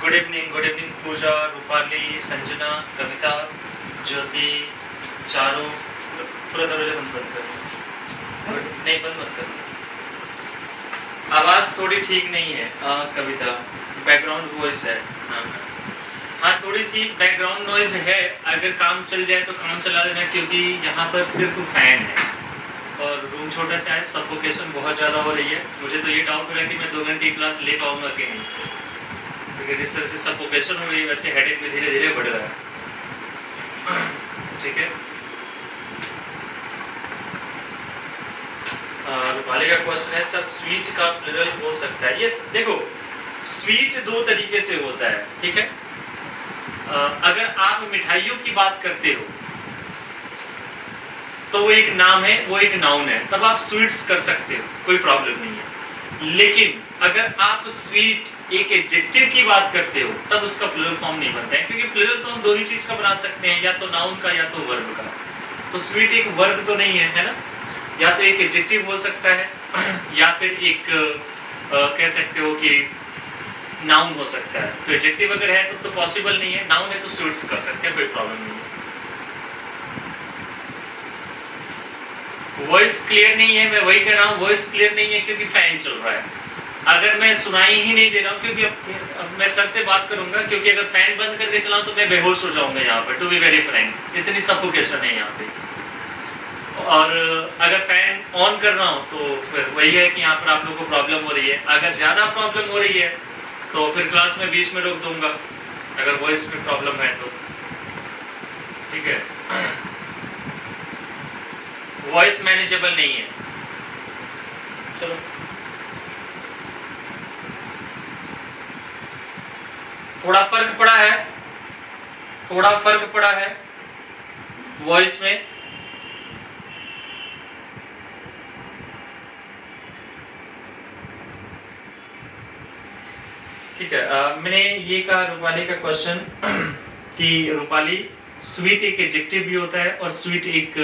Good evening पूजा, रूपाली, संजना, कविता, ज्योति, चारू। पूरा दरवाजा बंद कर। नहीं, बंद मत कर। आवाज़ थोड़ी ठीक नहीं है कविता, बैकग्राउंड वॉइस है। हाँ, थोड़ी सी बैकग्राउंड नॉइज है। अगर काम चल जाए तो काम चला लेना, क्योंकि यहाँ पर सिर्फ फैन है और रूम छोटा सा है, सफोकेशन बहुत ज़्यादा हो रही है। मुझे तो ये डाउट हो रहा है कि मैं 2 घंटे की क्लास ले पाऊँगा कि नहीं, क्योंकि जिस तरह से सफोकेशन हो रही है वैसे हेडेक भी धीरे धीरे बढ़ रहा है। ठीक है। रूपाली का क्वेश्चन है, सर स्वीट का प्लुरल हो सकता है? यस, देखो स्वीट 2 तरीके से होता है। ठीक है। अगर आप मिठाइयों की बात करते हो तो वो एक नाम है, वो एक नाउन है, तब आप स्वीट्स कर सकते हो, कोई प्रॉब्लम नहीं है। लेकिन अगर आप स्वीट एक एडजेक्टिव की बात करते हो तब उसका प्लुरल फॉर्म नहीं बनता है, क्योंकि प्लुरल तो हम 2 ही चीज का बना सकते हैं, या तो नाउन का या तो वर्ब का। तो स्वीट एक वर्ब तो नहीं है ना, या तो एक एडजेक्टिव हो सकता है या फिर एक कह सकते हो कि नाउन हो सकता है। तो एडजेक्टिव अगर है तो पॉसिबल नहीं है, नाउन है तो स्वीट्स कर सकते हैं, कोई प्रॉब्लम नहीं है। वॉइस क्लियर नहीं है, मैं वही कह रहा हूँ, वॉइस क्लियर नहीं है क्योंकि फैन चल रहा है। अगर मैं सुनाई ही नहीं दे रहा हूँ, क्योंकि अब मैं सर से बात करूंगा, क्योंकि अगर फैन बंद करके चलाऊं तो मैं बेहोश हो जाऊंगा यहाँ पर, टू बी वेरी फ्रैंक, इतनी सफोकेशन है यहाँ पे। और अगर फैन ऑन कर रहा हूँ तो फिर वही है कि यहाँ पर आप लोगों को प्रॉब्लम हो रही है। अगर ज़्यादा प्रॉब्लम हो रही है तो फिर क्लास में बीच में रोक दूंगा, अगर वॉइस में प्रॉब्लम है तो। ठीक है। वॉइस मैनेजेबल नहीं है। चलो, थोड़ा फर्क पड़ा है, थोड़ा फर्क पड़ा है वॉइस में। ठीक है। मैंने ये कहा रूपाली का क्वेश्चन कि रूपाली स्वीट एक एडजेक्टिव भी होता है और स्वीट एक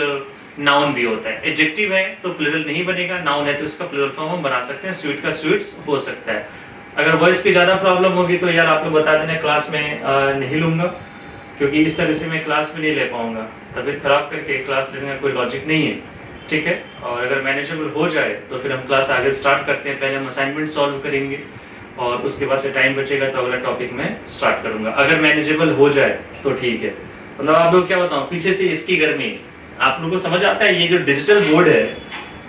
नाउन भी होता है। एडजेक्टिव है तो प्लुरल नहीं बनेगा, नाउन है तो इसका प्लुरल फॉर्म हम बना सकते हैं, स्वीट का स्वीट्स हो सकता है। अगर वॉइस की ज्यादा प्रॉब्लम होगी तो यार आप लोग बता देना, क्लास में नहीं लूंगा, क्योंकि इस तरह से मैं क्लास में नहीं ले पाऊंगा। तबीयत खराब करके क्लास लेने का कोई लॉजिक नहीं है। ठीक है। और अगर मैनेजेबल हो जाए तो फिर हम क्लास आगे स्टार्ट करते हैं। पहले हम असाइनमेंट सॉल्व करेंगे और उसके बाद से टाइम बचेगा तो अगला टॉपिक में स्टार्ट करूंगा। अगर मैनेजेबल हो जाए तो ठीक है। मतलब आप लोग क्या बताऊं, पीछे से इसकी गर्मी आप लोगों को समझ आता है। ये जो डिजिटल बोर्ड है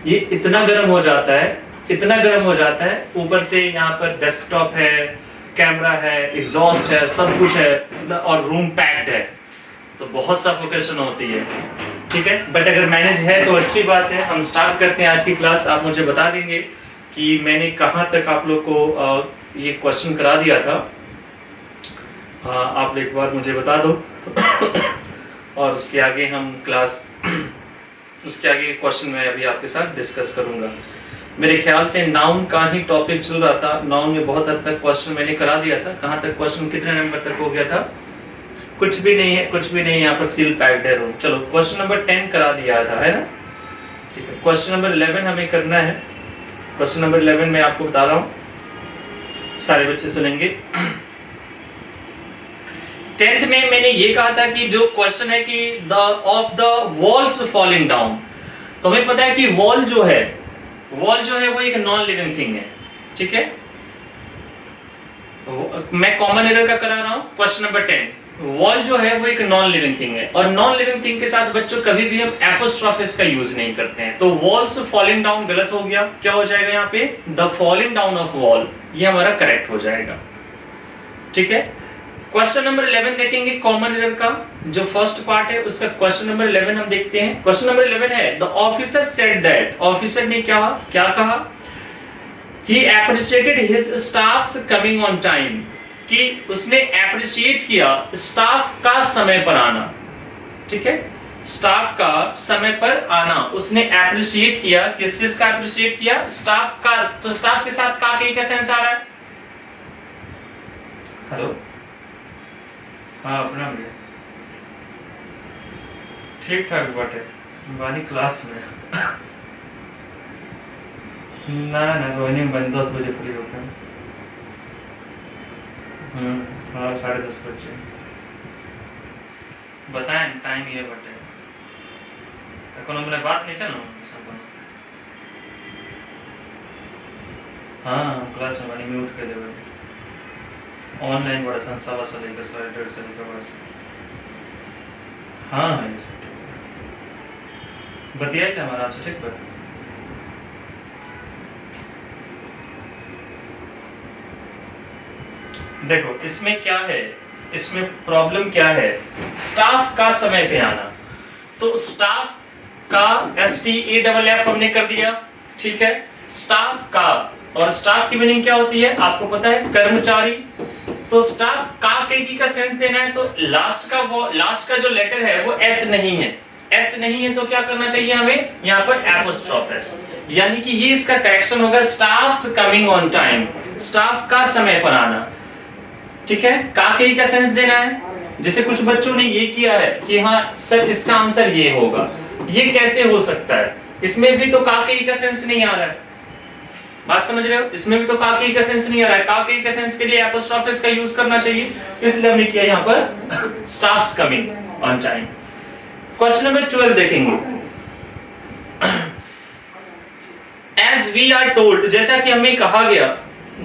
ये इतना गर्म हो जाता है, इतना गर्म हो जाता है, ऊपर से यहाँ पर डेस्कटॉप है, कैमरा है, एग्जॉस्ट है, सब कुछ है और रूम पैक्ड है, तो बहुत सफोकेशन होती है। ठीक है। बट अगर मैनेज है तो अच्छी बात है। हम स्टार्ट करते हैं आज की क्लास। आप मुझे बता देंगे कि मैंने कहाँ तक आप लोग को ये क्वेश्चन करा दिया था। आप एक बार मुझे बता दो और उसके आगे हम क्लास उसके आगे क्वेश्चन मैं अभी आपके साथ डिस्कस करूंगा। मेरे ख्याल से नाउन का ही टॉपिक चल रहा था। नाउन में बहुत हद तक क्वेश्चन मैंने करा दिया था। कहाँ तक क्वेश्चन, कितने नंबर तक हो गया था? कुछ भी नहीं है, कुछ भी नहीं। यहाँ पर सील पैक्ड है रूम। चलो, क्वेश्चन नंबर 10 करा दिया था, है ना? ठीक है। क्वेश्चन नंबर 11 हमें करना है। क्वेश्चन नंबर 11 मैं आपको बता रहा हूँ, सारे बच्चे सुनेंगे। 10th में मैंने ये कहा था कि जो क्वेश्चन है कि the of the walls falling down, तो हमें पता है कि वॉल जो है वो एक नॉन लिविंग थिंग है। ठीक है। मैं कॉमन एरर का करा रहा हूं। क्वेश्चन नंबर 10, वॉल जो है वो एक नॉन लिविंग थिंग है और नॉन लिविंग थिंग के साथ बच्चों कभी भी हम एपोस्ट्रोफिस का यूज नहीं करते हैं। तो वॉल्स फॉलिंग डाउन गलत हो गया। क्या हो जाएगा यहाँ पे? The falling down of wall, ये हमारा करेक्ट हो जाएगा। ठीक है। क्वेश्चन नंबर 11 देखेंगे कॉमन एरर का जो फर्स्ट पार्ट है उसका। क्वेश्चन नंबर 11 हम देखते हैं। क्वेश्चन नंबर 11 है, the officer said that, officer ने क्या कहा? He appreciated his staffs coming on time, कि उसने एप्रिशिएट किया स्टाफ का समय पर आना। ठीक है। स्टाफ का समय पर आना उसने एप्रिशिएट किया। किस चीज का एप्रिशिएट किया? स्टाफ का। तो स्टाफ के साथ का के सेंस आ रहा है। हेलो, हाँ अपना भी ठीक ठाक बाटे बानी क्लास में ना रोहिणी में 10 बजे फ्री होकर हाँ 10:30 बजे बताएं टाइम ये बटे এখন আমরা बात नहीं करना सब हाँ क्लास में वाली म्यूट कर देवे ऑनलाइन बड़ा संसावा से लेकर 1:30 से लेकर बड़ा हाँ ये सब बताइए हमारा आपसे ठीक बात देखो इसमें क्या है इसमें प्रॉब्लम क्या है स्टाफ का समय पे आना तो स्टाफ का STAFF हमने कर दिया ठीक है स्टाफ का और स्टाफ की मीनिंग क्या होती है आपको पता है कर्मचारी तो स्टाफ का की का सेंस देना है तो लास्ट का जो लेटर है वो S नहीं है S नहीं है तो क्या करना चाहिए हमें यहाँ पर एपोस्ट्रोफ S यानी कि ये इसका करेक्शन होगा staffs coming on time staff का समय पर आना ठीक है काके का सेंस देना है जैसे कुछ बच्चों ने ये किया है कि हाँ सर इसका आंसर ये होगा ये कैसे हो सकता है इसमें भी तो काके का सेंस नहीं आ रहा है बात समझ रहे हो इसमें भी तो काके का सेंस नहीं आ रहा है काके का सेंस के लिए एपोस्ट्रोफ एस का यूज करना चाहिए इसलिए हमने किया यहाँ पर staffs coming on time question number 12 देखेंगे एज वी आर टोल्ड जैसा कि हमें कहा गया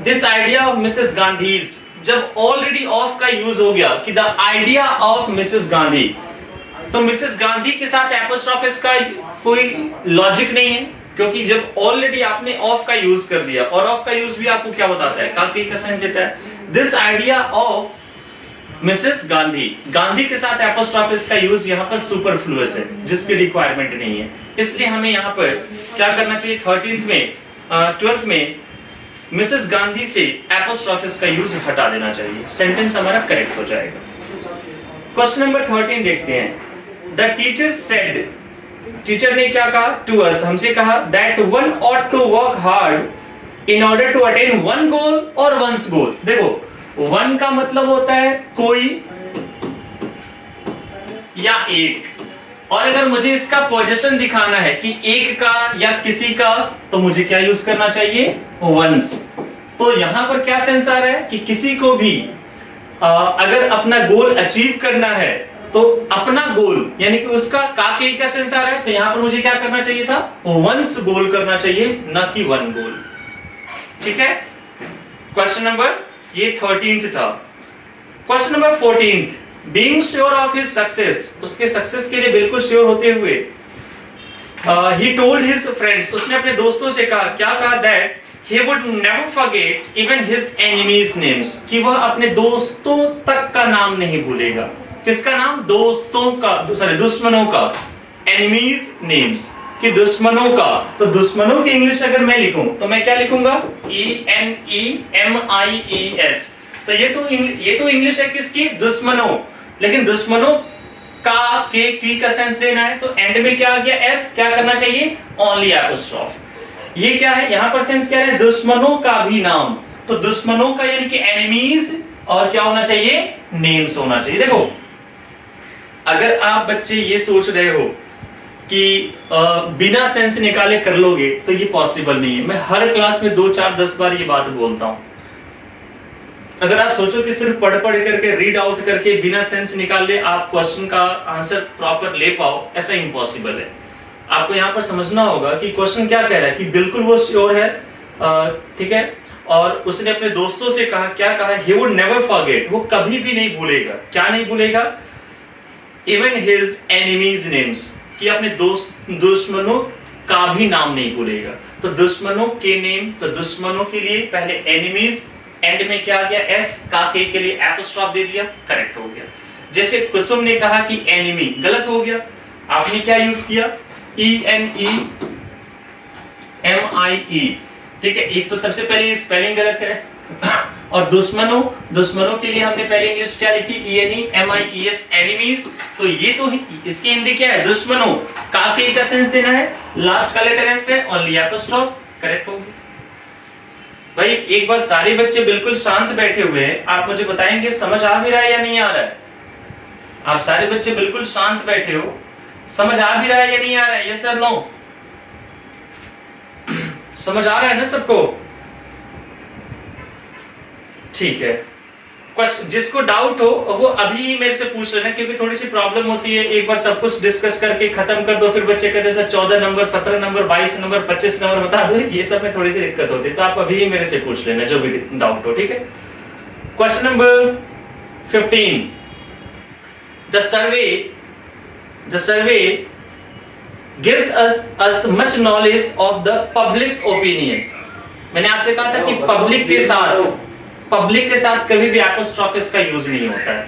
this idea of Mrs Gandhi's जब ऑलरेडी ऑफ का यूज हो गया कि the idea of Mrs Gandhi तो मिसेस गांधी के साथ एपोस्ट्रोफ एस का कोई लॉजिक नहीं है क्योंकि जब ऑलरेडी आपने ऑफ का यूज कर दिया और ऑफ का यूज भी आपको क्या बताता है काके का सेंस देता है this idea of Mrs Gandhi Gandhi के साथ एपोस्ट्रोफ एस का यूज यहाँ पर सुपरफ्लुअस है जिसकी रिक्वायरमेंट नहीं है इसलिए हमें यहाँ पर क्या करना चाहिए 13th में 12th में मिसेस गांधी से एपोस्ट्रोफ एस का यूज हटा देना चाहिए सेंटेंस हमारा करेक्ट हो जाएगा क्वेश्चन नंबर 13 देखते हैं द टीचर सेड टीचर ने क्या कहा टू अस हमसे कहा that one ought to work hard in order to attain one goal और वंस गोल देखो वन का मतलब होता है कोई या एक और अगर मुझे इसका पोजीशन दिखाना है कि एक का या किसी का तो मुझे क्या यूज करना चाहिए वंस तो यहां पर क्या सेंस आ रहा है कि किसी को भी अगर अपना गोल अचीव करना है तो अपना गोल यानी कि उसका काके का सेंस आ रहा है तो यहां पर मुझे क्या करना चाहिए था वंस गोल करना चाहिए ना कि वन गोल ठीक है क्वेश्चन नंबर ये 13th था question number 14th being sure of his success उसके सक्सेस के लिए बिल्कुल श्योर होते हुए ही टोल्ड हिज फ्रेंड्स उसने अपने दोस्तों से कहा क्या कहा that he would never forget even his enemies names कि वह अपने दोस्तों तक का नाम नहीं भूलेगा किसका नाम दोस्तों का सॉरी दुश्मनों का enemies names कि दुश्मनों का तो दुश्मनों की इंग्लिश अगर मैं लिखूं तो मैं क्या लिखूंगा ENEMIES तो ये तो इंग्लिश है किसकी दुश्मनों लेकिन दुश्मनों का के की का सेंस देना है तो एंड में क्या आ गया एस क्या करना चाहिए ओनली एपोस्ट्रोफ ये क्या है यहां पर सेंस क्या है दुश्मनों का भी नाम तो दुश्मनों का यानी कि एनिमीज और क्या होना चाहिए नेम्स होना चाहिए देखो अगर आप बच्चे ये सोच रहे हो कि बिना सेंस निकाले कर लोगे तो ये पॉसिबल नहीं है मैं हर क्लास में 2 4 10 बार ये बात बोलता हूं अगर आप सोचो कि सिर्फ पढ़ करके रीड आउट करके बिना सेंस निकाल ले आप क्वेश्चन का आंसर प्रॉपर ले पाओ ऐसा इम्पॉसिबल है आपको यहाँ पर समझना होगा कि क्वेश्चन क्या कह रहा है कि बिल्कुल वो श्योर है ठीक है और उसने अपने दोस्तों से कहा क्या कहा he would never forget वो कभी भी नहीं भूलेगा क्या नहीं भूलेगा even his enemies names कि अपने दुश्मनों का भी नाम नहीं भूलेगा तो दुश्मनों के नेम तो दुश्मनों के लिए पहले एनिमीज एंड में क्या आ गया एस का के लिए एपोस्ट्रोफ दे दिया करेक्ट हो गया जैसे कुसुम ने कहा कि एनिमी गलत हो गया आपने क्या यूज किया ENEMIE ठीक है एक तो सबसे पहले स्पेलिंग गलत है और दुश्मनों के लिए हमने पहले इंग्लिश क्या लिखी ENEMIES एनिमीज तो ये तो इसकी हिंदी क्या है दुश्मनों का के का सेंस देना है लास्ट का लेटर एस है ओनली एपोस्ट्रोफ करेक्ट हो गया भाई एक बार सारे बच्चे बिल्कुल शांत बैठे हुए हैं आप मुझे बताएंगे समझ आ भी रहा है या नहीं आ रहा है आप सारे बच्चे बिल्कुल शांत बैठे हो समझ आ भी रहा है या नहीं आ रहा है यस सर नो समझ आ रहा है ना सबको ठीक है जिसको डाउट हो वो अभी मेरे से पूछ लेना, क्योंकि थोड़ी सी प्रॉब्लम होती है, एक बार सब कुछ डिस्कस करके खत्म कर दो, फिर बच्चे कहते हैं sir 14 number, 17 number, 22 number, 25 number बता दो, ये सब में थोड़ी सी दिक्कत होती है, तो आप अभी मेरे से पूछ लेना जो भी डाउट हो, ठीक है। Question number 15, the survey gives us much knowledge of the public's opinion। मैंने आपसे कहा था कि पब्लिक के साथ कभी भी एपोस्ट्रोफिस का यूज नहीं होता है।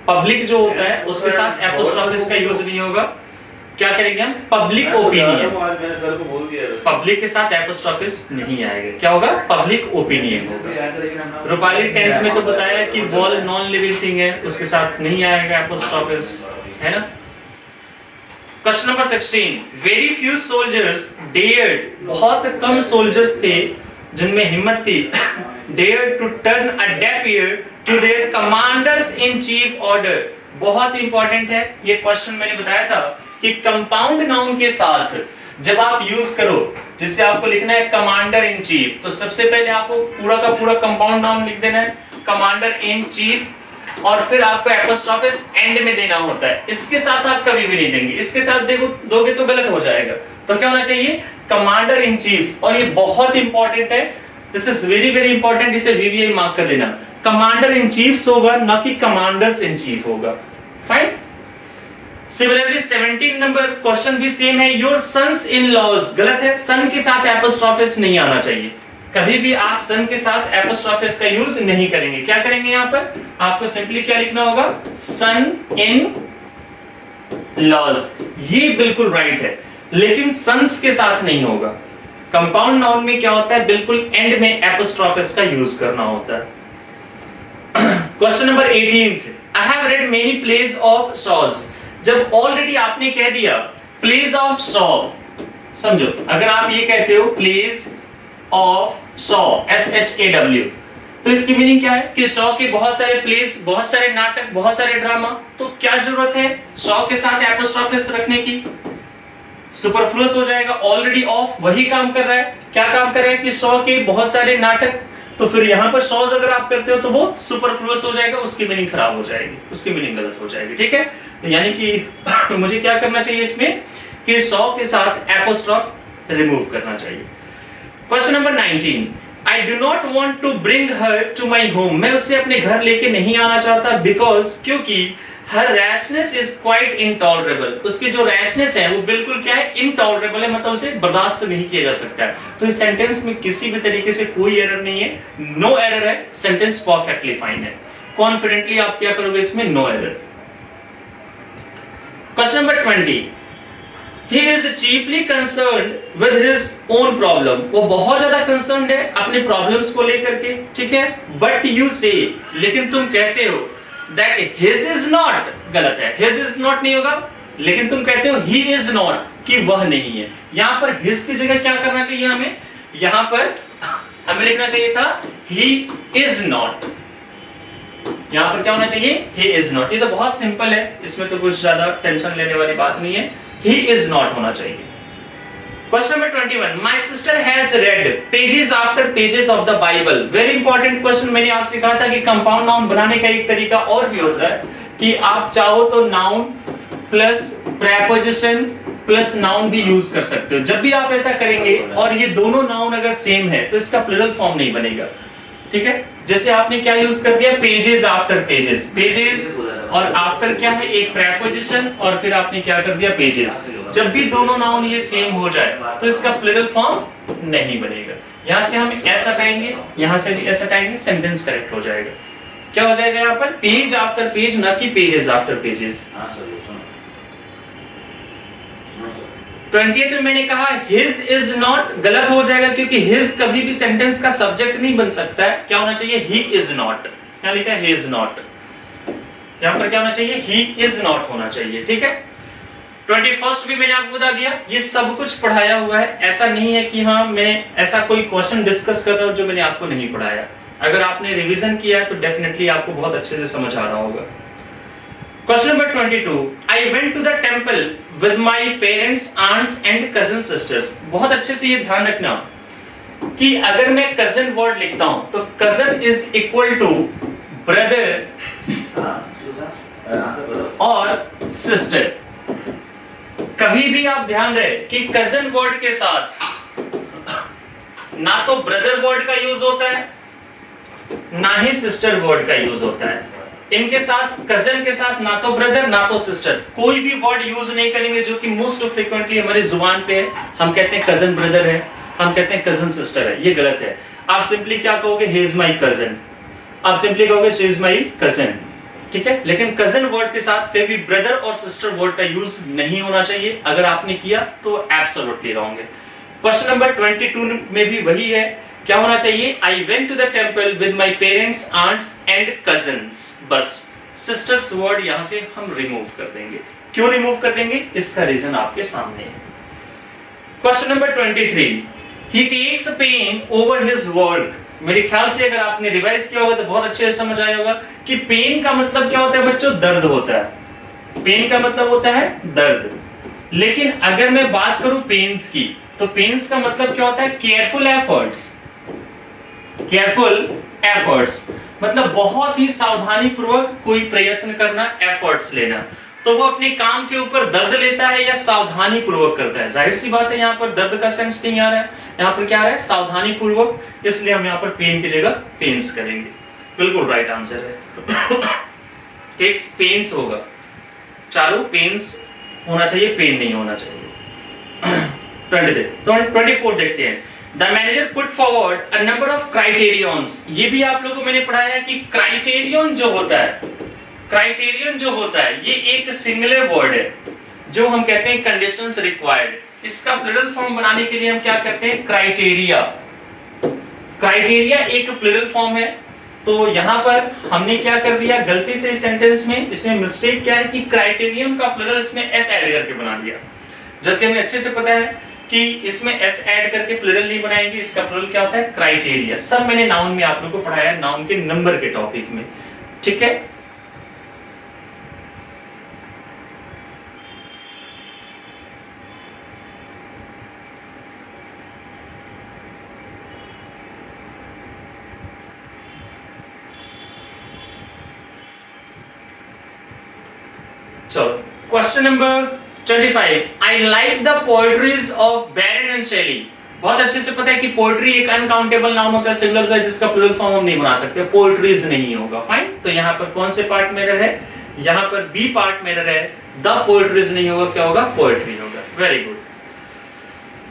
पब्लिक जो होता है उसके साथ एपोस्ट्रोफिस का यूज नहीं होगा। क्या करेंगे हम? Public opinion. पब्लिक के साथ एपोस्ट्रोफिस नहीं आएगा, क्या होगा? पब्लिक ओपिनियन होगा। रूपाली 10th में तो बताया कि वॉल नॉन लिविंग थिंग है, उसके साथ नहीं आएगा एपोस्ट्रोफिस, है ना। Question number 16, very few soldiers dared, बहुत कम सोल्जर्स थे जिनमें हिम्मत थी, dared to turn a deaf ear to their commanders in chief order. बहुत इंपॉर्टेंट है ये क्वेश्चन। मैंने बताया था कि कंपाउंड नाउन के साथ जब आप यूज करो, जिससे आपको लिखना है कमांडर इन चीफ, तो सबसे पहले आपको पूरा का पूरा कंपाउंड नाउन लिख देना है, कमांडर इन चीफ, और फिर आपको एपोस्ट्रोफिस एंड में देना होता है। इसके साथ आप कभी भी नहीं देंगे, इसके साथ दोगे तो गलत हो जाएगा। तो क्या होना चाहिए? Commander in chief. और ये बहुत इंपॉर्टेंट है, this is very very important, इसे वीवीआई मार्क कर लेना। कमांडर इन चीफ होगा, ना कि कमांडर्स इन चीफ होगा। फाइन। सिमिलरली 17 नंबर क्वेश्चन भी सेम है, योर सन्स इन लॉज। गलत है, सन के साथ एपोस्ट्रोफिस नहीं आना चाहिए। कभी भी आप सन के साथ एपोस्ट्रोफिस का यूज नहीं करेंगे। क्या करेंगे यहां पर? आपको सिंपली क्या लिखना होगा? सन इन लॉज। ये बिल्कुल राइट है, लेकिन सन्स के साथ नहीं होगा। कंपाउंड नाउन में क्या होता है? बिल्कुल एंड में एपोस्ट्रोफिस का यूज करना होता है। Question number 18, I have read many plays of Shaw's. जब ऑलरेडी आपने कह दिया प्लेज ऑफ शॉ, समझो अगर आप ये कहते हो प्लेज ऑफ शॉ, SHAW, तो इसकी मीनिंग क्या है कि शॉ के बहुत सारे प्लेस, बहुत सारे नाटक, बहुत सारे ड्रामा, तो क्या जरूरत है शॉ के साथ एपोस्ट्रोफिस रखने की? सुपरफ्लुअस हो जाएगा। ऑलरेडी ऑफ वही काम कर रहा है। क्या काम कर रहा है कि शॉ के बहुत सारे नाटक, तो फिर यहां पर शॉज अगर आप करते हो तो वो सुपरफ्लुअस हो जाएगा, उसकी मीनिंग खराब हो जाएगी, उसकी मीनिंग गलत हो जाएगी, ठीक है। तो यानी कि मुझे क्या करना चाहिए इसमें कि शॉ के साथ एपोस्ट्रोफ रिमूव करना चाहिए। Question number 19, I do not want to bring her to my home. मैं उसे अपने घर लेके नहीं आना चाहता, बिकॉज क्योंकि हर रैशनेस इज क्वाइट इनटॉलरेबल। उसकी जो रैशनेस है वो बिल्कुल क्या है? इनटॉलरेबल है, मतलब उसे बर्दाश्त नहीं किया जा सकता है। तो इस सेंटेंस में किसी भी तरीके से कोई एरर नहीं है, नो एरर है, सेंटेंस परफेक्टली फाइन है। कॉन्फिडेंटली आप क्या करोगे इसमें? No error. Question number 20, he is chiefly concerned with his own problem। वो बहुत ज्यादा कंसर्न्ड है अपने प्रॉब्लम्स को लेकर के, ठीक है। बट यू से, लेकिन तुम कहते हो that his is not। गलत है, his is not नहीं होगा, लेकिन तुम कहते हो he is not, कि वह नहीं है। यहां पर his की जगह क्या करना चाहिए हमें? यहां पर हमें लिखना चाहिए था he is not। यहां पर क्या होना चाहिए? he is not। ये तो बहुत सिंपल है, इसमें तो कुछ ज्यादा टेंशन लेने वाली बात नहीं है, he is not होना चाहिए। Question number 21, my sister has read pages after pages of the Bible। Very important question. मैंने आपसे कहा था कि कंपाउंड नाउन बनाने का एक तरीका और भी होता है कि आप चाहो तो noun plus preposition plus noun भी यूज कर सकते हो। जब भी आप ऐसा करेंगे और ये दोनों नाउन अगर सेम है तो इसका प्लूरल फॉर्म नहीं बनेगा, ठीक है। जैसे आपने क्या यूज कर दिया? Pages after pages. पेजेस और आफ्टर क्या है? एक प्रेपोजिशन, और फिर आपने क्या कर दिया? पेजेस। जब भी दोनों नाउन ये सेम हो जाए तो इसका प्लूरल फॉर्म नहीं बनेगा। यहां से हम ऐसा कहेंगे, यहां से भी ऐसा कहेंगे, सेंटेंस करेक्ट हो जाएगा। क्या हो जाएगा यहाँ पर? पेज आफ्टर पेज, ना कि पेजेस आफ्टर पेजेस। 20th में मैंने कहा his is not, गलत हो जाएगा क्योंकि his कभी भी सेंटेंस का सब्जेक्ट नहीं बन सकता है। क्या होना चाहिए? he is not। क्या लिखा है? he is not। यहां पर क्या होना चाहिए? he is not होना चाहिए, ठीक है। 21st भी मैंने आपको बता दिया, ये सब कुछ पढ़ाया हुआ है। ऐसा नहीं है कि हाँ मैं ऐसा कोई क्वेश्चन डिस्कस कर रहा हूं जो मैंने आपको नहीं पढ़ाया। अगर आपने रिवीजन किया तो डेफिनेटली आपको बहुत अच्छे से समझ आ रहा होगा। Question number 22, I went to the temple with my parents, aunts and cousin sisters. बहुत अच्छे से ये ध्यान रखना कि अगर मैं कजन वर्ड लिखता हूं तो cousin is equal to brother और सिस्टर। कभी भी आप ध्यान रहे कि कजन वर्ड के साथ ना तो ब्रदर वर्ड का यूज होता है ना ही सिस्टर वर्ड का यूज होता है। इनके साथ कजन के साथ ना तो ब्रदर ना तो सिस्टर, कोई भी वर्ड यूज नहीं करेंगे जो कि मोस्ट फ्रीक्वेंटली हमारी जुबान पे है। हम कहते हैं कजन ब्रदर है, हम कहते हैं कजन सिस्टर है, ये गलत है। आप सिंपली क्या कहोगे, ही इज माई कजन, आप सिंपली कहोगे शी इज माई कजन, ठीक है। लेकिन कजन वर्ड के साथ कभी ब्रदर और सिस्टर वर्ड का यूज नहीं होना चाहिए। अगर आपने किया तो एब्सोल्युटली रॉन्ग है। क्वेश्चन नंबर 22 में भी वही है, क्या होना चाहिए, I went to the temple with my parents, aunts and cousins. बस सिस्टर्स वर्ड यहां से हम रिमूव कर देंगे। क्यों रिमूव कर देंगे, इसका रीजन आपके सामने है। Question number 23, he takes pain over his work. मेरे ख्याल से अगर आपने रिवाइज किया होगा तो बहुत अच्छे से समझ आया होगा कि पेन का मतलब क्या होता है बच्चों, दर्द होता है। पेन का मतलब होता है दर्द। लेकिन अगर मैं बात करूं पेन्स की, तो पेन्स का मतलब क्या होता है, केयरफुल एफर्ट्स। केयरफुल एफर्ट्स मतलब बहुत ही सावधानी पूर्वक कोई प्रयत्न करना, एफर्ट्स लेना। तो वो अपने काम के ऊपर दर्द लेता है या सावधानी पूर्वक करता है। जाहिर सी बात है यहाँ पर दर्द का सेंस नहीं आ रहा है, यहाँ पर क्या आ रहा है, सावधानी पूर्वक, इसलिए हम यहाँ पर पेन की जगह पेन्स करेंगे। बिल्कुल राइट आंसर है। टेक्स पेन्स होगा, चारों पेन्स होना चाहिए, पेन नहीं होना चाहिए। 24 देखते हैं। The manager put forward a number of criterions। ये भी आप लोगों को मैंने पढ़ाया है कि क्राइटेरियन जो होता है, क्राइटेरियन जो होता है ये एक सिंगुलर वर्ड है जो हम कहते हैं कंडीशंस रिक्वायर्ड। इसका प्लूरल फॉर्म बनाने के लिए हम क्या करते हैं, क्राइटेरिया। क्राइटेरिया एक प्लूरल फॉर्म है। तो यहां पर हमने क्या कर दिया गलती से इस सेंटेंस में, इसमें मिस्टेक क्या है कि क्राइटेरियन का प्लूरल इसमें एस ऐड करके बना दिया, जबकि हमें अच्छे से पता है कि इसमें एस ऐड करके प्लूरल नहीं बनाएंगे। इसका प्लूरल क्या होता है, क्राइटेरिया। सब मैंने नाउन में आप लोगों को पढ़ाया है, नाउन के नंबर के टॉपिक में, ठीक है। चलो question number 25, I like the poetries of Byron and Shelley. बहुत अच्छे से पता है कि पोएट्री एक अनकाउंटेबल नाउन होता है, सिंगुलर होता है, जिसका प्लूरल फॉर्म हम नहीं बना सकते, पोएट्रीज नहीं होगा। फाइन, तो यहाँ पर कौन से पार्ट में एरर है, यहाँ पर बी पार्ट में एरर है, द पोएट्रीज नहीं होगा, क्या होगा, पोएट्री होगा। Very good.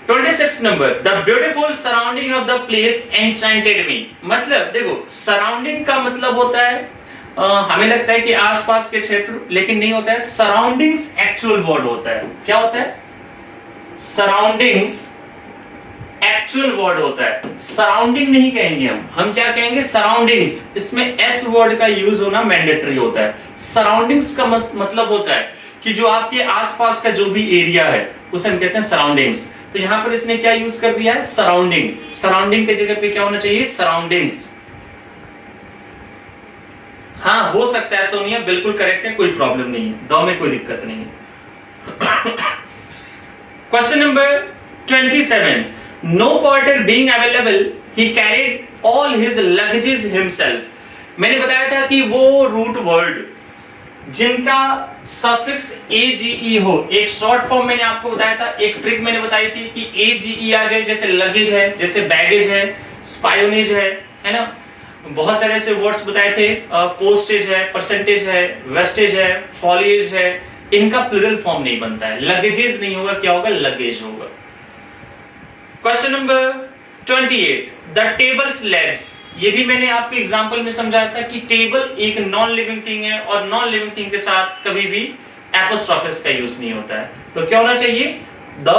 26 number, the beautiful surrounding of the place enchanted me. मतलब देखो, सराउंडिंग का मतलब होता है हमें लगता है कि आसपास के क्षेत्र, लेकिन नहीं होता है। सराउंडिंग्स एक्चुअल वर्ड होता है। क्या होता है, सराउंडिंग्स एक्चुअल वर्ड होता है। सराउंडिंग नहीं कहेंगे हम क्या कहेंगे, सराउंडिंग्स। इसमें एस वर्ड का यूज होना मैंडेटरी होता है। सराउंडिंग्स का मतलब होता है कि जो आपके आसपास का जो भी एरिया है उसे हम कहते हैं सराउंडिंग्स। तो यहां पर इसने क्या यूज कर दिया है, सराउंडिंग। सराउंडिंग की जगह पे क्या होना चाहिए, सराउंडिंग्स। हाँ, हो सकता है सोनिया, बिल्कुल करेक्ट है, कोई प्रॉब्लम नहीं है, दो में कोई दिक्कत नहीं है। Question number 27, no porter being available he carried all his luggages himself. मैंने बताया था कि वो रूट वर्ड जिनका सफिक्स एजीई हो, एक शॉर्ट फॉर्म मैंने आपको बताया था, एक ट्रिक मैंने बताई थी कि एजीई आ जाए, जैसे लगेज है, जैसे बैगेज है, स्पायोनेज है ना, बहुत सारे ऐसे वर्ड्स बताए थे, पोस्टेज है, परसेंटेज है, वेस्टेज है, फॉलिएज है, इनका प्लूरल फॉर्म नहीं बनता है। लगेजेस नहीं होगा, क्या होगा, लगेज होगा। Question number 28, the tables legs. ये भी मैंने आपको एग्जांपल में समझाया था कि टेबल एक नॉन लिविंग थिंग है और नॉन लिविंग थिंग के साथ कभी भी एपोस्ट्रोफिस का यूज नहीं होता है। तो क्या होना चाहिए, द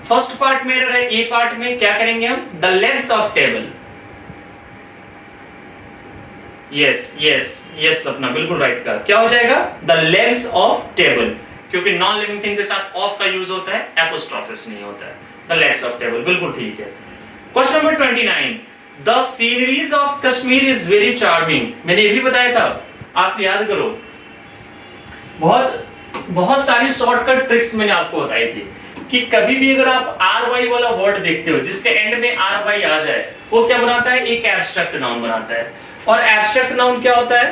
फर्स्ट पार्ट में एरर है, ए पार्ट में क्या करेंगे हम, the legs of table. Yes yes yes सपना, बिल्कुल राइट का, क्या हो जाएगा, द लेग्स ऑफ टेबल, क्योंकि नॉन लिविंग थिंग के साथ ऑफ का यूज होता है, एपोस्ट्रोफिस नहीं होता है। द लेग्स ऑफ टेबल, बिल्कुल ठीक है। Question number 29, the sceneries of Kashmir is very charming. मैंने ये भी बताया था, आप याद करो, बहुत सारी शॉर्टकट ट्रिक्स मैंने आपको बताई थी कि कभी भी अगर आप आर वाई वाला वर्ड देखते हो जिसके एंड में आर वाई आ जाए, वो क्या बनाता है, एक एब्स्ट्रैक्ट नाउन बनाता है। और एब्स्ट्रैक्ट नाउन क्या होता है,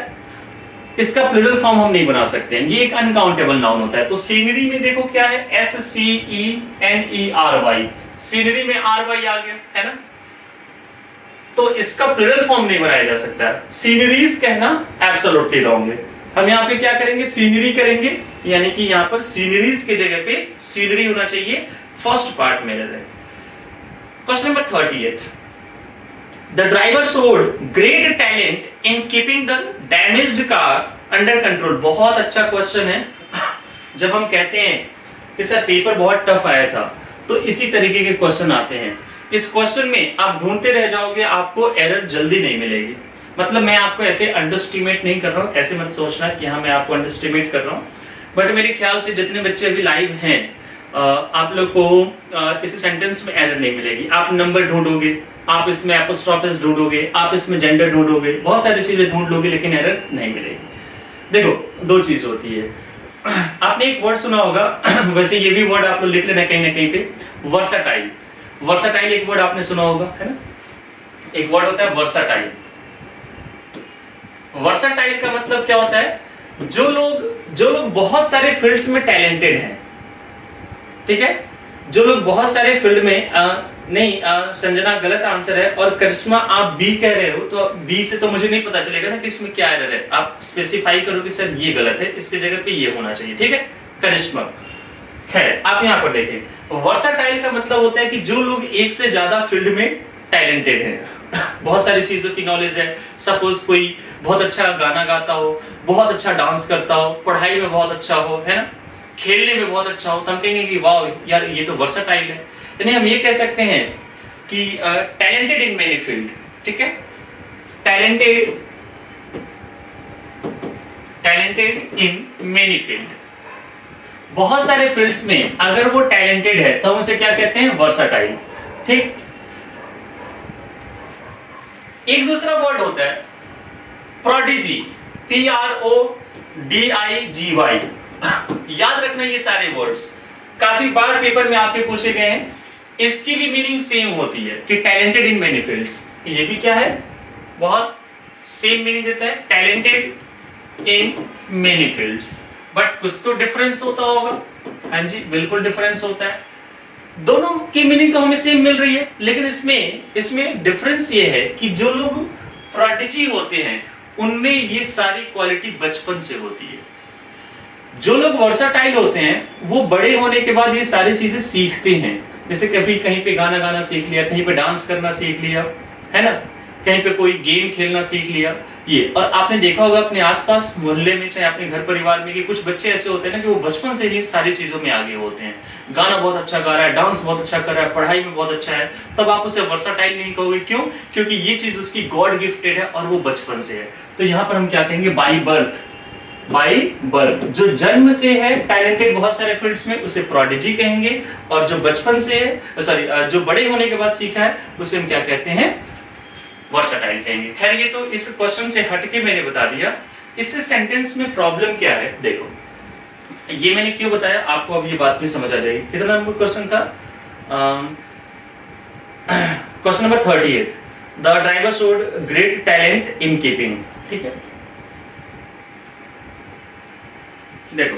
इसका प्लूरल फॉर्म हम नहीं बना सकते हैं, ये एक अनकाउंटेबल नाउन होता है। तो सीनरी में देखो क्या है, SCENERY, सीनरी में RY आ गया है ना, तो इसका प्लूरल फॉर्म नहीं बनाया जा सकता। सीनरीज कहना एब्सोल्युटली रॉन्ग है। हम यहाँ पे क्या करेंगे, सीनरी करेंगे, यानी कि यहाँ पर सीनरीज के जगह पे सीनरी होना चाहिए, फर्स्ट पार्ट में रहता है। Question number 38, the driver showed great talent in keeping the damaged car under control. बहुत अच्छा क्वेश्चन है। जब हम कहते हैं कि सर पेपर बहुत टफ आया था, तो इसी तरीके के क्वेश्चन आते हैं। इस क्वेश्चन में आप ढूंढते रह जाओगे, आपको एरर जल्दी नहीं मिलेगी। मतलब मैं आपको ऐसे अंडरस्टिमेट नहीं कर रहा हूं, ऐसे मत सोचना कि हाँ मैं आपको अंडरस्टिमेट कर रहा हूं, बट मेरे ख्याल से जितने बच्चे अभी लाइव हैं, आप लोग को इस सेंटेंस में एरर नहीं मिलेगी। आप नंबर ढूंढोगे, आप इसमें एपोस्ट्रोफिस ढूंढोगे, आप इसमें जेंडर ढूंढोगे, बहुत सारी चीजें ढूंढ लोगे, लेकिन एरर नहीं मिलेगी। देखो दो चीज होती है, आपने एक वर्ड सुना होगा, वैसे ये भी वर्ड आप लोग लिख लेना कहीं ना कहीं पे, वर्साटाइल। वर्साटाइल एक वर्ड आपने सुना होगा, है ना, एक वर्ड होता है वर्साटाइल। वर्साटाइल का मतलब क्या होता है, जो लोग बहुत सारे फील्ड्स में टैलेंटेड हैं, ठीक है, जो लोग बहुत सारे फील्ड में संजना गलत आंसर है, और करिश्मा आप बी कह रहे हो, तो बी से तो मुझे नहीं पता चलेगा ना कि इसमें क्या एरर है। आप स्पेसिफाई करो कि सर ये गलत है, इसके जगह पे ये होना चाहिए, ठीक है, करिश्मा। खैर आप यहाँ पर देखें, वर्साटाइल का मतलब होता है कि जो लोग एक से ज्यादा फील्ड में टैलेंटेड हैं, बहुत सारी चीजों की नॉलेज है। सपोज कोई बहुत अच्छा गाना गाता हो, बहुत अच्छा डांस करता हो, पढ़ाई में बहुत अच्छा हो, है ना, खेलने में बहुत अच्छा हो, तो हम कहेंगे कि वाह यार ये तो वर्साटाइल है। यानी हम ये कह सकते हैं कि टैलेंटेड इन मेनी फील्ड, ठीक है, टैलेंटेड इन मेनी फील्ड, बहुत सारे फील्ड्स में अगर वो टैलेंटेड है तो हम उसे क्या कहते हैं, वर्साटाइल। ठीक, एक दूसरा वर्ड होता है प्रोडिजी, PRODIGY। याद रखना ये सारे वर्ड्स काफी बार पेपर में आपके पूछे गए हैं। इसकी भी मीनिंग सेम होती है कि टैलेंटेड इन मेनी फील्ड्स, ये भी क्या है, बहुत सेम मीनिंग देता है, talented in many fields. But कुछ तो डिफरेंस होता होगा, हाँ जी बिल्कुल डिफरेंस होता है। दोनों की मीनिंग तो हमें सेम मिल रही है, लेकिन इसमें डिफरेंस ये है कि जो लोग प्रोडिजी होते हैं उनमें ये सारी क्वालिटी बचपन से होती है। जो लोग वर्साटाइल होते हैं वो बड़े होने के बाद ये सारी चीजें सीखते हैं। जैसे कभी कहीं पे गाना गाना सीख लिया, कहीं पे डांस करना सीख लिया, है ना, कहीं पे कोई गेम खेलना सीख लिया ये। और आपने देखा होगा अपने आसपास मोहल्ले में, चाहे अपने घर परिवार में, कि कुछ बच्चे ऐसे होते हैं ना कि वो बचपन से ही सारी चीजों में आगे होते हैं। गाना बहुत अच्छा गा रहा है, डांस बहुत अच्छा कर रहा है, पढ़ाई में बहुत अच्छा है, तब आप उसे वर्साटाइल नहीं कहोगे। क्यों? क्योंकि ये चीज उसकी गॉड गिफ्टेड है और वो बचपन से है। तो यहाँ पर हम क्या कहेंगे, बाई बर्थ। जो जन्म से है टैलेंटेड बहुत सारे फील्ड्स में, उसे प्रोडिजी कहेंगे, और जो बचपन से है, जो बड़े होने के बाद सीखा है, उसे हम क्या कहते हैं, वर्साटाइल कहेंगे। खैर ये तो इस क्वेश्चन से हटके मैंने बता दिया। इससे सेंटेंस में प्रॉब्लम क्या है, देखो ये मैंने क्यों बताया, आपको अब ये बात भी समझ आ जाएगी। कितना नंबर क्वेश्चन था, question number 38, the driver showed great talent in keeping. ठीक है, देखो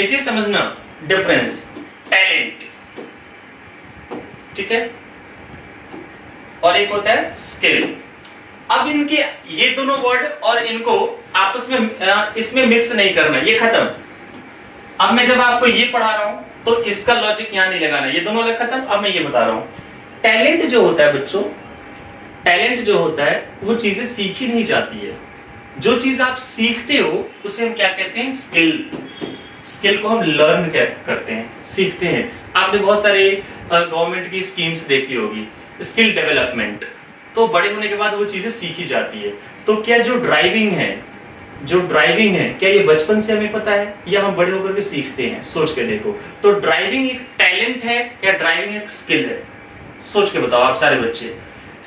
एक चीज समझना, डिफरेंस, टैलेंट, ठीक है, और एक होता है स्किल। अब इनके ये दोनों वर्ड और इनको आपस में इसमें मिक्स नहीं करना, ये खत्म। अब मैं जब आपको ये पढ़ा रहा हूं तो इसका लॉजिक यहां नहीं लगाना, ये दोनों अलग खत्म। अब मैं ये बता रहा हूं, टैलेंट जो होता है बच्चों, टैलेंट जो होता है वो चीजें सीखी नहीं जाती है। जो चीज आप सीखते हो उसे हम क्या कहते हैं, स्किल। स्किल को हम लर्न करते हैं, सीखते हैं। आपने बहुत सारे गवर्नमेंट की स्कीम्स देखी होगी, स्किल डेवलपमेंट, तो बड़े होने के बाद वो चीजें सीखी जाती है। तो क्या जो ड्राइविंग है क्या ये बचपन से हमें पता है या हम बड़े होकर के सीखते हैं? सोच के देखो। तो ड्राइविंग एक टैलेंट है या ड्राइविंग एक स्किल है? सोच के बताओ आप सारे बच्चे।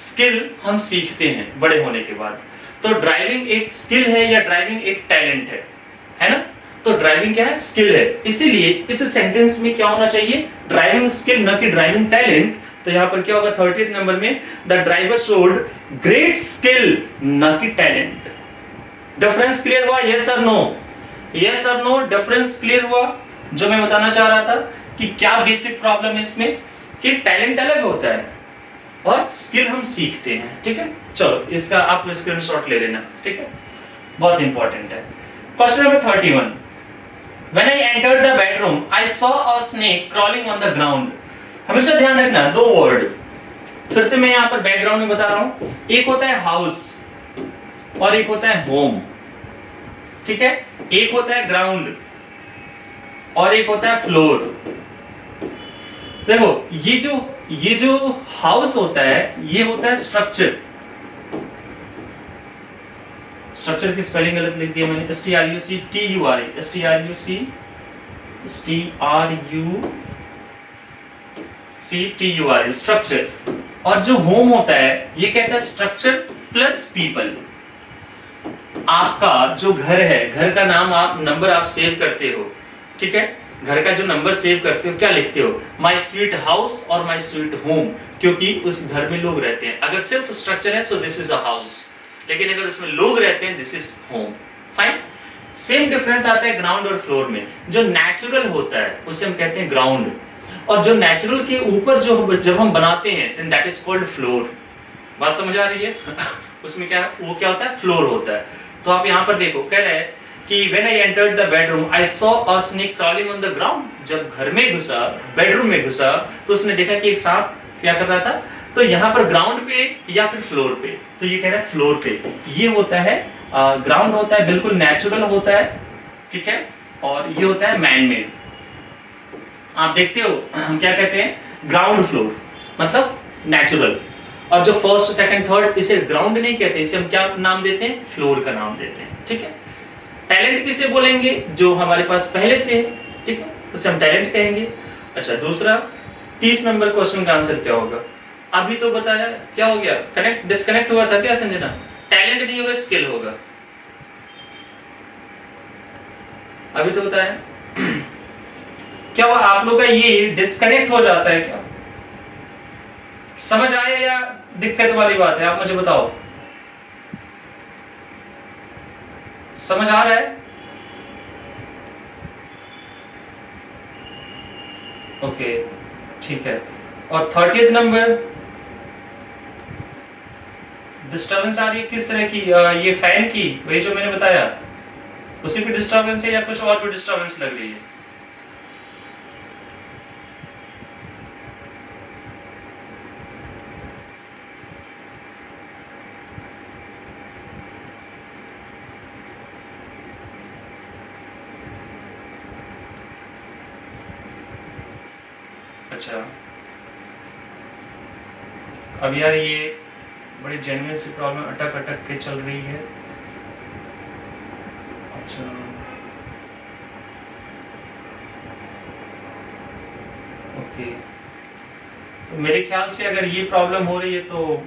स्किल हम सीखते हैं बड़े होने के बाद, तो ड्राइविंग एक स्किल है या ड्राइविंग एक टैलेंट है ना? तो ड्राइविंग क्या है, स्किल है। इसीलिए इस सेंटेंस में क्या होना चाहिए, ड्राइविंग स्किल, न कि ड्राइविंग टैलेंट। तो यहां पर क्या होगा 30th नंबर में, the driver showed great skill न कि टैलेंट। डिफरेंस क्लियर हुआ? यस और नो? यस और नो? डिफरेंस क्लियर हुआ? जो मैं बताना चाह रहा था कि क्या बेसिक प्रॉब्लम है इसमें, कि टैलेंट अलग होता है और स्किल हम सीखते हैं, ठीक है। चलो इसका आप स्क्रीनशॉट ले लेना, ठीक है, बहुत इंपॉर्टेंट है। Question number 31, When I entered the bedroom, I saw a snake crawling on the ground. हमेशा ध्यान रखना, दो वर्ड फिर से मैं यहाँ पर बैकग्राउंड में बता रहा हूं, एक होता है हाउस और एक होता है होम, ठीक है। एक होता है ग्राउंड और एक होता है फ्लोर। देखो ये जो हाउस होता है ये होता है स्ट्रक्चर। स्ट्रक्चर की स्पेलिंग गलत लिख दी है मैंने, STRUCTURE स्ट्रक्चर। और जो होम होता है ये कहता है स्ट्रक्चर प्लस पीपल। आपका जो घर है, घर का नाम आप नंबर आप सेव करते हो, ठीक है। घर का जो नंबर सेव करते हो क्या लिखते हो? माई स्वीट हाउस और माई स्वीट होम, क्योंकि उस घर में लोग रहते हैं। अगर सिर्फ स्ट्रक्चर है so this is a house, लेकिन अगर उसमें लोग रहते हैं this is home. Fine. Same difference आता है ग्राउंड और फ्लोर में। जो नेचुरल होता है उसे हम कहते हैं ग्राउंड, और जो नेचुरल के ऊपर जो जब हम बनाते हैं then that is called floor. बात समझ आ रही है? उसमें क्या वो क्या होता है? फ्लोर होता है। तो आप यहाँ पर देखो, कह रहा है कि when I entered the bedroom, I saw a snake crawling on the ground. जब घर में घुसा, बेडरूम में घुसा, तो उसने देखा कि एक सांप क्या कर रहा था। तो यहाँ पर ग्राउंड पे या फिर फ्लोर पे, तो ये कह रहा है फ्लोर पे। ये होता है ग्राउंड होता है, बिल्कुल नेचुरल होता है, ठीक है, और ये होता है मैन मेड। आप देखते हो हम क्या कहते हैं? ग्राउंड फ्लोर मतलब नेचुरल, और जो फर्स्ट सेकंड थर्ड इसे ग्राउंड नहीं कहते, इसे हम क्या नाम देते हैं? फ्लोर का नाम देते हैं, ठीक है। टैलेंट किसे बोलेंगे? जो हमारे पास पहले से है, ठीक है, उसे हम टैलेंट कहेंगे। अच्छा, दूसरा 30 नंबर क्वेश्चन का आंसर क्या होगा? अभी तो बताया, क्या हो गया? कनेक्ट डिस्कनेक्ट हुआ था क्या संजना? टैलेंट नहीं होगा, स्किल होगा। अभी तो बताया। क्या हुआ आप लोग का? ये डिस्कनेक्ट हो जाता है क्या? समझ आया या दिक्कत वाली बात है? आप मुझे बताओ, समझ आ रहा है? ओके, ठीक है। और 30th नंबर, डिस्टर्बेंस आ रही है किस तरह की? ये फैन की, वही जो मैंने बताया उसी पे डिस्टर्बेंस है या कुछ और भी डिस्टर्बेंस लग रही है? अच्छा, अब यार ये बड़ी जेन्युइन सी प्रॉब्लम अटक अटक के चल रही है। अच्छा, ओके, तो मेरे ख्याल से अगर ये प्रॉब्लम हो रही है तो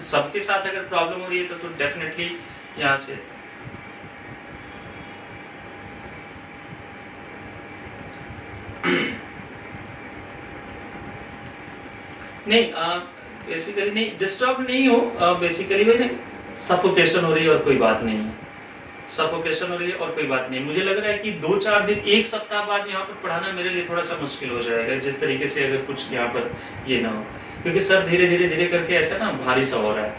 सबके साथ अगर प्रॉब्लम हो रही है तो डेफिनेटली यहाँ से नहीं, बेसिकली नहीं, डिस्टर्ब नहीं हो, बेसिकली भाई सफोकेशन हो रही है और कोई बात नहीं है। सफोकेशन हो रही है और कोई बात नहीं। मुझे लग रहा है कि 2-4 दिन, एक सप्ताह बाद यहाँ पर पढ़ाना मेरे लिए थोड़ा सा मुश्किल हो जाएगा, जिस तरीके से अगर कुछ यहाँ पर ये ना हो, क्योंकि सर धीरे धीरे धीरे करके ऐसा ना भारी सा हो रहा है,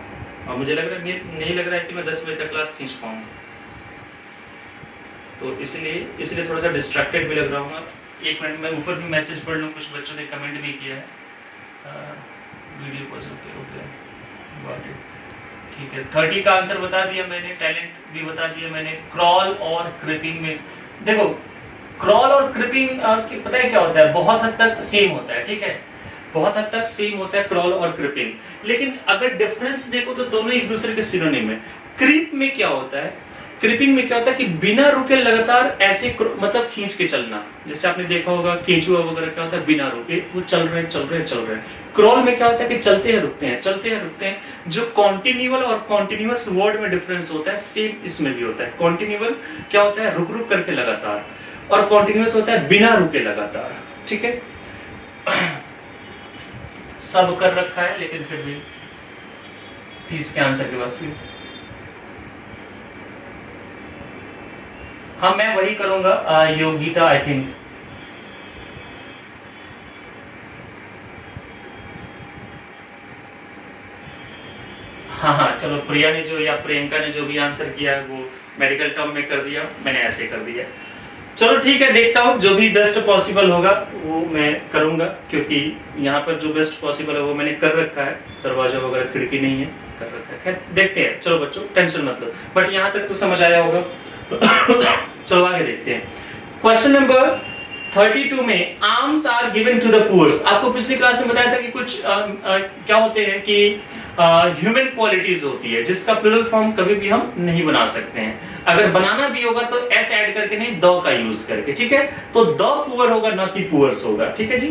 और मुझे लग रहा है नहीं लग रहा है कि मैं 10 बजे तक क्लास खींच पाऊंगा। तो इसलिए थोड़ा सा डिस्ट्रैक्टेड भी लग रहा हूँ। 1 मिनट में ऊपर भी मैसेज पढ़ लूँ, कुछ बच्चों ने कमेंट भी किया है। Video pause okay, got it, ठीक है। 30 का आंसर बता दिया मैंने, टैलेंट भी बता दिया मैंने। क्रॉल और क्रिपिंग में देखो, क्रॉल और क्रिपिंग पता है क्या होता है? बहुत हद तक सेम होता है, ठीक है, बहुत हद तक सेम होता है क्रॉल और क्रिपिंग। लेकिन अगर डिफरेंस देखो तो दोनों एक दूसरे के सिनोनिम है। क्रीप में क्या होता है? क्रिपिंग में क्या होता है कि बिना रुके लगातार ऐसे मतलब खींच के चलना, जैसे आपने देखा होगा केंचुआ वगैरह क्या होता है, बिना रुके वो चल रहे हैं। क्रॉल में क्या होता है कि चलते हैं रुकते हैं। जो कॉन्टिन्यूअल और कॉन्टिन्यूअस वर्ड में डिफरेंस होता है, सेम इसमें भी होता है। कॉन्टिन्यूअल क्या होता है? रुक रुक करके लगातार, और कॉन्टिन्यूअस होता है बिना रुके लगातार, ठीक है। सब कर रखा है लेकिन फिर भी 30 के आंसर के बाद हाँ मैं वही करूंगा, योगिता आई थिंक। हाँ चलो, प्रिया ने जो या प्रियंका ने जो भी आंसर किया है वो मेडिकल टर्म में कर दिया, मैंने ऐसे कर दिया। चलो ठीक है, देखता हूँ जो भी बेस्ट पॉसिबल होगा वो मैं करूंगा, क्योंकि यहाँ पर जो बेस्ट पॉसिबल है वो मैंने कर रखा है, दरवाजा वगैरह खिड़की नहीं है, कर रखा है। खैर देखते हैं, चलो बच्चों टेंशन मत लो, बट यहाँ तक तो समझ आया होगा। चलो आगे देखते हैं। क्वेश्चन नंबर 32 में arms are given to the poors. आपको पिछली क्लास में बताया था कि कुछ क्या होते हैं कि ह्यूमन क्वालिटीज होती है जिसका प्लूरल फॉर्म कभी भी हम नहीं बना सकते हैं। अगर बनाना भी होगा तो एस ऐड करके नहीं, द का यूज करके, ठीक है। तो द पुअर होगा, ना कि पुअर्स होगा, ठीक है जी।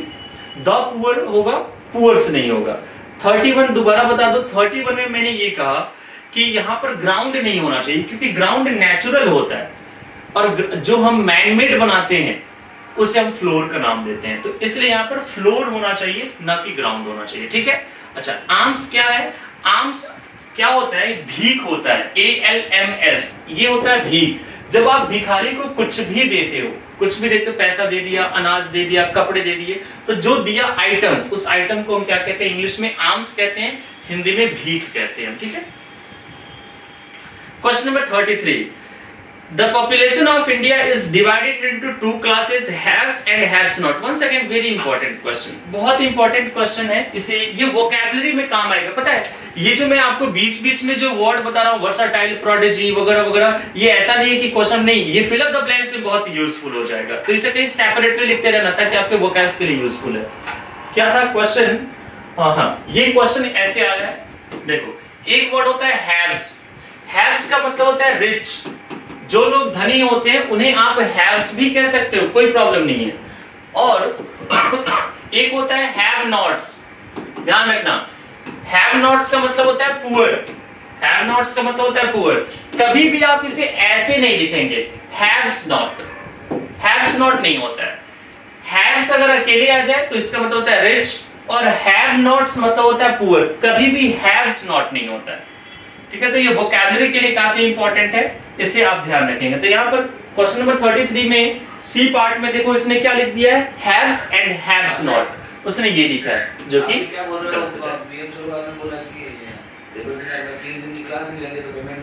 द पुअर होगा, पुअर्स नहीं होगा। 31 दोबारा बता दो। 31 में मैंने ये कहा कि यहाँ पर ग्राउंड नहीं होना चाहिए, क्योंकि ग्राउंड नेचुरल होता है और जो हम मैनमेड बनाते हैं उसे हम फ्लोर का नाम देते हैं। तो इसलिए यहाँ पर फ्लोर होना चाहिए, ना कि ग्राउंड होना चाहिए, ठीक है। अच्छा, आर्म्स क्या है? आर्म्स क्या होता है? भीख होता है, ALMS, ये होता है भीख। जब आप भिखारी को कुछ भी देते हो, कुछ भी देते हो, पैसा दे दिया, अनाज दे दिया, कपड़े दे दिए, तो जो दिया आइटम, उस आइटम को हम क्या कहते हैं? इंग्लिश में आर्म्स कहते हैं, हिंदी में भीख कहते हैं, ठीक है। Question number 33, the population of India is divided into two classes, haves and haves not। Once again very important question, बहुत important question है, इसे ये vocabulary में काम आएगा। पता है, ये जो मैं आपको बीच बीच में जो वर्ड बता रहा हूँ, versatile, prodigy वगैरह वगैरह, ये ऐसा नहीं है कि क्वेश्चन नहीं, ये fill up the blanks से बहुत यूजफुल हो जाएगा। तो इसे कहीं सेपरेटली लिखते रहना ताकि आपके vocabs के लिए यूजफुल है। क्या था क्वेश्चन? हाँ, ये क्वेश्चन ऐसे आ रहा है, देखो, एक वर्ड होता है हैव्स। हैव्स का मतलब होता है रिच। जो लोग धनी होते हैं उन्हें आप हैव्स भी कह सकते हो, कोई प्रॉब्लम नहीं है। और एक होता है हैव नॉट्स। ध्यान रखना, हैव नॉट्स का मतलब होता है पुअर। हैव नॉट्स का मतलब होता है पुअर। कभी भी आप इसे ऐसे नहीं लिखेंगे, हैव्स नॉट। हैव्स नॉट नहीं होता है। हैव्स अगर अकेले आ जाए तो इसका मतलब होता है रिच, और हैव नॉट्स मतलब होता है पुअर। कभी भी हैव्स नॉट नहीं होता है, ठीक है। तो ये वोकैबुलरी के लिए काफी इंपॉर्टेंट है, इसे आप ध्यान रखेंगे। तो यहाँ पर क्वेश्चन नंबर 33 में सी पार्ट में देखो इसने क्या लिख दिया है, हैव्स एंड हैव्स नॉट। उसने ये लिखा है, जो कि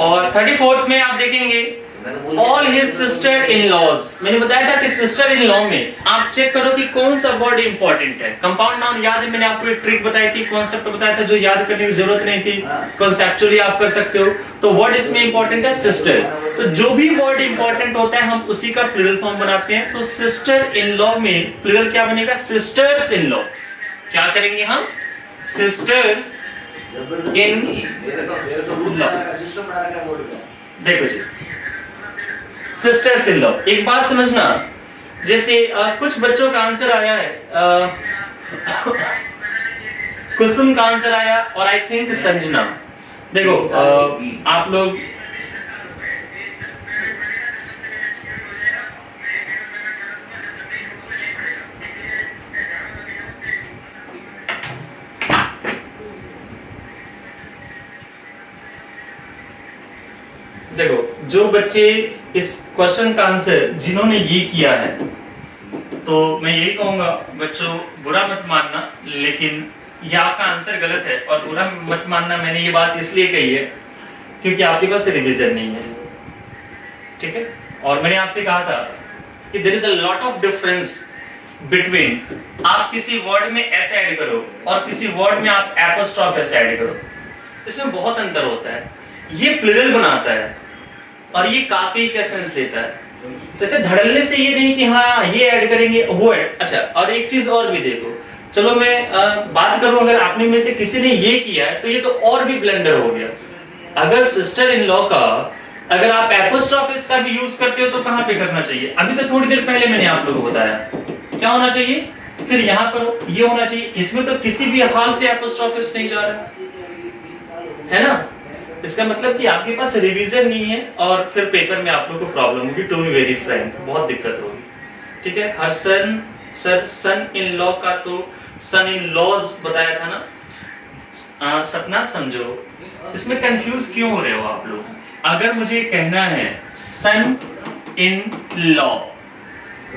और 34th में आप देखेंगे all his sister in laws. मैंने बताया था कि सिस्टर इन लॉ में आप चेक करो कि कौन सा वर्ड इंपॉर्टेंट है। कंपाउंड नाउन याद है, मैंने आपको एक ट्रिक बताई थी, कॉन्सेप्ट बताया था, जो याद करने की जरूरत नहीं थी, कॉन्सेप्चुअली आप कर सकते हो। तो वर्ड इसमें इंपॉर्टेंट है सिस्टर। तो जो भी वर्ड इंपॉर्टेंट होता है हम उसी का प्लूरल फॉर्म बनाते हैं। तो सिस्टर इन लॉ में प्लूरल क्या बनेगा? Sisters in law. क्या करेंगे हम? Sisters in law. देखो जी, सिस्टर्स इन लॉ। एक बात समझना, जैसे कुछ बच्चों का आंसर आया है, कुसुम का आंसर आया और आई थिंक संजना। देखो आप लोग देखो, जो बच्चे इस क्वेश्चन का आंसर जिन्होंने ये किया है, तो मैं यही कहूंगा बच्चों, बुरा मत मानना, लेकिन ये आपका आंसर गलत है। और बुरा मत मानना, मैंने ये बात इसलिए कही है क्योंकि आपके पास रिवीजन नहीं है, ठीक है। और मैंने आपसे कहा था कि there is a lot of difference between आप किसी वर्ड में एस ऐड करो और किसी वर्ड में आप एपोस्ट्रोफ एस ऐड करो, इसमें बहुत अंतर होता है। ये प्लूरल बनाता है और ये काकी का सेंस देता है। तो ऐसे धड़ल्ले से ये नहीं कि हाँ ये ऐड करेंगे वो ऐड। अच्छा, और एक चीज और भी देखो, चलो मैं बात करूं, अगर आपने में से किसी ने ये किया है तो ये तो और भी ब्लंडर हो गया। अगर सिस्टर इन लॉ का अगर आप एपोस्ट्रोफ एस का भी यूज करते हो तो कहां पे करना चाहिए? अभी तो थोड़ी देर पहले मैंने आप लोगों को बताया क्या होना चाहिए, फिर यहां पर ये होना चाहिए। इसमें तो किसी भी हाल से एपोस्ट्रोफ एस नहीं जा रहा है ना। इसका मतलब कि आपके पास रिवीजन नहीं है और फिर पेपर में आप लोगों को प्रॉब्लम होगी। टू बी वेरी फ्रैंक, बहुत दिक्कत होगी, ठीक है। हर सन इन लॉ का तो सन इन लॉज बताया था ना। सपना समझो, इसमें कंफ्यूज क्यों हो रहे हो आप लोग? अगर मुझे कहना है सन इन लॉ।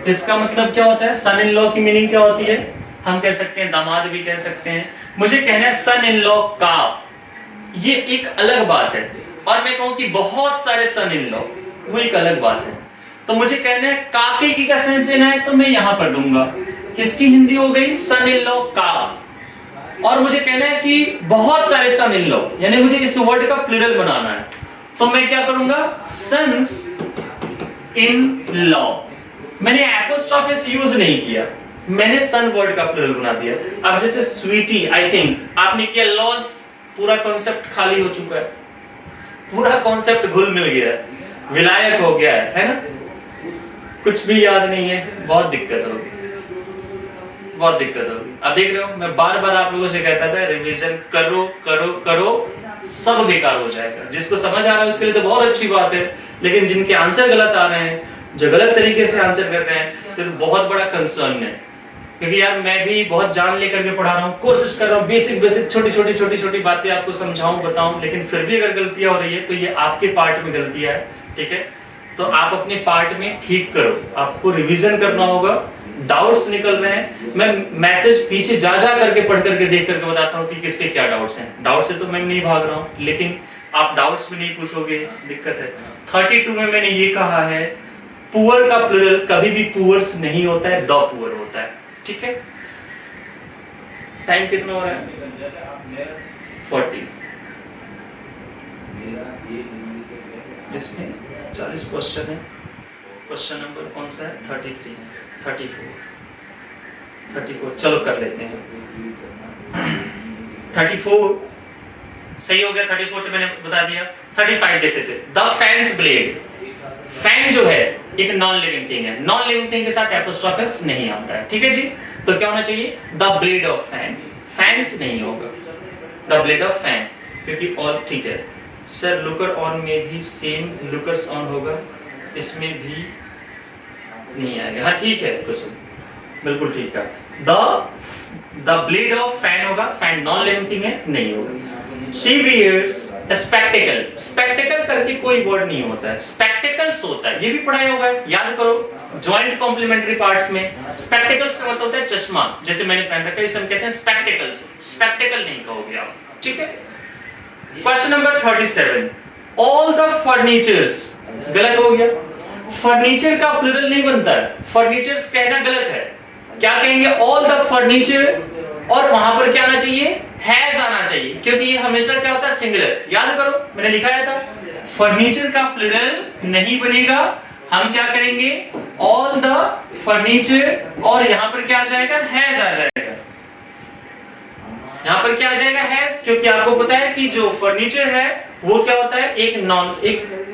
इसका मतलब क्या होता है? सन इन लॉ की मीनिंग क्या होती है? हम कह सकते हैं दामाद भी कह सकते हैं। मुझे कहना है सन इन लॉ का, ये एक अलग बात है, और मैं कहूं कि बहुत सारे सन इन लॉ, वो एक अलग बात है। तो मुझे कहना है काके की क्या सेंस देना है, तो मैं यहां पर दूंगा। इसकी हिंदी हो गई सन इन लॉ का। और मुझे कहना है कि बहुत सारे सन इन लॉ, यानी मुझे इस वर्ड का प्लूरल बनाना है, तो मैं क्या करूंगा? Sons in law. मैंने एपोस्ट्रोफिस यूज नहीं किया, मैंने सन वर्ड का प्लूरल बना दिया। अब जैसे स्वीटी, आई थिंक आपने किया लॉज, पूरा कॉन्सेप्ट खाली हो चुका है, पूरा कॉन्सेप्ट घुल मिल गया है, विलायक हो गया है ना? कुछ भी याद नहीं है, बहुत दिक्कत होगी, बहुत दिक्कत होगी। अब देख रहे हो, मैं बार बार आप लोगों से कहता था रिवीजन करो करो करो, सब बेकार हो जाएगा। जिसको समझ आ रहा है उसके लिए तो बहुत अच्छी बात है, लेकिन जिनके आंसर गलत आ रहे हैं, जो गलत तरीके से आंसर कर रहे हैं, तो बहुत बड़ा कंसर्न है। क्योंकि यार मैं भी बहुत जान लेकर के पढ़ा रहा हूँ, कोशिश कर रहा हूँ बेसिक बेसिक छोटी छोटी बातें आपको समझाऊं बताऊं, लेकिन फिर भी अगर गलतियां हो रही है तो ये आपके पार्ट में गलतियां है, ठीक है? तो आप अपने पार्ट में ठीक करो, आपको रिवीजन करना होगा। डाउट्स निकल रहे हैं, मैं मैसेज पीछे जा करके पढ़ करके देख करके बताता हूँ कि किसके क्या डाउट्स हैं। डाउट से तो मैं नहीं भाग रहा हूँ, लेकिन आप डाउट्स भी नहीं पूछोगे, दिक्कत है। 32 में मैंने ये कहा है, पुअर का प्लूरल कभी भी पुअर्स नहीं होता है, द पुअर होता है, ठीक है? टाइम कितना हो रहा है? 40। इसमें 40 क्वेश्चन है। क्वेश्चन नंबर कौन सा है? 33, 34। चलो कर लेते हैं। 34 सही हो गया। 34 तो मैंने बता दिया। 35 देते थे। The fans blade. फैन जो है एक नॉन लिविंग थिंग है, नॉन लिविंग थिंग के साथ एपोस्ट्रोफिस नहीं आता है, ठीक है जी? तो क्या होना चाहिए? The blade of fan. Fans नहीं होगा, द ब्लेड ऑफ फैन, क्योंकि ऑल ठीक है। सर लुकर ऑन में भी सेम लुकर्स ऑन होगा, इसमें भी नहीं आएगा। हाँ ठीक है कुसुम, बिल्कुल ठीक है। द ब्लेड ऑफ फैन होगा, फैन नॉन लिविंग थिंग है, नहीं होगा। She wears spectacle। स्पेक्टेकल करके कोई वर्ड नहीं होता है, स्पेक्टेकल्स होता है, ये भी पढ़ाया होगा, याद करो जॉइंट कॉम्प्लीमेंट्री पार्ट्स में। स्पेक्टेकल्स का मतलब होता है चश्मा, जैसे मैंने पहन रखा है, इसे हम कहते हैं स्पेक्टेकल्स। स्पेक्टेकल नहीं कहोगे आप, ठीक है? Question number 37, all the furnitures. गलत हो गया, फर्नीचर का प्लूरल नहीं बनता है, फर्नीचर्स कहना गलत है। क्या कहेंगे? ऑल द फर्नीचर, और वहां पर क्या आना चाहिए? हैज आना चाहिए, क्योंकि ये हमेशा क्या होता है? सिंगुलर। याद करो मैंने लिखाया था, फर्नीचर का प्लूरल नहीं बनेगा, हम क्या करेंगे? ऑल द फर्नीचर, और यहां पर क्या आ जाएगा? हैज आ जाएगा। यहां पर क्या आ जाएगा? हैज, क्योंकि आपको पता है कि जो फर्नीचर है वो क्या होता है? एक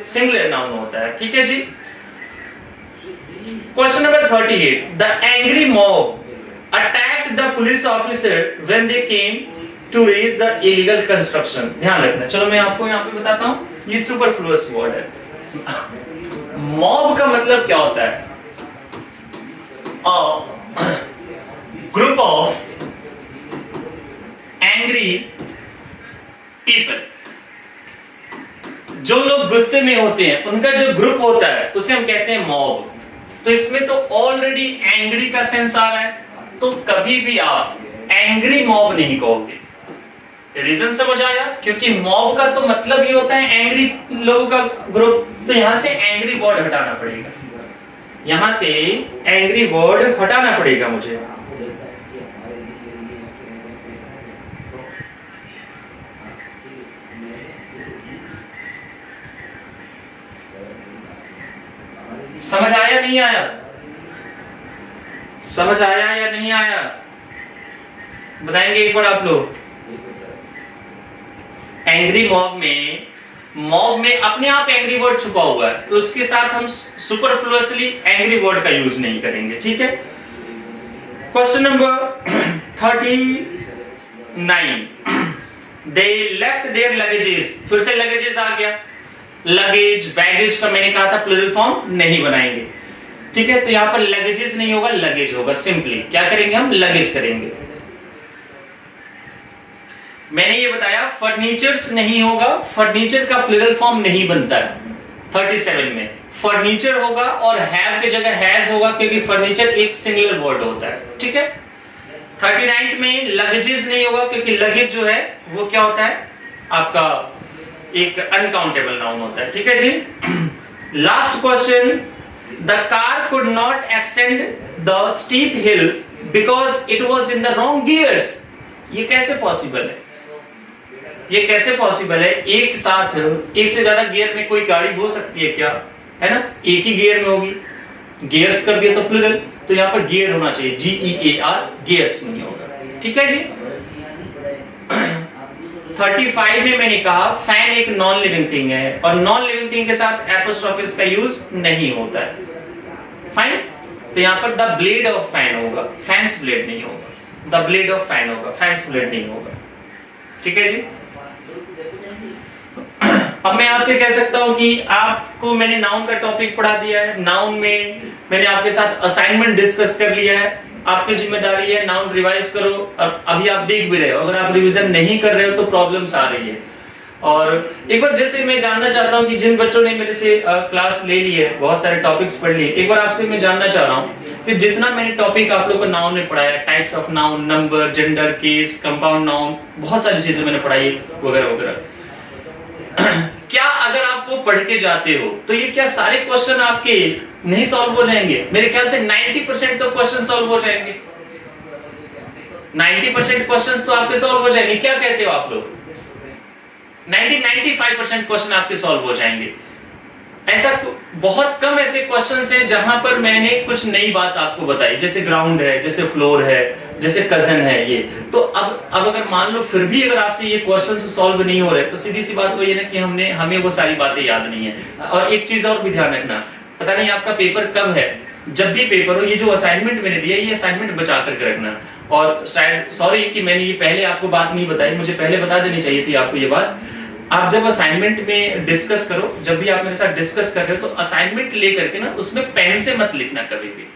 सिंगुलर नाउन होता है, ठीक है जी? Question number 38, the angry mob attacked the police officer when they came to raise the illegal construction। ध्यान रखना। चलो मैं आपको यहाँ पे बताता हूँ, ये सुपरफ्लुअस वर्ड है। मॉब का मतलब क्या होता है? Group of angry people. जो लोग गुस्से में होते हैं उनका जो ग्रुप होता है उसे हम कहते हैं मॉब। तो इसमें तो ऑलरेडी एंग्री का सेंस आ रहा है, तो कभी भी आप एंग्री मॉब नहीं कहोगे। रीजन समझ आया? क्योंकि मॉब का तो मतलब ही होता है एंग्री लोगों का ग्रुप, तो यहां से एंग्री वर्ड हटाना पड़ेगा, यहां से एंग्री वर्ड हटाना पड़ेगा मुझे। समझ आया नहीं आया? समझ आया या नहीं आया? बताएंगे एक बार आप लोग। एंग्री मॉब में अपने आप एंग्री वर्ड छुपा हुआ है, तो उसके साथ हम सुपरफ्लुअसली एंग्री वर्ड का यूज नहीं करेंगे, ठीक है? Question number 39, they left their luggages. फिर से लगेजेस आ गया। लगेज बैगेज का मैंने कहा था प्लूरल फॉर्म नहीं बनाएंगे, ठीक है? तो यहां पर लगेजेस नहीं होगा, लगेज होगा। सिंपली क्या करेंगे? हम लगेज करेंगे। मैंने ये बताया फर्नीचर्स नहीं होगा, फर्नीचर का प्लूरल फॉर्म नहीं बनता है। 37 में फर्नीचर होगा और हैव की जगह हैज होगा, क्योंकि फर्नीचर एक सिंगुलर वर्ड होता है, ठीक है। 39 में लगेजेस नहीं होगा, क्योंकि लगेज जो है वो क्या होता है आपका एक अनकाउंटेबल नाउन होता है, ठीक है जी। Last question, the car could not ascend the steep hill because it was in the wrong gears. ये कैसे पॉसिबल है? ये कैसे पॉसिबल है? एक साथ एक से ज्यादा गियर में कोई गाड़ी हो सकती है क्या? है ना, एक ही गियर में होगी, गियर्स कर दिया तो प्लूरल, तो यहाँ पर गियर होना चाहिए, GEAR, गियर्स नहीं होगा, ठीक है जी। 35 में मैंने कहा फैन एक नॉन लिविंग थिंग है और नॉन लिविंग थिंग के साथ एपोस्ट्रोफिस का यूज नहीं होता है, फाइन। तो यहाँ पर द ब्लेड ऑफ फैन होगा, फैंस ब्लेड नहीं होगा, द ब्लेड ऑफ फैन होगा, फैंस ब्लेड नहीं होगा, ठीक है जी। अब मैं आपसे कह सकता हूं कि आपको मैंने नाउन का टॉपिक पढ़ा दिया है, नाउन में मैंने आपके साथ असाइनमेंट डिस्कस कर लिया है, आपकी जिम्मेदारी है नाउन रिवाइज करो। अभी आप देख भी रहे हो, अगर आप रिवीजन नहीं कर रहे हो तो प्रॉब्लम्स आ रही है। और एक बार जैसे मैं जानना चाहता हूं कि जिन बच्चों ने मेरे से क्लास ले ली है, बहुत सारे टॉपिक्स पढ़ लिए, एक बार आपसे मैं जानना चाह रहा हूं कि जितना मैंने टॉपिक आप लोगों को नाउन में पढ़ाया, types of noun, number, gender, case, compound noun, बहुत सारी चीजें मैंने पढ़ाई वगैरह वगैरह, क्या अगर आप वो पढ़ के जाते हो तो ये क्या सारे क्वेश्चन आपके नहीं सॉल्व हो जाएंगे? मेरे ख्याल से 90% तो क्वेश्चन सॉल्व हो जाएंगे, 90% क्वेश्चंस तो आपके सॉल्व हो जाएंगे। क्या कहते हो आप लोग? 90-95% क्वेश्चन आपके सॉल्व हो जाएंगे। ऐसा बहुत कम ऐसे क्वेश्चंस हैं जहां पर मैंने कुछ नई बात आपको बताई, जैसे ग्राउंड है, जैसे फ्लोर है, जैसे कजन है, ये तो अब अगर मान लो फिर भी अगर आपसे ये क्वेश्चंस सॉल्व नहीं हो रहे तो सीधी सी बात वही है ना कि हमें वो सारी बातें याद नहीं है। और एक चीज और भी ध्यान रखना, पता नहीं आपका पेपर कब है, जब भी पेपर हो ये जो असाइनमेंट मैंने दिया ये असाइनमेंट बचा करके रखना। और शायद सॉरी कि मैंने ये पहले आपको बात नहीं बताई, मुझे पहले बता देनी चाहिए थी आपको ये बात। आप जब असाइनमेंट में डिस्कस करो, जब भी आप मेरे साथ डिस्कस कर रहे हो तो असाइनमेंट लेकर के ना उसमें पेन से मत लिखना, कभी भी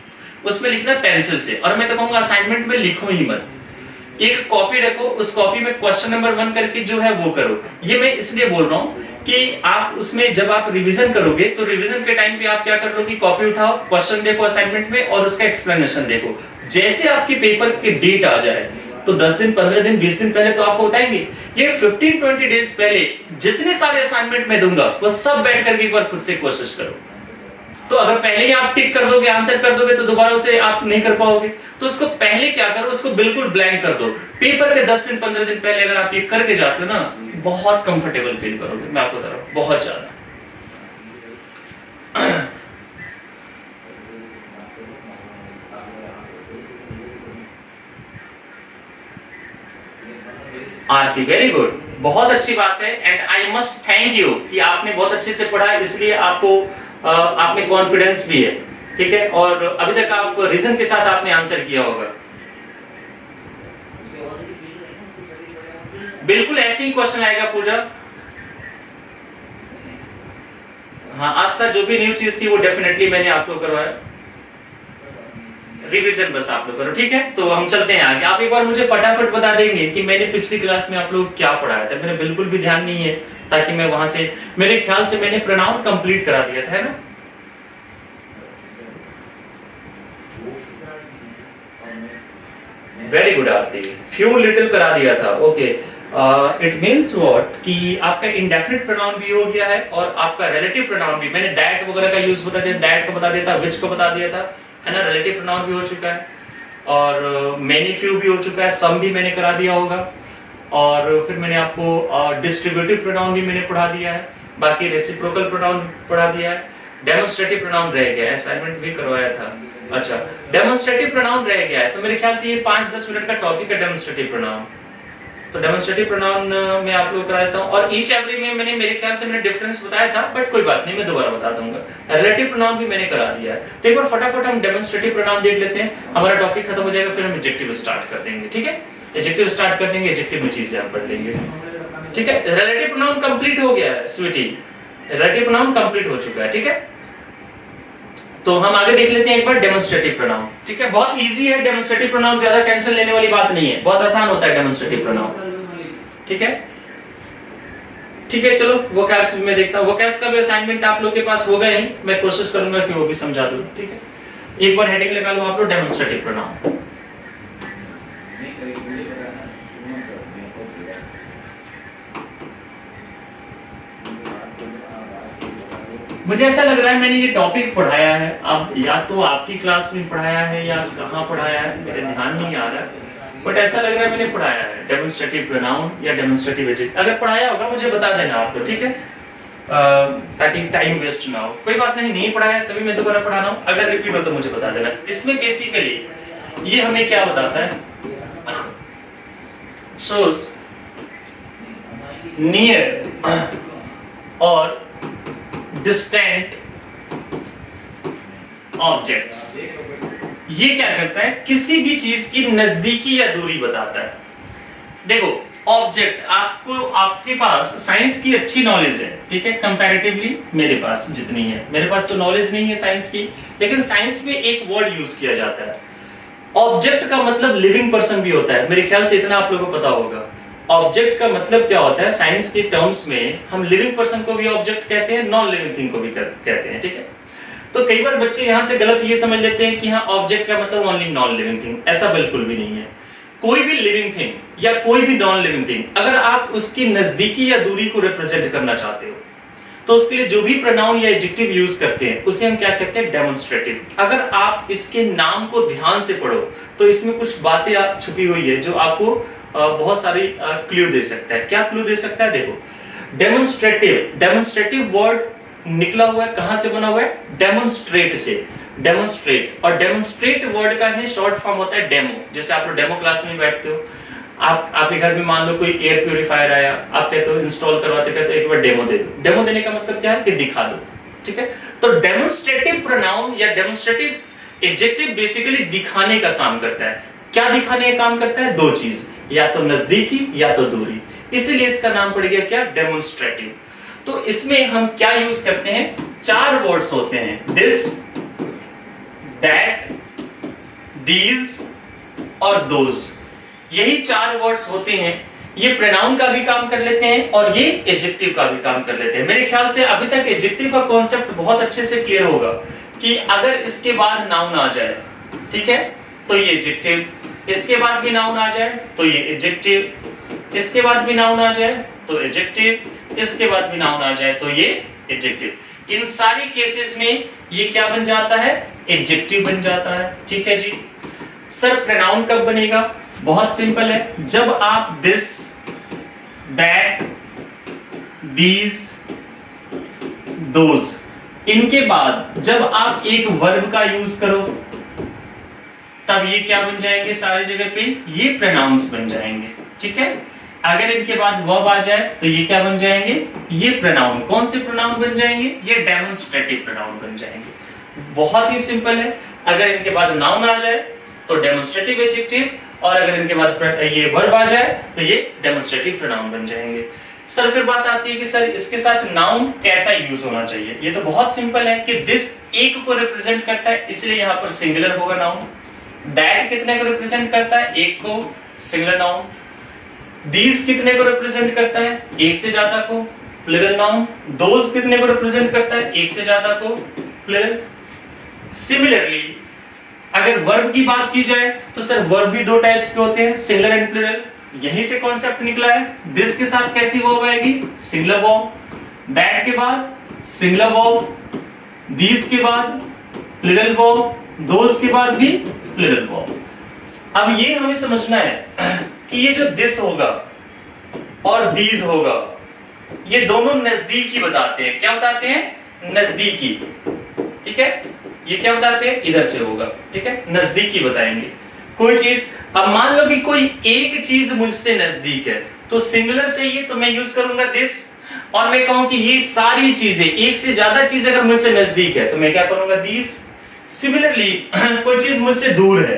उसमें लिखना पेंसिल से। और मैं तो कहूंगा असाइनमेंट में लिखो ही मत, एक कॉपी रखो, उस कॉपी में क्वेश्चन नंबर 1 करके जो है वो करो। ये मैं इसलिए बोल रहा हूँ कि आप उसमें जब आप रिवीजन करोगे तो रिवीजन के टाइम पे आप क्या कर लो कि कॉपी उठाओ, क्वेश्चन देखो असाइनमेंट में और उसका एक्सप्लेनेशन देखो। जैसे आपकी पेपर की डेट आ जाए तो 10 दिन, 15 दिन, 20 दिन पहले तो आपको बताएंगे। ये 15-20 डेज पहले जितने सारे असाइनमेंट मैं दूंगा वो सब बैठ करके एक बार खुद से कोशिश करो। तो अगर पहले ही आप टिक कर दोगे, आंसर कर दोगे तो दोबारा उसे आप नहीं कर पाओगे। तो उसको पहले क्या करो, उसको बिल्कुल ब्लैंक कर दो। पेपर के 10 दिन 15 दिन पहले अगर आप ये करके जाते हो ना, बहुत कंफर्टेबल फील करोगे, मैं आपको बता रहा हूं, बहुत ज्यादा। आरती, वेरी गुड, बहुत अच्छी बात है। And I must thank you कि आपने बहुत अच्छे से पढ़ा, इसलिए आपको आप में कॉन्फिडेंस भी है, ठीक है। और अभी तक आप रीजन के साथ आपने आंसर किया होगा। बिल्कुल ऐसे ही क्वेश्चन आएगा पूजा। हाँ, आज तक जो भी न्यू चीज थी वो डेफिनेटली मैंने आपको करवाया, रिवीजन बस आप लोग करो, ठीक है। तो हम चलते हैं आगे। आप एक बार मुझे फटाफट बता देंगे कि मैंने पिछली क्लास में आप लोग क्या पढ़ाया था? मेरे बिल्कुल भी ध्यान नहीं है, ताकि मैं वहां से, मेरे ख्याल से मैंने प्रोनाउन कंप्लीट करा दिया था, है ना? वेरी गुड आरती, फ्यू लिटिल करा दिया था, ओके। इट मींस व्हाट कि आपका इंडेफिनिट प्रोनाउन भी हो गया है और आपका रिलेटिव प्रोनाउन भी, मैंने दैट वगैरह का यूज बता दिया, दैट को बता दिया था, विच को बता दिया था, है ना। रिलेटिव प्रोनाउन भी हो चुका है और मेनी फ्यू भी हो चुका है, सम भी मैंने करा दिया होगा। और फिर मैंने आपको डिस्ट्रीब्यूटिव प्रोनाउन भी मैंने पढ़ा दिया है, बाकी रेसिप्रोकल प्रोनाउन पढ़ा दिया है। डेमोन्स्ट्रेटिव प्रोनाउन रह गया है, असाइनमेंट भी करवाया था। अच्छा, डेमोन्स्ट्रेटिव प्रोनाउन रह गया है, तो मेरे ख्याल से ये 5-10 मिनट का टॉपिक है डेमोन्स्ट्रेटिव प्रोनाउन। तो डेमोन्स्ट्रेटिव प्रोनाउन मैं आप लोगों को करा देता हूं। और ईच एवरी में मैंने, मेरे ख्याल से मैंने डिफरेंस बताया था, बट कोई बात नहीं, मैं दोबारा बता दूंगा। रिलेटिव प्रोनाउन भी मैंने करा दिया है। तो एक बार फटाफट हम डेमोन्स्ट्रेटिव प्रोनाउन देख लेते हैं, हमारा टॉपिक खत्म हो जाएगा, फिर हम एडजेक्टिव स्टार्ट कर देंगे, ठीक है। एडजेक्टिव स्टार्ट कर देंगे, एडजेक्टिव में चीजें हम पढ़ लेंगे, ठीक है। रिलेटिव प्रोनाउन कंप्लीट हो गया है स्वीटी, रिलेटिव प्रोनाउन कंप्लीट हो चुका है, ठीक है। तो हम आगे देख लेते हैं एक बार डेमोन्स्ट्रेटिव प्रोनाउन, ठीक है। बहुत इजी है डेमोन्स्ट्रेटिव प्रोनाउन, ज्यादा टेंशन लेने वाली बात नहीं है, बहुत आसान होता है डेमोन्स्ट्रेटिव प्रोनाउन, ठीक है। ठीक है, चलो वोकैब्स में देखता हूँ। वोकैब्स का भी असाइनमेंट आप लोग के पास होगा ही, मैं कोशिश करूंगा कि वो भी समझा दूं। ठीक है, एक बार हेडिंग लगा लो आप लोग, डेमोन्स्ट्रेटिव प्रोनाउन। मुझे ऐसा लग रहा है मैंने ये टॉपिक पढ़ाया है, अब या तो आपकी क्लास में पढ़ाया है या कहाँ पढ़ाया है, मेरे ध्यान नहीं आ रहा, बट ऐसा लग रहा है मैंने पढ़ाया है डेमोन्स्ट्रेटिव प्रोनाउन या डेमोन्स्ट्रेटिव एडजेक्टिव। अगर पढ़ाया होगा मुझे बता देना आप लोग, ठीक है, ताकि टाइम वेस्ट ना हो। कोई बात नहीं, नहीं पढ़ाया तभी मैं दोबारा पढ़ा रहा हूँ, अगर रिपीट हो तो मुझे बता देना। इसमें बेसिकली ये हमें क्या बताता है, shows near और distant objects। ये क्या करता है, किसी भी चीज की नजदीकी या दूरी बताता है। देखो ऑब्जेक्ट, आपको आपके पास साइंस की अच्छी नॉलेज है, ठीक है, कंपैरेटिवली मेरे पास जितनी है, मेरे पास तो नॉलेज नहीं है साइंस की, लेकिन साइंस में एक वर्ड यूज किया जाता है, ऑब्जेक्ट का मतलब लिविंग पर्सन भी होता है। मेरे ख्याल से इतना आप लोगों को पता होगा। ऑब्जेक्ट का मतलब क्या होता है साइंस के टर्म्स में, हम लिविंग पर्सन को भी ऑब्जेक्ट कहते हैं, नॉन लिविंग थिंग को भी कहते हैं, ठीक है। तो कई बार बच्चे यहां से गलत ये समझ लेते हैं कि हाँ ऑब्जेक्ट का मतलब ओनली नॉन लिविंग थिंग, ऐसा बिल्कुल भी नहीं है। कोई भी लिविंग थिंग या कोई भी नॉन लिविंग थिंग, अगर आप उसकी नजदीकी या दूरी को रिप्रेजेंट करना चाहते हो तो उसके लिए जो भी प्रोनाउन या एडजेक्टिव यूज करते हैं उसे हम क्या कहते हैं, डेमोन्स्ट्रेटिव। अगर आप इसके नाम को ध्यान से पढ़ो तो इसमें कुछ बातें छुपी हुई है जो आपको बहुत सारी क्लू दे सकता है। क्या क्लू दे सकता है, देखो डेमोन्स्ट्रेटिव, डेमोन्स्ट्रेटिव वर्ड निकला हुआ है, कहां से बना हुआ है, डेमोन्स्ट्रेट से, डेमोन्स्ट्रेट। और डेमोन्स्ट्रेट वर्ड का ही शॉर्ट फॉर्म होता है डेमो। जैसे आप लोग डेमो क्लास में बैठते हो, आपके घर में मान लो कोई एयर प्यूरिफायर आया, आप कहते हो इंस्टॉल करवाते कहते हो एक बार डेमो दे दो। डेमो देने का मतलब क्या है कि दिखा दो, ठीक है। तो डेमोन्स्ट्रेटिव प्रोनाउन या डेमोन्स्ट्रेटिव एडजेक्टिव बेसिकली दिखाने का काम करता है। क्या दिखाने का काम करता है, दो चीज, या तो नजदीकी या तो दूरी, इसीलिए इसका नाम पड़ गया क्या, डेमोन्स्ट्रेटिव। तो इसमें हम क्या यूज करते हैं, चार वर्ड्स होते हैं, दिस, दैट, दीज और दोज। यही चार वर्ड्स होते हैं। ये प्रोनाउन का भी काम कर लेते हैं और ये एडजेक्टिव का भी काम कर लेते हैं। मेरे ख्याल से अभी तक एडजेक्टिव का कॉन्सेप्ट बहुत अच्छे से क्लियर होगा कि अगर इसके बाद नाउन आ जाए, ठीक है, तो ये एडजेक्टिव, इसके बाद भी नाउन आ जाए तो ये एडजेक्टिव, इसके बाद भी नाउन आ जाए तो एडजेक्टिव, इसके बाद भी नाउन आ जाए तो ये एडजेक्टिव। इन सारी केसेस में ये क्या बन जाता है, एडजेक्टिव बन जाता है, ठीक है जी। सर प्रोनाउन कब बनेगा, बहुत सिंपल है, जब आप दिस, दैट, दीज, दोज, इनके बाद जब आप एक वर्ब का यूज करो तब ये क्या बन जाएंगे, सारी जगह पे ये प्रोनाउंस बन जाएंगे, ठीक है। अगर इनके बाद वर्ब आ जाए तो ये क्या बन जाएंगे, ये प्रोनाउन। कौन से प्रोनाउन बन जाएंगे, ये डेमोन्स्ट्रेटिव प्रोनाउन बन जाएंगे। बहुत ही सिंपल है। अगर इनके बाद नाउन आ जाए तो डेमोन्स्ट्रेटिव एडजेक्टिव, और अगर इनके बाद ये वर्ब आ जाए तो ये डेमोन्स्ट्रेटिव प्रोनाउन बन जाएंगे। सर फिर बात आती है कि सर इसके साथ नाउन कैसा यूज होना चाहिए। ये तो बहुत सिंपल है कि दिस एक को रिप्रेजेंट करता है, इसलिए यहां पर सिंगुलर होगा नाउन। दैट कितने को रिप्रेजेंट करता है, एक को, सिंगुलर नाउन। दीज कितने को रिप्रेजेंट करता है, एक से ज्यादा को, प्लूरल नाउन। दोज कितने को रिप्रेजेंट करता है, एक से ज्यादा को, प्लूरल। सिमिलरली अगर वर्ब की बात की जाए तो सर वर्ब भी दो टाइप्स के होते हैं, सिंगुलर एंड प्लूरल। यहीं से कॉन्सेप्ट निकला है। दिस के साथ कैसी वर्ब आएगी, सिंगुलर वर्ब। दैट के बाद सिंगुलर वर्ब, दीज के बाद प्लूरल वर्ब, दोज के बाद भी प्लूरल वर्ब। अब ये हमें समझना है कि ये जो दिस होगा और दीज होगा, ये दोनों नजदीकी बताते हैं। क्या बताते हैं, नजदीकी, ठीक है। ये क्या बताते हैं, इधर से होगा, ठीक है, नजदीकी बताएंगे कोई चीज। अब मान लो कि कोई एक चीज मुझसे नजदीक है तो सिंगुलर चाहिए तो मैं यूज करूंगा दिस, और मैं कहूं कि ये सारी चीजें, एक से ज्यादा चीज अगर मुझसे नजदीक है तो मैं क्या करूंगा, दीस। सिमिलरली कोई चीज मुझसे दूर है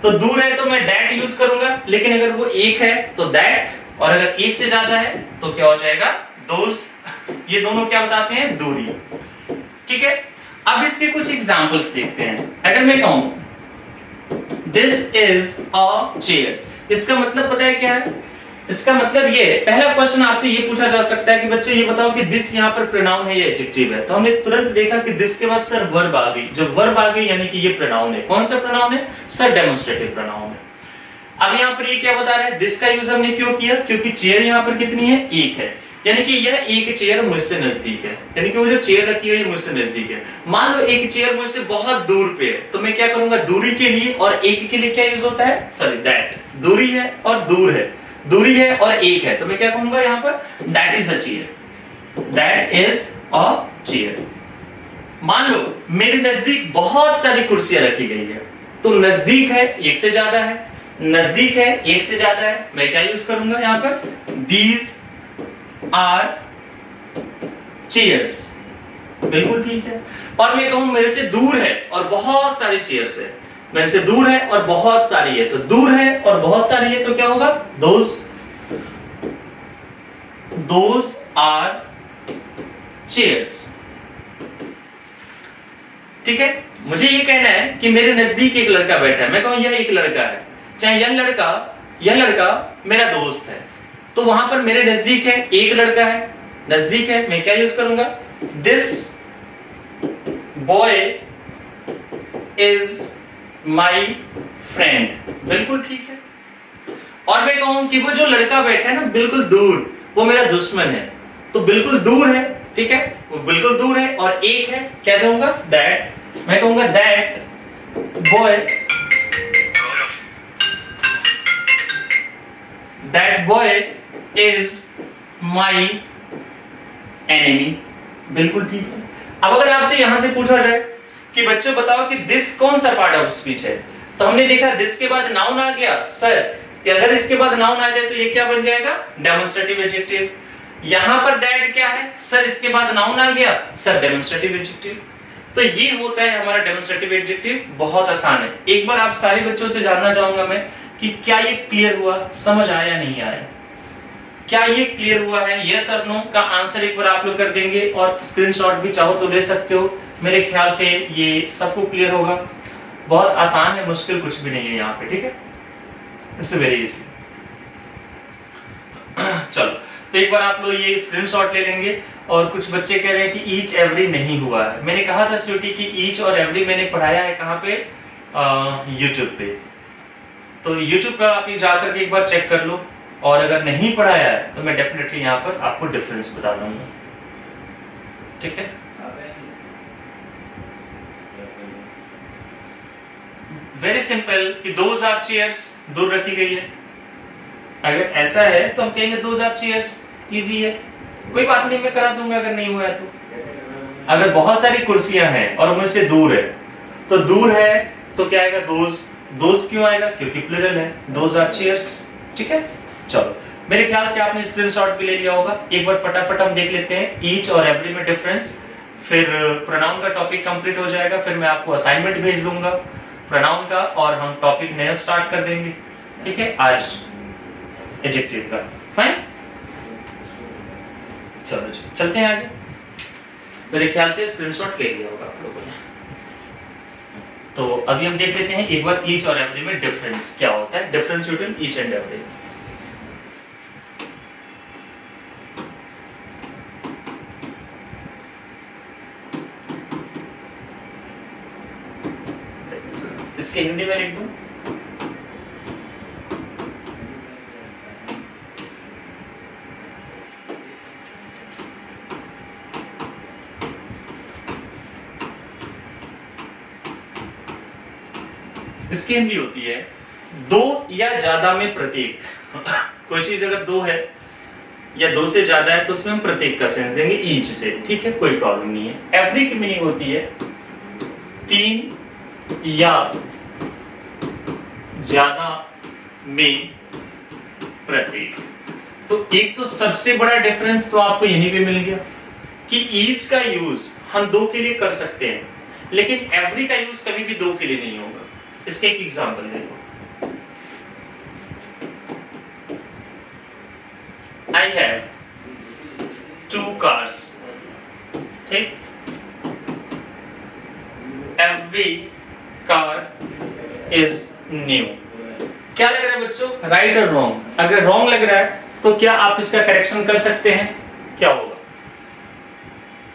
तो दूर है तो मैं दैट यूज करूंगा, लेकिन अगर वो एक है तो दैट, और अगर एक से ज्यादा है तो क्या हो जाएगा, दोस। ये दोनों क्या बताते हैं, दूरी, ठीक है। अब इसके कुछ एग्जांपल्स देखते हैं। अगर मैं कहूं दिस इज अ चेयर, इसका मतलब पता है क्या है, इसका मतलब ये है, पहला क्वेश्चन आपसे ये पूछा जा सकता है कि बच्चों ये बताओ कि दिस यहाँ पर प्रोनाउन है या एडजेक्टिव है। तो हमने तुरंत देखा कि दिस के बाद सर वर्ब आ गई। जब वर्ब आ गई यानी कि ये प्रोनाउन है। कौन सा प्रोनाउन है सर? डेमोन्स्ट्रेटिव प्रोनाउन है। अब यहाँ पर ये क्या बता रहा है? दिस का यूज हमने क्यों किया? क्योंकि चेयर यहाँ पर कितनी है? एक है, यानी कि यह एक चेयर मुझसे नजदीक है, यानी कि वो जो चेयर रखी हुई है मुझसे नजदीक है। मान लो एक चेयर मुझसे बहुत दूर पे है, तो मैं क्या करूंगा? दूरी के लिए और एक के लिए क्या यूज होता है? Sorry that. दूरी है और दूर है, दूरी है और एक है, तो मैं क्या कहूंगा यहाँ पर? That is a chair, that is a chair. मान लो मेरे नजदीक बहुत सारी कुर्सियां रखी गई है, तो नजदीक है एक से ज्यादा है, नजदीक है एक से ज्यादा है, मैं क्या यूज करूंगा यहाँ पर? These are chairs. बिल्कुल ठीक है। और मैं कहूं मेरे से दूर है और बहुत सारी चेयर्स है, मेरे से दूर है और बहुत सारी है, तो दूर है और बहुत सारी है तो क्या होगा? Those are chairs. ठीक है। मुझे ये कहना है कि मेरे नजदीक एक लड़का बैठा है, मैं कहूं यह एक लड़का है, चाहे यह लड़का मेरा दोस्त है, तो वहां पर मेरे नजदीक है एक लड़का है, नजदीक है, मैं क्या यूज करूंगा? This boy is my friend. बिल्कुल ठीक है। और मैं कहूं कि वो जो लड़का बैठा है ना बिल्कुल दूर, वो मेरा दुश्मन है, तो बिल्कुल दूर है, ठीक है, वो बिल्कुल दूर है और एक है, क्या जाऊंगा? दैट। मैं कहूंगा that boy is my enemy. बिल्कुल ठीक है। अब अगर आपसे यहां से पूछा जाए कि बच्चों बताओ कि दिस कौन सा पार्ट ऑफ स्पीच है, तो हमने देखा दिस के बाद नाउन आ गया सर, अगर इसके बाद नाउन आ जाए तो ये क्या बन जाएगा? Demonstrative adjective. यहां पर दैट क्या है सर? इसके बाद नाउन आ गया सर, डेमोन्स्ट्रेटिव एडजेक्टिव। तो ये होता है हमारा डेमोन्स्ट्रेटिव एडजेक्टिव। बहुत आसान है। एक बार आप सारे बच्चों से जानना चाहूंगा मैं कि क्या ये क्लियर हुआ, समझ आया नहीं आया? क्या ये क्लियर हुआ है? यस और नो का आंसर एक बार आप लोग कर देंगे और स्क्रीनशॉट भी चाहो तो ले सकते हो। मेरे ख्याल से ये सबको क्लियर होगा। बहुत आसान है, मुश्किल कुछ भी नहीं है यहाँ पे, ठीक है। It's very easy. चलो तो एक बार आप लोग ये स्क्रीनशॉट ले लेंगे। और कुछ बच्चे कह रहे हैं कि ईच एवरी नहीं हुआ है। मैंने कहा था स्वीटी कि ईच और एवरी मैंने पढ़ाया है कहाँ पे? यूट्यूब पे। तो यूट्यूब पर आप ये जाकर के एक बार चेक कर लो, और अगर नहीं पढ़ाया है तो मैं डेफिनेटली यहाँ पर आपको डिफरेंस बता दूंगा, ठीक है। वेरी सिंपल कि दोज आर चेयर्स दूर रखी गई है। अगर ऐसा है तो हम कहेंगे दोज आर चेयर्स। इजी है, कोई बात नहीं, मैं करा दूंगा अगर नहीं हुआ है तो। अगर बहुत सारी कुर्सियां हैं और मुझसे दूर है, तो दूर है तो क्या आएगा? दोज क्यों आएगा? क्योंकि प्लूरल है, दोज आर चेयर्स, ठीक है। चलो मेरे ख्याल से आपने स्क्रीनशॉट भी ले लिया होगा। एक बार फटाफट हम देख लेते हैं ईच और एवरी में डिफरेंस, फिर प्रोनाउन का टॉपिक कंप्लीट हो जाएगा, फिर मैं आपको असाइनमेंट भेज दूंगा प्रोनाउन का और हम टॉपिक नया स्टार्ट कर देंगे, ठीक है। आज एडजेक्टिव का, फाइन। चलो चलते हैं आगे। मेरे ख्याल से स्क्रीनशॉट ले लिया होगा आप लोगों ने। तो अभी हम देख लेते हैं एक बार ईच और एवरी में डिफरेंस क्या होता है, difference between each and every. इसके हिंदी में लिख दूं? इसकी हिंदी होती है दो या ज्यादा में प्रत्येक। कोई चीज अगर दो है या दो से ज्यादा है तो उसमें हम प्रत्येक का सेंस देंगे ईच से, ठीक है, कोई प्रॉब्लम नहीं है। एवरी की मीनिंग होती है तीन या ज्यादा में प्रत्येक। तो एक तो सबसे बड़ा डिफरेंस तो आपको यहीं पे मिल गया कि ईच का यूज हम दो के लिए कर सकते हैं, लेकिन एवरी का यूज कभी भी दो के लिए नहीं होगा। इसके एक एग्जांपल देखो, I have 2 cars, ठीक, every car is new, क्या लग रहा है बच्चों, राइट और रॉन्ग? अगर रॉन्ग लग रहा है तो क्या आप इसका करेक्शन कर सकते हैं? क्या होगा?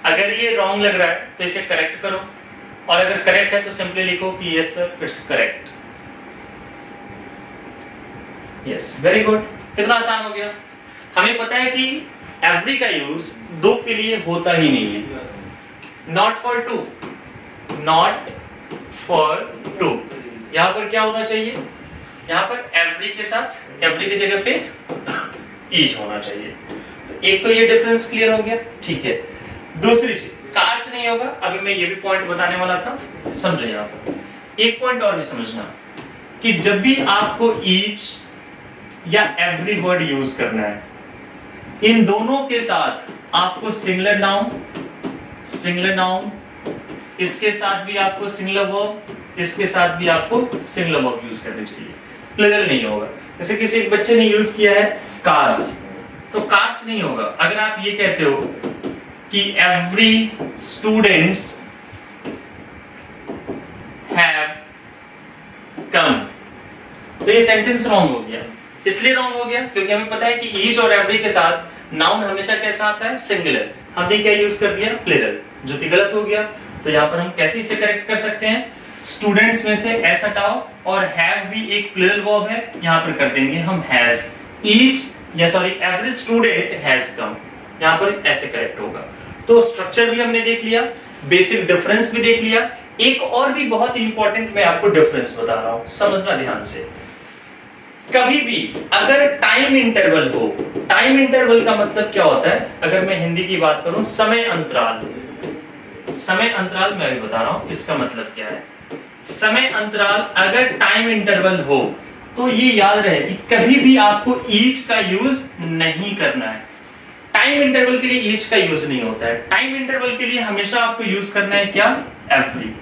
अगर ये रॉन्ग लग रहा है तो इसे करेक्ट करो, और अगर करेक्ट है तो सिंपली लिखो कि yes sir it's correct. Yes, very good. कितना आसान हो गया। हमें पता है कि एवरी का यूज दो के लिए होता ही नहीं है, not for to, not for to. यहां पर क्या होना चाहिए, यहां पर एवरी के साथ एवरी की जगह पे ईच होना चाहिए। एक तो ये डिफरेंस क्लियर हो गया, ठीक है। दूसरी चीज, कार्स नहीं होगा, अभी मैं ये भी पॉइंट बताने वाला था, समझो। यहां पर एक पॉइंट और भी समझना कि जब भी आपको ईच या एवरी वर्ड यूज करना है, इन दोनों के साथ आपको सिंगुलर नाउन, इसके साथ भी आपको सिंगुलर वर्ब, इसके साथ भी आपको सिंगुलर वर्ब यूज करने चाहिए, प्लूरल नहीं होगा। जैसे किसी एक बच्चे ने यूज किया है कार्स, तो कार्स नहीं होगा। अगर आप ये कहते हो कि एवरी स्टूडेंट्स हैव कम, तो ये सेंटेंस रॉन्ग हो गया। इसलिए रॉन्ग हो गया क्योंकि हमें पता है कि ईच और एवरी के साथ नाउन हमेशा कैसा आता है, सिंगुलर। हमने क्या यूज कर दिया, प्लूरल, जो कि गलत हो गया। तो यहाँ पर हम कैसे इसे करेक्ट कर सकते हैं, स्टूडेंट्स में से एस हटाओ, और हैव भी एक प्लूरल वर्ब है, यहाँ पर कर देंगे हम हैज। ईच या sorry every student has come, यहाँ पर ऐसे करेक्ट होगा। तो स्ट्रक्चर भी हमने देख लिया, बेसिक डिफरेंस भी देख लिया। एक और भी बहुत इंपॉर्टेंट मैं आपको डिफरेंस बता रहा हूं, समझना ध्यान से। कभी भी अगर टाइम इंटरवल हो, टाइम इंटरवल का मतलब क्या होता है, अगर मैं हिंदी की बात करूं, समय अंतराल। समय अंतराल मैं अभी बता रहा हूं इसका मतलब क्या है। समय अंतराल अगर टाइम इंटरवल हो तो ये याद रहे कि कभी भी आपको ईच का यूज नहीं करना है। टाइम इंटरवल के लिए ईच का यूज नहीं होता है। टाइम इंटरवल के लिए हमेशा आपको यूज करना है क्या, एवरी।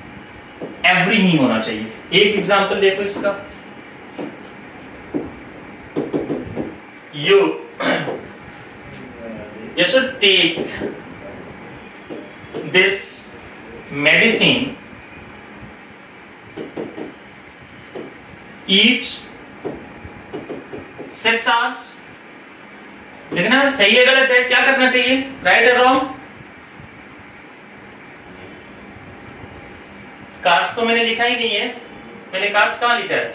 एवरी ही होना चाहिए। एक एग्जांपल देखो इसका, you should take this medicine each 6 hours। लिखना है, सही है गलत है, क्या करना चाहिए, राइट और रॉन्ग? कार्स तो मैंने लिखा ही नहीं है, मैंने कार्स कहां लिखा है,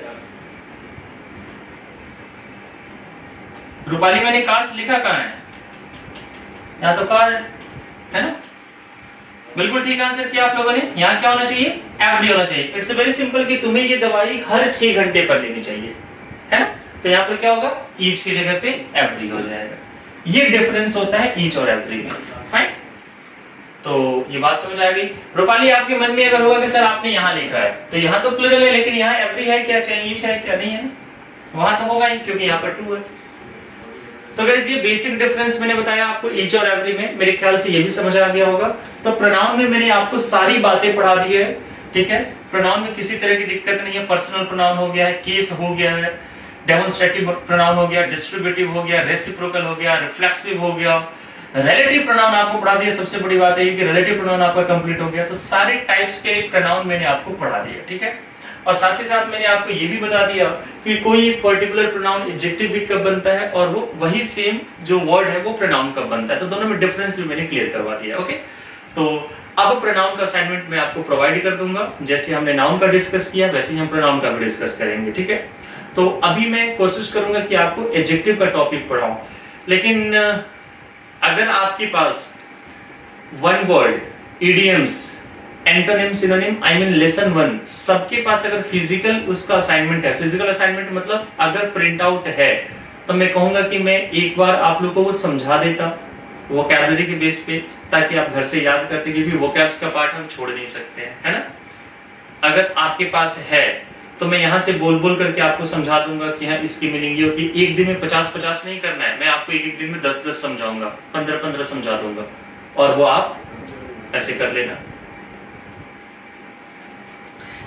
रूपाली मैंने कार्स लिखा कहां है, यहाँ तो कार है ना। बिल्कुल ठीक आंसर किया आप लोगों ने। यहाँ क्या होना चाहिए, एवरी होना चाहिए। इट्स वेरी सिंपल कि तुम्हें ये दवाई हर 6 घंटे पर लेनी चाहिए, है ना। तो यहाँ पर क्या होगा, ईच की जगह पे एवरी हो जाएगा। ये डिफरेंस होता है ईच और एवरी में। फाइन, तो ये बात समझ आ गई। रूपाली आपके मन में अगर होगा कि सर आपने यहाँ लिखा है तो यहाँ तो प्लूरल है, लेकिन यहाँ एवरी है क्या, चाहे ईच है क्या, नहीं है ना, वहां तो होगा ही क्योंकि यहाँ पर 2 है। तो अगर ये बेसिक डिफरेंस मैंने बताया आपको ईच और एवरी में, मेरे ख्याल से ये भी समझ आ गया होगा। तो प्रोनाउन में मैंने आपको सारी बातें पढ़ा दी है, ठीक है। प्रोनाउन में किसी तरह की दिक्कत नहीं है। पर्सनल प्रोनाउन हो गया है, केस हो गया है, डेमोन्स्ट्रेटिव प्रोनाउन हो गया, डिस्ट्रीब्यूटिव हो गया, रेसिप्रोकल हो गया, रिफ्लेक्सिव हो गया, रिलेटिव प्रोनाउन आपको पढ़ा दिया। सबसे बड़ी बात है कि रिलेटिव प्रोनाउन आपका कंप्लीट हो गया। तो सारे टाइप्स के प्रोनाउन मैंने आपको पढ़ा दिया, ठीक है। और साथ ही साथ मैंने आपको ये भी बता दिया कि कोई पर्टिकुलर प्रोनाउन एडजेक्टिव भी कब बनता है और वो वही सेम जो वर्ड है वो प्रोनाउन कब बनता है। तो दोनों में डिफरेंस भी मैंने क्लियर करवा दिया, ओके। तो अब प्रोनाउन का असाइनमेंट मैं आपको प्रोवाइड कर दूंगा। जैसे हमने नाउन का डिस्कस किया वैसे ही हम प्रोनाउन का भी डिस्कस करेंगे, ठीक है। तो अभी मैं कोशिश करूंगा कि आपको एडजेक्टिव का टॉपिक पढ़ाऊं, लेकिन अगर आपके पास one word, idioms, antonym, synonym, I mean lesson 1 सबके पास अगर फिजिकल उसका असाइनमेंट है, फिजिकल असाइनमेंट मतलब अगर प्रिंट आउट है, तो मैं कहूंगा कि मैं एक बार आप लोगों को वो समझा देता वोकैबुलरी के बेस पे, ताकि आप घर से याद करते, क्योंकि वोकैब्स का पार्ट हम छोड़ नहीं सकते हैं, है ना। अगर आपके पास है तो मैं यहाँ से बोल बोल करके आपको समझा दूंगा कि हाँ इसकी मीनिंग ये होती है। एक दिन में 50-50 नहीं करना है, मैं आपको एक दिन में 10-10 समझाऊंगा, 15-15 समझा दूंगा, और वो आप ऐसे कर लेना।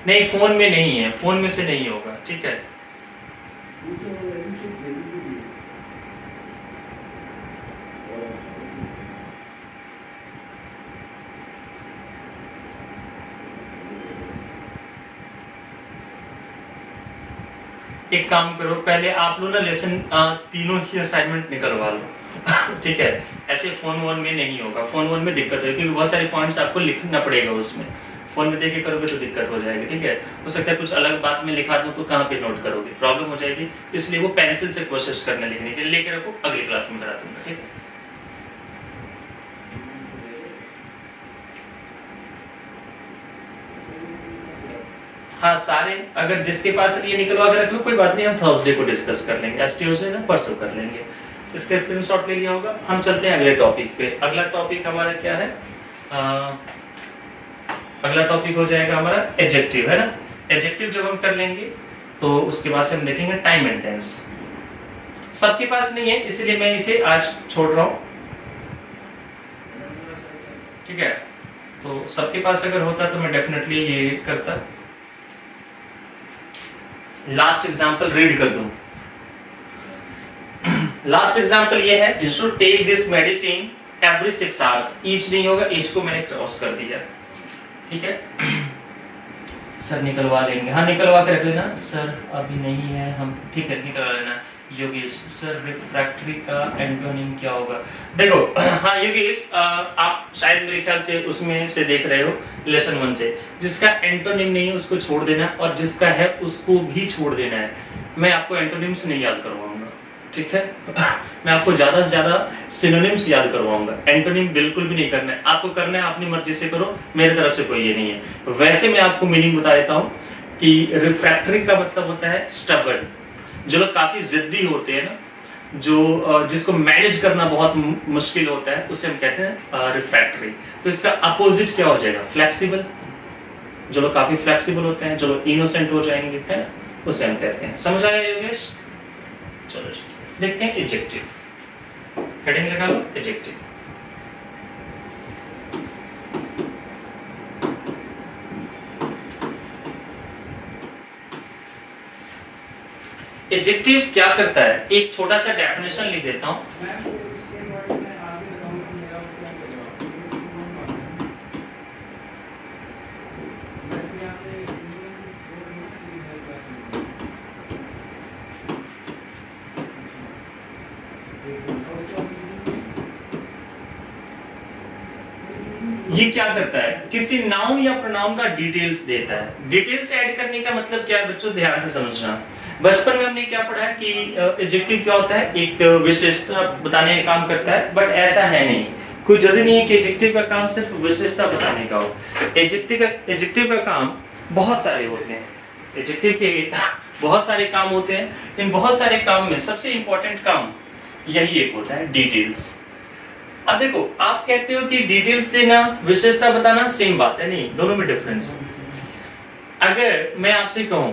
नहीं, फोन में नहीं है, फोन में से नहीं होगा, ठीक है। एक काम करो, पहले आप लोग ना लेसन तीनों ही असाइनमेंट निकलवा लो ठीक है, ऐसे फोन वोन में नहीं होगा, फोन वोन में दिक्कत होगी क्योंकि बहुत सारे पॉइंट्स आपको लिखना पड़ेगा उसमें, फोन में देख के करोगे तो दिक्कत हो जाएगी, ठीक है। हो सकता है कुछ अलग बात में लिखा दूं तो कहाँ पे नोट करोगे, प्रॉब्लम हो जाएगी, इसलिए वो पेंसिल से कोशिश करना लिखने के लिए, लेके रखो, अगली क्लास में करा दूंगा, ठीक है। हाँ सारे, अगर जिसके पास ये निकलवा के रख लो कोई बात नहीं, हम थर्सडे को डिस्कस कर लेंगे, आज ट्यूसडे ना, परसों कर लेंगे। इसका स्क्रीनशॉट ले लिया होगा। हम चलते हैं अगले टॉपिक पे। अगला टॉपिक हमारा क्या है? अगला टॉपिक हो जाएगा हमारा एडजेक्टिव, है ना। एडजेक्टिव जब हम कर लेंगे तो उसके बाद से हम देखेंगे टाइम एंड टेंस। सबके पास नहीं है इसलिए मैं इसे आज छोड़ रहा हूं, ठीक है। तो सबके पास अगर होता तो मैं डेफिनेटली ये करता। लास्ट एग्जांपल रीड कर दूं। लास्ट एग्जांपल ये है, you should take this medicine every 6 hours. Each नहीं होगा, ईच को मैंने क्रॉस कर दिया, ठीक है। सर निकलवा लेंगे, हाँ निकलवा कर रख लेना। सर अभी नहीं है हम, ठीक है निकलवा लेना। योगेश सर रिफ्रैक्टरी का एंटोनिम क्या होगा? देखो हाँ योगेश, आप शायद मेरे ख्याल से उसमें से देख रहे हो लेसन 1 से, जिसका एंटोनिम नहीं है उसको छोड़ देना और जिसका है उसको भी छोड़ देना है। मैं आपको एंटोनिम्स नहीं याद करवाऊंगा, ठीक है। मैं आपको ज्यादा से ज्यादा सिनोनिम्स याद करवाऊंगा, एंटोनिम बिल्कुल भी नहीं करना है। आपको करना है अपनी मर्जी से करो, मेरी तरफ से कोई ये नहीं है। वैसे मैं आपको मीनिंग बता देता हूँ कि रिफ्रैक्टरी का मतलब होता है स्टबर्न। जो लोग काफी जिद्दी होते हैं ना, जो जिसको मैनेज करना बहुत मुश्किल होता है, उसे हम कहते हैं रिफ्रैक्टरी। तो इसका अपोजिट क्या हो जाएगा? फ्लेक्सिबल। जो लोग काफी फ्लेक्सिबल होते हैं, जो लोग इनोसेंट हो जाएंगे, है ना, उसे हम कहते हैं। समझ आया योगेश? चलो देखते हैं एडजेक्टिव। हेडिंग लगा लो एडजेक्टिव। एडजेक्टिव क्या करता है? एक छोटा सा डेफिनेशन लिख देता हूं। ये क्या करता है? किसी नाउन या प्रोनाउन का डिटेल्स देता है। डिटेल्स ऐड करने का मतलब क्या है बच्चों? ध्यान से समझना। बचपन में हमने क्या पढ़ा है कि एडजेक्टिव क्या होता है? एक विशेषता बताने का काम करता है, बट ऐसा है नहीं। कोई जरूरी नहीं है कि एडजेक्टिव का काम सिर्फ विशेषता बताने का हो। एडजेक्टिव का काम बहुत सारे होते हैं। एडजेक्टिव के बहुत सारे काम होते हैं। इन बहुत सारे काम में सबसे इंपॉर्टेंट काम यही एक होता है, डिटेल्स। अब देखो, आप कहते हो कि डिटेल्स देना, विशेषता बताना सेम बात है, नहीं, दोनों में डिफरेंस है। अगर मैं आपसे कहूं,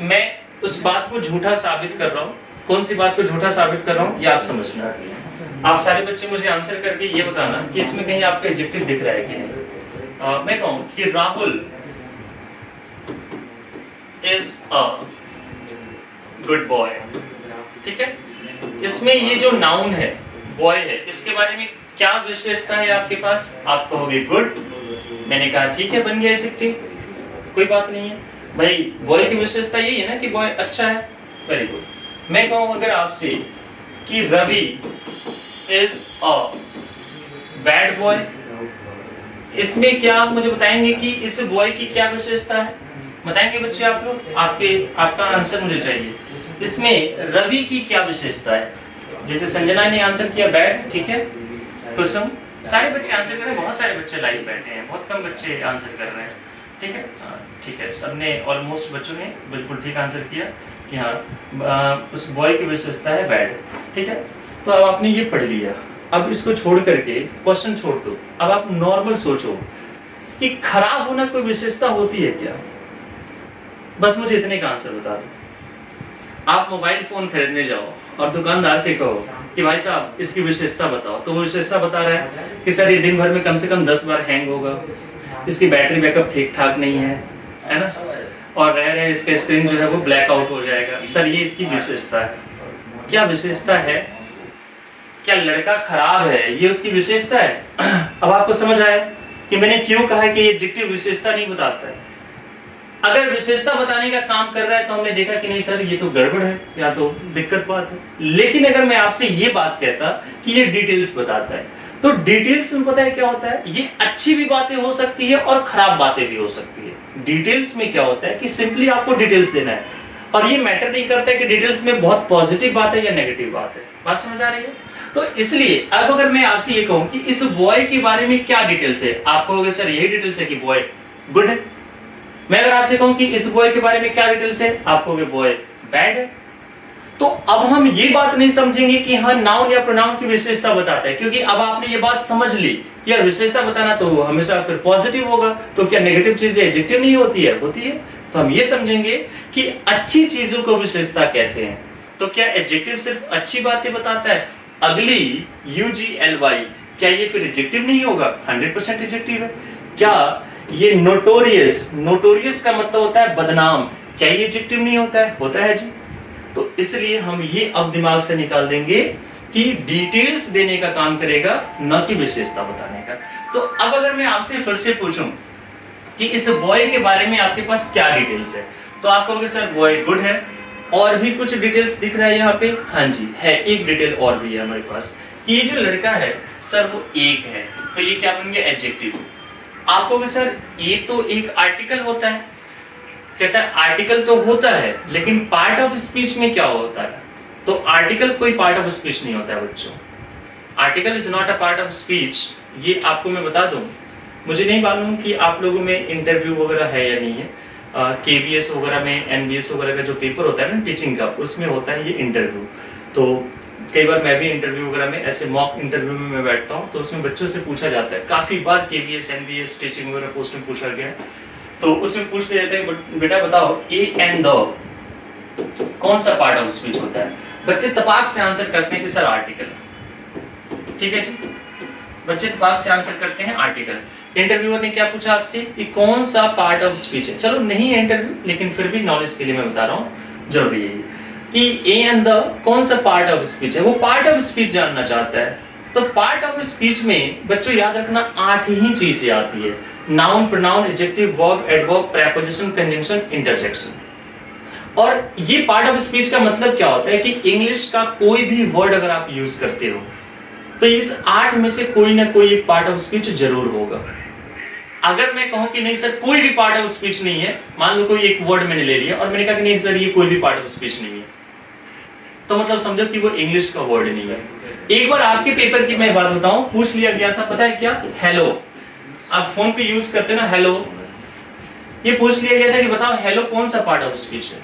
मैं उस बात को झूठा साबित कर रहा हूं, कौन सी बात को झूठा साबित कर रहा हूं, ये आप समझना। आप सारे बच्चे मुझे आंसर करके ये बताना कि इसमें कहीं आपका एडजेक्टिव दिख रहा है कि नहीं। मैं कहूं कि Rahul is a good boy, ठीक है। इसमें ये जो नाउन है, बॉय है, इसके बारे में क्या विशेषता है आपके पास? आप कहोगे गुड, मैंने कहा ठीक है, बन गया एडजेक्टिव, कोई बात नहीं है भाई। बॉय की विशेषता यही है ना कि बॉय अच्छा है, वेरी गुड। मैं कहूं अगर आपसे कि Ravi is a bad boy, इसमें क्या आप मुझे बताएंगे कि इस बॉय की क्या विशेषता है? बताएंगे बच्चे आप लोग? आपका आंसर मुझे चाहिए। इसमें रवि की क्या विशेषता है? जैसे संजना ने आंसर किया बैड, ठीक है। कुसुम, सारे बच्चे आंसर कर रहे हैं, बहुत सारे बच्चे लाइव बैठे हैं, बहुत कम बच्चे आंसर कर रहे हैं, ठीक है। ठीक है, सबने ऑलमोस्ट बच्चों ने बिल्कुल ठीक आंसर किया कि हाँ उस बॉय की विशेषता है बैड, ठीक है। तो अब आपने ये पढ़ लिया, अब इसको छोड़ करके क्वेश्चन छोड़ दो। अब आप नॉर्मल सोचो कि खराब होना कोई विशेषता होती है क्या? बस मुझे इतने का आंसर बता दो। आप मोबाइल फोन खरीदने जाओ और दुकानदार से कहो कि भाई साहब इसकी विशेषता बताओ, तो वो विशेषता बता रहा है कि सर ये दिन भर में कम से कम 10 बार हैंग होगा, इसकी बैटरी बैकअप ठीक ठाक नहीं है ना, और रहे इसका स्क्रीन जो है वो ब्लैक आउट हो जाएगा। सर ये इसकी विशेषता है। क्या विशेषता है? क्या लड़का खराब है, ये उसकी विशेषता है? अब आपको समझ आया कि मैंने क्यों कहा कि ये एडजेक्टिव विशेषता नहीं बताता है। अगर विशेषता बताने का काम कर रहा है तो हमने देखा कि नहीं सर ये तो गड़बड़ है या तो दिक्कत बात है। लेकिन अगर मैं आपसे ये बात कहता कि ये डिटेल्स बताता है, तो डिटेल्स में पता है क्या होता है, ये अच्छी भी बातें हो सकती है और खराब बातें भी हो सकती है। डिटेल्स में क्या होता है कि सिंपली आपको डिटेल्स देना है और ये मैटर नहीं करता है कि डिटेल्स में बहुत पॉजिटिव बात है या नेगेटिव बात है। बात समझ आ रही है? तो इसलिए अब अगर मैं आपसे ये कहूं कि इस बॉय के बारे में क्या डिटेल्स है, आप कहोगे सर यही डिटेल्स है कि बॉय गुड है। मैं अगर आपसे कहूं कि इस बॉय के बारे में क्या डिटेल्स है, आप कहोगे बॉय बैड है। तो अब हम ये बात नहीं समझेंगे कि हाँ नाउन या प्रोनाउन की विशेषता बताता है, क्योंकि अब आपने ये बात समझ ली यार विशेषता बताना तो हमेशा फिर पॉजिटिव होगा, तो क्या नेगेटिव चीजें एडजेक्टिव नहीं होती है? होती है। तो हम ये समझेंगे कि अच्छी चीजों को विशेषता कहते हैं। तो क्या एडजेक्टिव सिर्फ अच्छी बातें बताता है? अगली UGLY क्या ये फिर एडजेक्टिव नहीं होगा? 100% एडजेक्टिव है। क्या ये नोटोरियस, नोटोरियस का मतलब होता है बदनाम, क्या ये एडजेक्टिव नहीं होता है? होता है जी। तो इसलिए हम ये अब दिमाग से निकाल देंगे कि डिटेल्स देने का काम करेगा, न कि विशेषता बताने का। तो अब अगर मैं आपसे फिर से पूछूं कि इस बॉय के बारे में आपके पास क्या डिटेल्स है, तो आप कहोगे सर बॉय गुड है, और भी कुछ डिटेल्स दिख रहा है यहाँ पे? हाँ जी है, एक डिटेल और भी है हमारे पास कि ये जो लड़का है सर वो एक है, तो ये क्या बन गया? एडजेक्टिव। आप कहोगे सर ये तो एक आर्टिकल होता है। कहता है आर्टिकल तो होता है लेकिन पार्ट ऑफ स्पीच में क्या होता है? तो आर्टिकल कोई पार्ट ऑफ स्पीच नहीं होता है बच्चों। Article is not a part of speech. ये आपको मैं बता दूं, मुझे नहीं मालूम कि आप लोगों में इंटरव्यू वगैरह है या नहीं है। KVS वगैरह में, NVS वगैरह का जो पेपर होता है ना टीचिंग का, उसमें होता है ये इंटरव्यू। तो कई बार मैं भी इंटरव्यू वगैरह में, ऐसे मॉक इंटरव्यू में मैं बैठता हूँ, तो उसमें बच्चों से पूछा जाता है, काफी बार KVS NVS टीचिंग वगैरह पोस्ट में पूछा गया है। तो उसमें पूछ लिया जाता है बेटा बताओ ए एंड द कौन सा पार्ट ऑफ स्पीच होता है? बच्चे तपाक से आंसर करते हैं कि सर आर्टिकल। ठीक है जी, बच्चे तपाक से आंसर करते हैं आर्टिकल। इंटरव्यूअर ने क्या पूछा आपसे कि कौन सा पार्ट ऑफ स्पीच है? चलो नहीं है इंटरव्यू, लेकिन फिर भी नॉलेज के लिए मैं बता रहा हूं, जरूरी है कि ए एंड द कौन सा पार्ट ऑफ स्पीच है, वो पार्ट ऑफ स्पीच जानना चाहता है। तो पार्ट ऑफ स्पीच में बच्चों याद रखना 8 ही चीजें आती है, noun, pronoun, adjective, verb, adverb, preposition, conjunction, interjection. और ये पार्ट ऑफ स्पीच का मतलब क्या होता है कि इंग्लिश का कोई भी वर्ड अगर आप यूज करते हो तो इस 8 में से कोई ना कोई एक पार्ट ऑफ स्पीच जरूर होगा। अगर मैं कहूं कि नहीं सर कोई भी पार्ट ऑफ स्पीच नहीं है, मान लो कोई एक वर्ड मैंने ले लिया और मैंने कहा कि नहीं सर ये कोई भी पार्ट ऑफ स्पीच नहीं है, तो मतलब समझो कि वो इंग्लिश का वर्ड नहीं है। एक बार आपके पेपर की मैं बात बताऊं, पूछ लिया गया था, पता है क्या? हेलो। आप फोन पे यूज करते ना हेलो, ये पूछ लिया गया था कि बताओ हेलो कौन सा पार्ट ऑफ स्पीच है?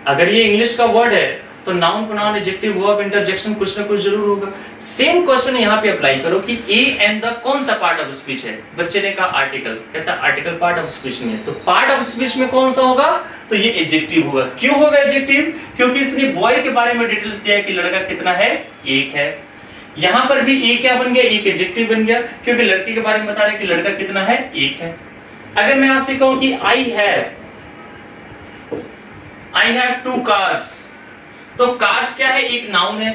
अगर ये इंग्लिश का वर्ड है तो noun, pronoun, adjective, verb, interjection कुछ ना कुछ जरूर होगा। सेम क्वेश्चन यहाँ पे अप्लाई करो कि ए एंड द कौन सा पार्ट ऑफ स्पीच है? बच्चे ने कहा आर्टिकल, कहता आर्टिकल पार्ट ऑफ स्पीच नहीं है, तो पार्ट ऑफ स्पीच में कौन सा होगा? तो ये एडजेक्टिव होगा। क्यों होगा एडजेक्टिव? क्योंकि इसने बॉय के बारे में डिटेल्स दिया है कि लड़का कितना है? एक है। यहां पर भी ए क्या बन गया? एक एडजेक्टिव बन गया, क्योंकि लड़के के बारे में बता रहे हैं कि लड़का कितना है? एक है। अगर मैं आपसे कहूं कि आई हैव 2 कार्स, तो कार्स क्या है? एक नाउन है।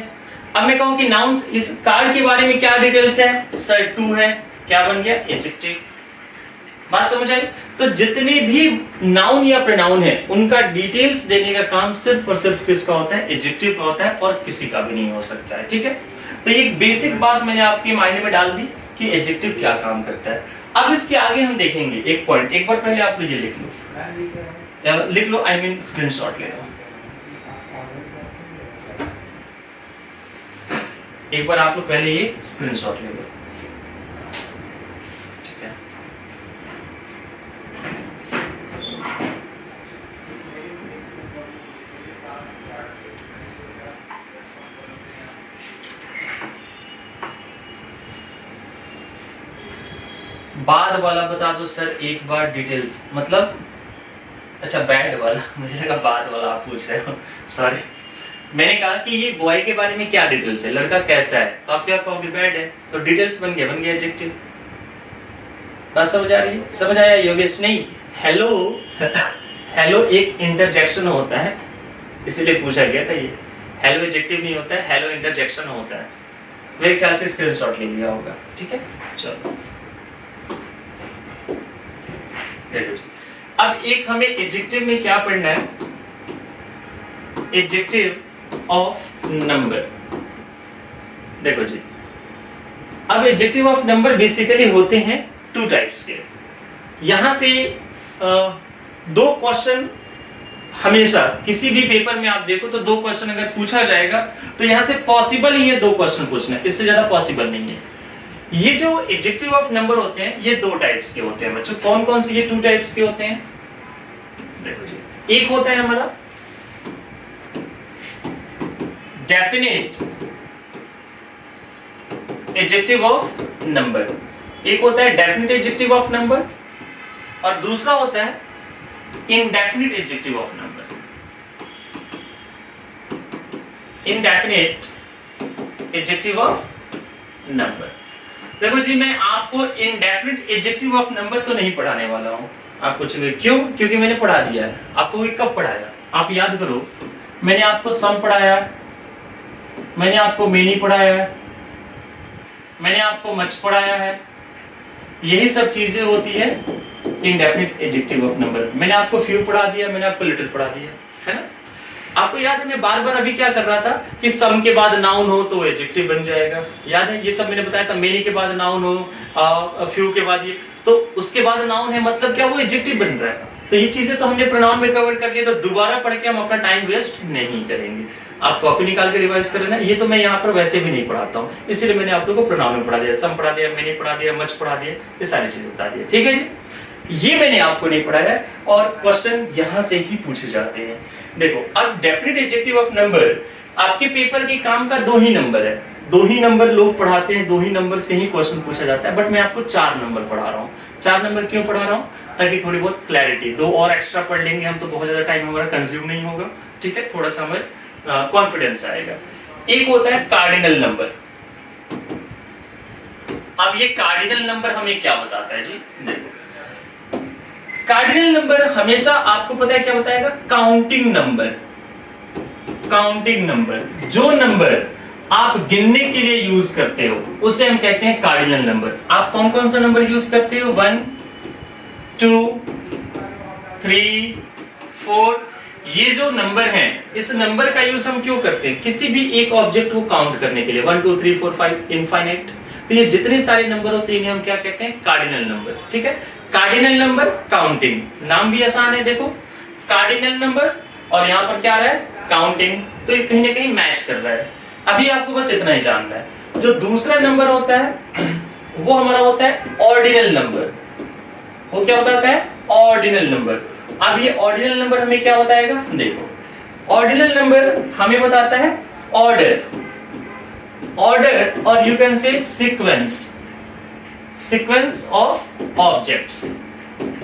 अब मैं कहूं कि नाउन, इस कार के बारे में क्या डिटेल्स है? सर 2 है, क्या बन गया? एडजेक्टिव। बात समझ आई? तो जितने भी नाउन या प्रोनाउन है उनका डिटेल्स देने का काम सिर्फ और सिर्फ किसका होता है? एडजेक्टिव का होता है, और किसी का भी नहीं हो सकता है। ठीक है, तो एक बेसिक बात मैंने आपके माइंड में डाल दी कि एडजेक्टिव क्या काम करता है। अब इसके आगे हम देखेंगे एक पॉइंट। एक बार पहले आप लोग ये लिख लो, आई मीन स्क्रीनशॉट ले लो। एक बार आप लोग पहले ये स्क्रीनशॉट ले लो, ठीक है? बाद वाला बता दो सर एक बार डिटेल्स, मतलब अच्छा बैड वाला, मुझे लगा बाद वाला आप पूछ रहे हो, सॉरी। मैंने कहा कि ये बॉय के बारे में क्या डिटेल्स है, लड़का कैसा है, तो आप क्या कहोगे? बैड है, तो डिटेल्स बन गया एडजेक्टिव। बात समझ आ रही है? समझ आया योगेश? नहीं, हेलो हेलो एक इंटरजेक्शन होता है, इसीलिए पूछा गया था। ये हेलो एडजेक्टिव नहीं होता है, हेलो इंटरजेक्शन होता है। मेरे ख्याल से स्क्रीनशॉट ले लिया होगा, ठीक है? चलो देखो जी, अब एक हमें एडजेक्टिव में क्या पढ़ना है, एडजेक्टिव ऑफ नंबर। देखो जी, अब एडजेक्टिव ऑफ नंबर बेसिकली होते हैं टू टाइप्स के। यहां से दो क्वेश्चन हमेशा किसी भी पेपर में आप देखो तो दो क्वेश्चन अगर पूछा जाएगा तो यहां से पॉसिबल ही है दो क्वेश्चन पूछना, इससे ज्यादा पॉसिबल नहीं है। ये जो एडजेक्टिव ऑफ नंबर होते हैं ये दो टाइप्स के होते हैं बच्चों। कौन कौन से ये टू टाइप्स के होते हैं? देखो जी, एक होता है हमारा डेफिनेट एडजेक्टिव ऑफ नंबर, एक होता है डेफिनेट एडजेक्टिव ऑफ नंबर, और दूसरा होता है indefinite adjective of number। indefinite adjective of number। देखो जी, मैं आपको indefinite adjective of number तो नहीं पढ़ाने वाला हूं। आप पूछेंगे क्यों? क्योंकि मैंने पढ़ा दिया है आपको। कब पढ़ाया? आप याद करो, मैंने आपको सम पढ़ाया, मैंने आपको मेनी पढ़ाया, मैंने आपको मच पढ़ाया है। यही सब चीजें होती है इंडेफिनिट एडजेक्टिव ऑफ नंबर। मैंने आपको फ्यू पढ़ा दिया, मैंने आपको लिटिल पढ़ा दिया, है ना? आपको याद है मैं बार बार अभी क्या कर रहा था कि सम के बाद नाउन हो तो एडजेक्टिव बन जाएगा, याद है? ये सब मैंने बताया था। मेनी के बाद नाउन हो, फ्यू के बाद ये, तो उसके बाद नाउन है, मतलब क्या वो एडजेक्टिव बन रहा है। तो ये चीजें तो हमने प्रोनाउन में कवर कर लिया, तो दोबारा पढ़ के हम अपना टाइम वेस्ट नहीं करेंगे। आप कॉपी निकाल के रिवाइज कर लेना। ये तो मैं यहाँ पर वैसे भी नहीं पढ़ाता हूँ, इसलिए मैंने आप लोगों को प्रोनाउन में पढ़ा दिया, सम पढ़ा दिया, मेनी पढ़ा दिया, मच पढ़ा दिया, ये सारी चीजें बता दिया। ठीक है जी, ये मैंने आपको नहीं पढ़ाया और क्वेश्चन यहां से ही पूछे जाते हैं। देखो, अब डेफिनेट एडजेक्टिव ऑफ नंबर आपके पेपर के काम का दो ही नंबर है, दो ही नंबर लोग पढ़ाते हैं, दो ही नंबर से ही क्वेश्चन पूछा जाता है। बट मैं आपको 4 नंबर पढ़ा रहा हूँ। 4 नंबर क्यों पढ़ा रहा हूँ? ताकि थोड़ी बहुत क्लैरिटी, 2 और एक्स्ट्रा पढ़ लेंगे हम तो बहुत ज्यादा टाइम हमारा कंज्यूम नहीं होगा। ठीक है, थोड़ा सा हमें कॉन्फिडेंस आएगा। एक होता है कार्डिनल नंबर। अब ये कार्डिनल नंबर हमें क्या बताता है जी? देखो, कार्डिनल नंबर हमेशा आपको पता है क्या बताएगा? Counting number. काउंटिंग नंबर, जो नंबर आप गिनने के लिए यूज करते हो उसे हम कहते हैं कार्डिनल नंबर। आप कौन कौन सा नंबर यूज करते हो? 1 2 3 4। ये जो नंबर हैं, इस नंबर का यूज हम क्यों करते हैं? किसी भी एक ऑब्जेक्ट को काउंट करने के लिए। 1 2 3 4 5 इनफाइनाइट। तो ये जितने सारे नंबर होते हैं हम क्या कहते हैं? Cardinal number. ठीक है, कार्डिनल नंबर काउंटिंग, नाम भी आसान है। देखो, कार्डिनल नंबर और यहां पर क्या आ रहा है? काउंटिंग। तो ये कहीं ना कहीं मैच कर रहा है। अभी आपको बस इतना ही जानना है। जो दूसरा नंबर होता है वो हमारा होता है ऑर्डिनल नंबर। वो क्या होता है? Ordinal number. अब ये ऑर्डिनल नंबर हमें क्या बताएगा? देखो, ऑर्डिनल नंबर हमें बताता है ऑर्डर, ऑर्डर और you can say sequence, sequence of objects.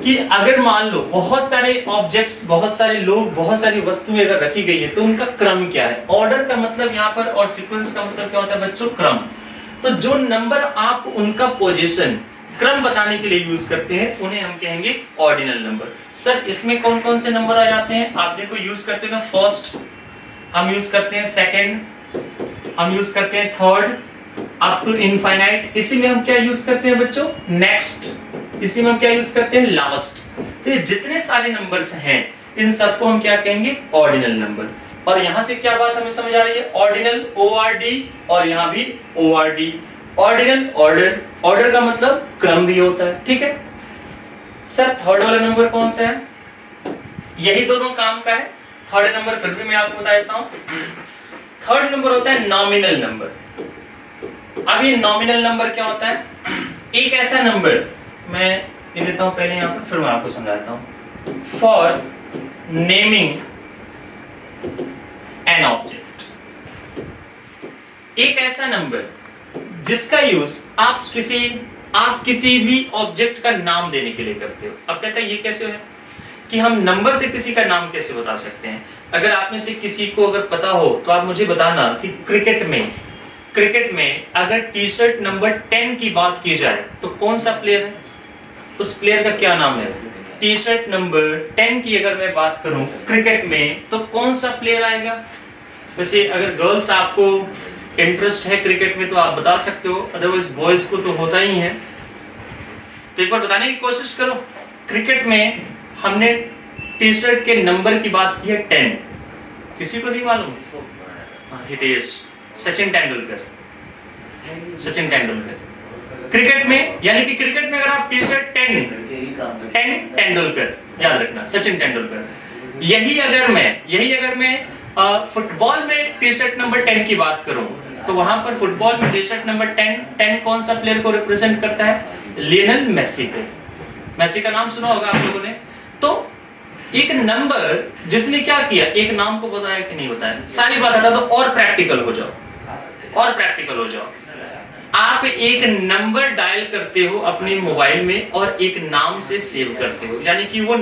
कि अगर मान लो बहुत सारे ऑब्जेक्ट्स, बहुत सारे लोग, बहुत सारी वस्तुएं अगर रखी गई है तो उनका क्रम क्या है? ऑर्डर का मतलब यहाँ पर, और सीक्वेंस का मतलब क्या होता है बच्चों? क्रम। तो जो नंबर आप उनका पोजीशन, क्रम बताने के लिए यूज करते हैं उन्हें हम कहेंगे ऑर्डिनल नंबर। सर इसमें कौन कौन से नंबर आ जाते हैं? आप देखो, यूज करते हैं ना फर्स्ट, हम यूज करते हैं सेकंड, हम यूज करते हैं थर्ड, अप टू इनफाइनाइट। इसी में हम क्या यूज करते हैं बच्चों? नेक्स्ट। इसी में हम क्या यूज करते हैं? लास्ट। तो ये जितने सारे नंबर्स हैं इन सबको हम क्या कहेंगे? Ordinal number. और यहां से क्या बात हमें समझ आ रही है? ऑर्डिनल, ORD, और यहां भी ORD। ऑर्डिनल, ऑर्डर, ऑर्डर का मतलब क्रम भी होता है। ठीक है सर, थर्ड वाला नंबर कौन सा है? यही दोनों काम का है। थर्ड नंबर फिर भी मैं आपको बता देता हूं। थर्ड नंबर होता है नॉमिनल नंबर। अब ये नॉमिनल नंबर क्या होता है? एक ऐसा नंबर, मैं लिख देता हूं पहले यहां पर, फिर मैं आपको समझाता हूं। फॉर नेमिंग एन ऑब्जेक्ट, एक ऐसा नंबर जिसका यूज आप किसी भी ऑब्जेक्ट का नाम देने के लिए करते हो। अब कहता है ये कैसे है कि हम नंबर से किसी का नाम कैसे बता सकते हैं? अगर आप में से किसी को अगर पता हो तो आप मुझे बताना कि क्रिकेट में अगर टी-शर्ट नंबर 10 की बात की जाए तो कौन सा प्लेयर है? उस प्लेयर का क्या नाम है? टी-शर्ट नंबर 10 की अगर मैं बात करूं क्रिकेट में तो कौन सा प्लेयर आएगा? वैसे अगर गर्ल्स आपको इंटरेस्ट है क्रिकेट में तो आप बता सकते हो, अदरवाइज बॉयज को तो होता ही है। तो एक बार बताने की कोशिश करो। क्रिकेट में हमने टी शर्ट के नंबर की बात की है 10, किसी को नहीं मालूम? हितेश, सचिन तेंदुलकर, सचिन तेंदुलकर। क्रिकेट में, यानी कि क्रिकेट में अगर आप टी शर्ट 10 तेंदुलकर याद रखना, सचिन तेंदुलकर। यही अगर मैं फुटबॉल में टी शर्ट नंबर 10 की बात करूं, तो वहां पर फुटबॉल में टी शर्ट नंबर 10 कौन सा प्लेयर को रिप्रेजेंट करता है? लियोनेल मेसी को। मेसी का नाम सुना होगा आप लोगों ने। तो एक नंबर जिसने क्या किया, एक नाम को बताया कि नहीं बताया, सारी बात हटा दो और प्रैक्टिकल हो जाओ, और प्रैक्टिकल हो जाओ। आप एक नंबर डायल करते हो अपने मोबाइल में और एक नाम से सेव करते हो, यानी कि वो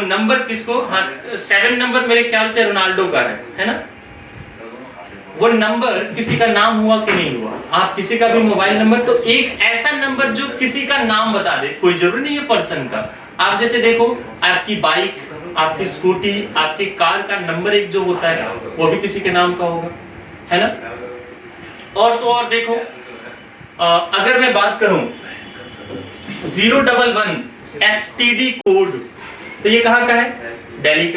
नंबर किसको? हाँ, 7 नंबर मेरे ख्याल से रोनाल्डो का है ना? वो नंबर किसी का नाम हुआ कि नहीं हुआ? आप किसी का भी मोबाइल नंबर, तो एक ऐसा नंबर जो किसी का नाम बता दे, कोई जरूरी नहीं है पर्सन का। आप जैसे देखो, आपकी बाइक, आपकी स्कूटी, आपकी कार का नंबर एक जो होता है वो भी किसी के नाम का होगा, है ना? और तो और देखो, अगर मैं बात करूं 011 STD कोड, तो ये कहां का है? दिल्ली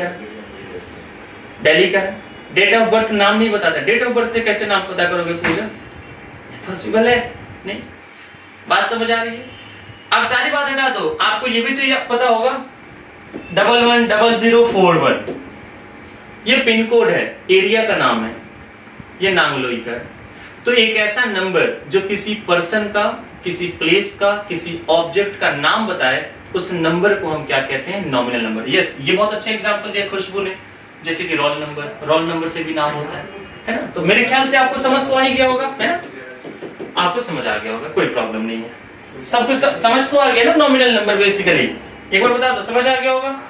का है। डेट ऑफ बर्थ नाम नहीं बताता। डेट ऑफ बर्थ से कैसे नाम पता करोगे पूजा? पॉसिबल है नहीं। बात समझ आ रही है? अब सारी बात हटा दो, आपको ये भी तो पता होगा 110041, ये पिन कोड है, एरिया का नाम है, ये नांगलोई का है। तो एक ऐसा नंबर जो किसी पर्सन का, किसी प्लेस का, किसी ऑब्जेक्ट का नाम बताए, उस नंबर को हम क्या कहते हैं? Nominal number. यस, ये बहुत अच्छा एग्जांपल दिया खुशबू ने, जैसे कि रोल नंबर से भी नाम होता है ना? तो मेरे ख्याल से आपको समझ तो आ ही गया होगा, है ना? आपको समझ आ गया होगा, कोई प्रॉब्लम नहीं है। सब कुछ समझ तो आ गया ना? नॉमिनल नंबर बेसिकली एक बार बता दो, समझ आ गया होगा?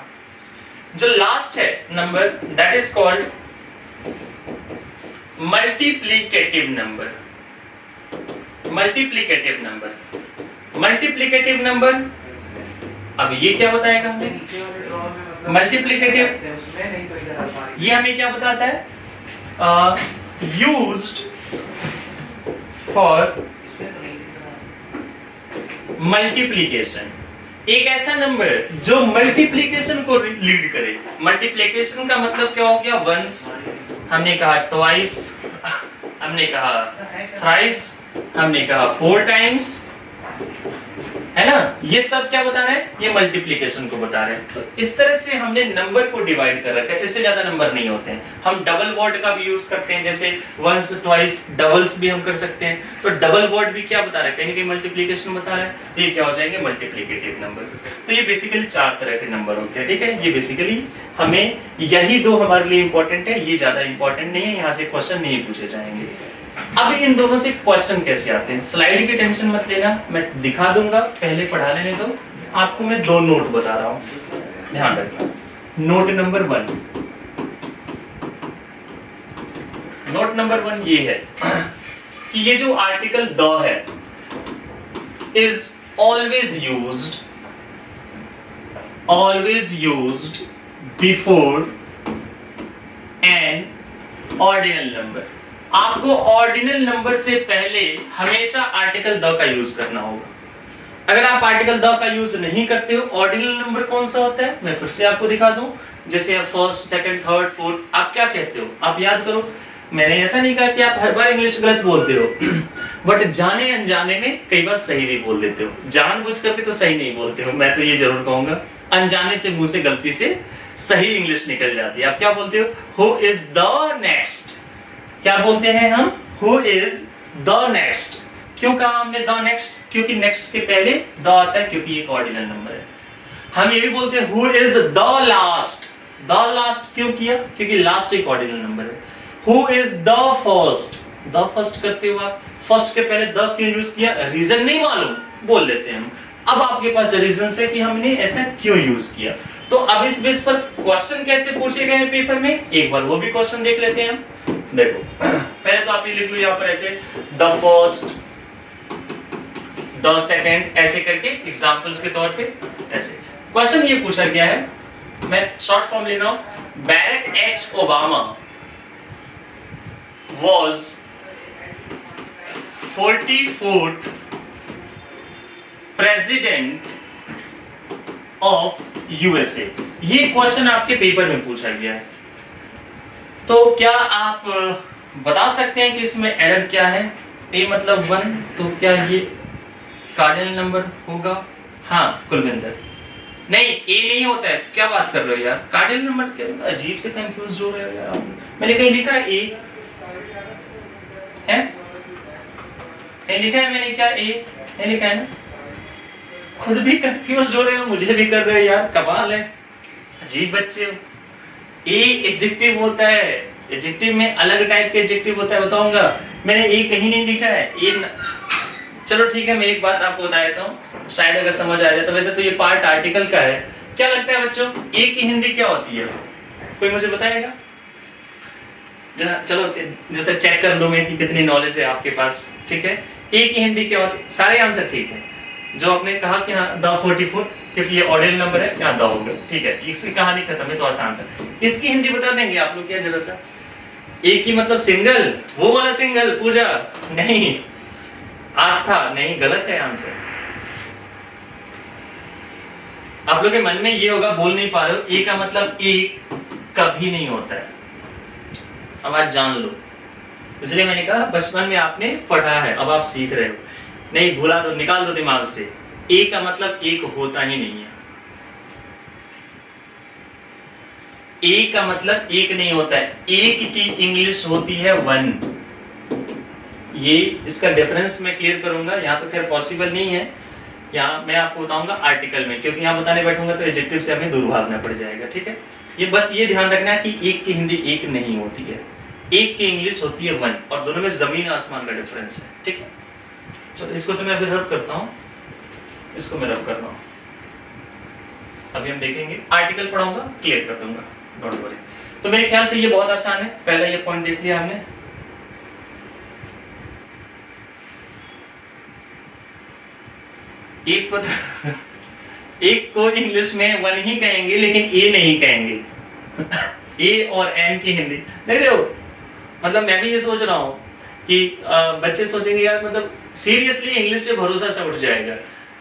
जो लास्ट है number, that is called multiplicative number. Multiplicative number, अब ये क्या बताएगा हमें? मल्टीप्लिकेटिव, ये हमें क्या बताता है? Used for multiplication. एक ऐसा नंबर जो मल्टीप्लिकेशन को लीड करे। मल्टीप्लिकेशन का मतलब क्या हो गया? वंस, हमने कहा ट्वाइस, हमने कहा थ्राइस, हमने कहा 4 टाइम्स, है ना? ये सब क्या बता रहे हैं? ये मल्टीप्लिकेशन को बता रहे हैं। तो इस तरह से हमने नंबर को डिवाइड कर रखा है। इससे ज्यादा नंबर नहीं होते हैं। हम डबल वर्ड का भी यूज करते हैं, जैसे वंस, ट्वाइस, डबल्स भी हम कर सकते हैं। तो डबल वर्ड भी क्या बता रहा है? कहीं ना कहीं मल्टीप्लिकेशन बता रहा है। तो ये क्या हो जाएंगे? Multiplicative number. तो ये बेसिकली 4 तरह के नंबर होते हैं, ठीक है? ये बेसिकली हमें यही 2 हमारे लिए इंपॉर्टेंट है, ये ज्यादा इंपॉर्टेंट नहीं है, यहाँ से क्वेश्चन नहीं पूछे जाएंगे। अब इन दोनों से क्वेश्चन कैसे आते हैं? स्लाइड की टेंशन मत लेना, मैं दिखा दूंगा, पहले पढ़ा लेने दो। आपको मैं 2 नोट बता रहा हूं, ध्यान रखना। नोट नंबर 1, नोट नंबर 1 ये है कि ये जो आर्टिकल द है is always used before N ordinal number. आपको ऑर्डिनल नंबर से पहले हमेशा आर्टिकल द का यूज करना होगा। अगर आप आर्टिकल द का यूज नहीं करते हो, ऑर्डिनल नंबर कौन सा होता है? मैं फिर से आपको दिखा दूं। जैसे आप फर्स्ट, सेकंड, थर्ड, फोर्थ, आप क्या कहते हो? आप याद करो, मैंने ऐसा नहीं कहा कि आप हर बार इंग्लिश गलत बोलते हो बट जाने अनजाने में कई बार सही भी बोल देते हो। जानबूझ करके तो सही नहीं बोलते हो, मैं तो ये जरूर कहूंगा। अनजाने से, मुंह से गलती से सही इंग्लिश निकल जाती है। आप क्या बोलते हो? Who is the next. क्या बोलते हैं हम? Who is the next. क्यों कहा हमने द नेक्स्ट? क्योंकि नेक्स्ट के पहले द आता है, क्योंकि एक ऑर्डिनल नंबर है। हम ये भी बोलते हैं who is the last. The last क्यों किया? क्योंकि लास्ट एक ऑर्डिनल नंबर है। Who is the first. The first करते हो आप, फर्स्ट के पहले द क्यों यूज किया? रीजन नहीं मालूम, बोल लेते हैं हम। अब आपके पास रीजन है कि हमने ऐसा क्यों यूज किया। तो अब इस बेस पर क्वेश्चन कैसे पूछे गए हैं पेपर में, एक बार वो भी क्वेश्चन देख लेते हैं हम। देखो, पहले तो आप ये लिख लो यहाँ पर ऐसे, द फर्स्ट, द सेकंड, ऐसे करके एग्जांपल्स के तौर पे ऐसे। क्वेश्चन ये पूछा गया है, मैं शॉर्ट फॉर्म ले रहा हूं। Barrack H Obama was 44th president of USA. ये क्वेश्चन आपके पेपर में पूछा गया है, तो क्या आप बता सकते हैं कि इसमें एरर क्या है? ए मतलब 1, तो क्या ये कार्डिनल नंबर होगा? हाँ कुलविंदर, नहीं ए नहीं होता है, क्या बात कर रहे हो यार, कार्डिनल नंबर क्या, अजीब से कंफ्यूज हो रहे हो यार। मैंने कहीं लिखा है ए है? नहीं लिखा है मैंने, क्या ए नहीं लिखा है ना? खुद भी कंफ्यूज हो रहे हो, मुझे भी कर रहे हो यार, कमाल है, अजीब बच्चे हो। ए एडजेक्टिव होता है, एडजेक्टिव में अलग टाइप के एडजेक्टिव होता है, बताऊंगा। मैंने ए कहीं नहीं लिखा है ए चलो ठीक है, मैं एक बात आपको बता देता हूँ, शायद अगर समझ आ जाए तो। वैसे तो ये पार्ट आर्टिकल का है। क्या लगता है बच्चों, ए की हिंदी क्या होती है? कोई मुझे बताएगा जरा? चलो जैसे चेक कर लो मैं कि कितनी नॉलेज है आपके पास, ठीक है। ए की हिंदी क्या होती है? सारे आंसर ठीक है। जो आपने कहा कि हाँ द 44, क्योंकि ये ऑर्डिनल नंबर है, यहाँ द हो गया, ठीक है, इसकी कहानी खत्म है, तो आसान था। इसकी हिंदी बता देंगे आप लोग क्या जरा सा? ए की मतलब सिंगल, वो वाला सिंगल, पूजा नहीं, आस्था नहीं, गलत है आंसर। आप लोग के मन में ये होगा, बोल नहीं पा रहे हो, ए का मतलब एक कभी नहीं होता है, अब आज जान लो। इसलिए मैंने कहा बचपन में आपने पढ़ा है, अब आप सीख रहे हो, नहीं भूला दो, निकाल दो दिमाग से। ए का मतलब एक होता ही नहीं है, ए का मतलब एक नहीं होता है, एक की इंग्लिश होती है 1। ये इसका डिफरेंस मैं क्लियर करूंगा, यहाँ तो खैर पॉसिबल नहीं है, यहाँ मैं आपको बताऊंगा आर्टिकल में, क्योंकि यहाँ बताने बैठूंगा तो एडजेक्टिव से हमें दूर भागना पड़ जाएगा, ठीक है। ये बस ये ध्यान रखना है कि एक की हिंदी एक नहीं होती है, एक की इंग्लिश होती है 1, और दोनों में जमीन आसमान का डिफरेंस है, ठीक है। चलो इसको तो मैं अभी रब करता हूँ, इसको मैं रब कर रहा हूँ, अभी हम देखेंगे, आर्टिकल पढ़ाऊंगा, क्लियर कर दूंगा, डोंट वरी। तो मेरे ख्याल से ये बहुत आसान है, पहला ये पॉइंट देख लिया हमने। एक को इंग्लिश में 1 ही कहेंगे, लेकिन ए नहीं कहेंगे। ए और एन की हिंदी देख रहे हो, मतलब मैं भी ये सोच रहा हूँ कि बच्चे सोचेंगे यार, मतलब सीरियसली इंग्लिश से भरोसा सा उठ जाएगा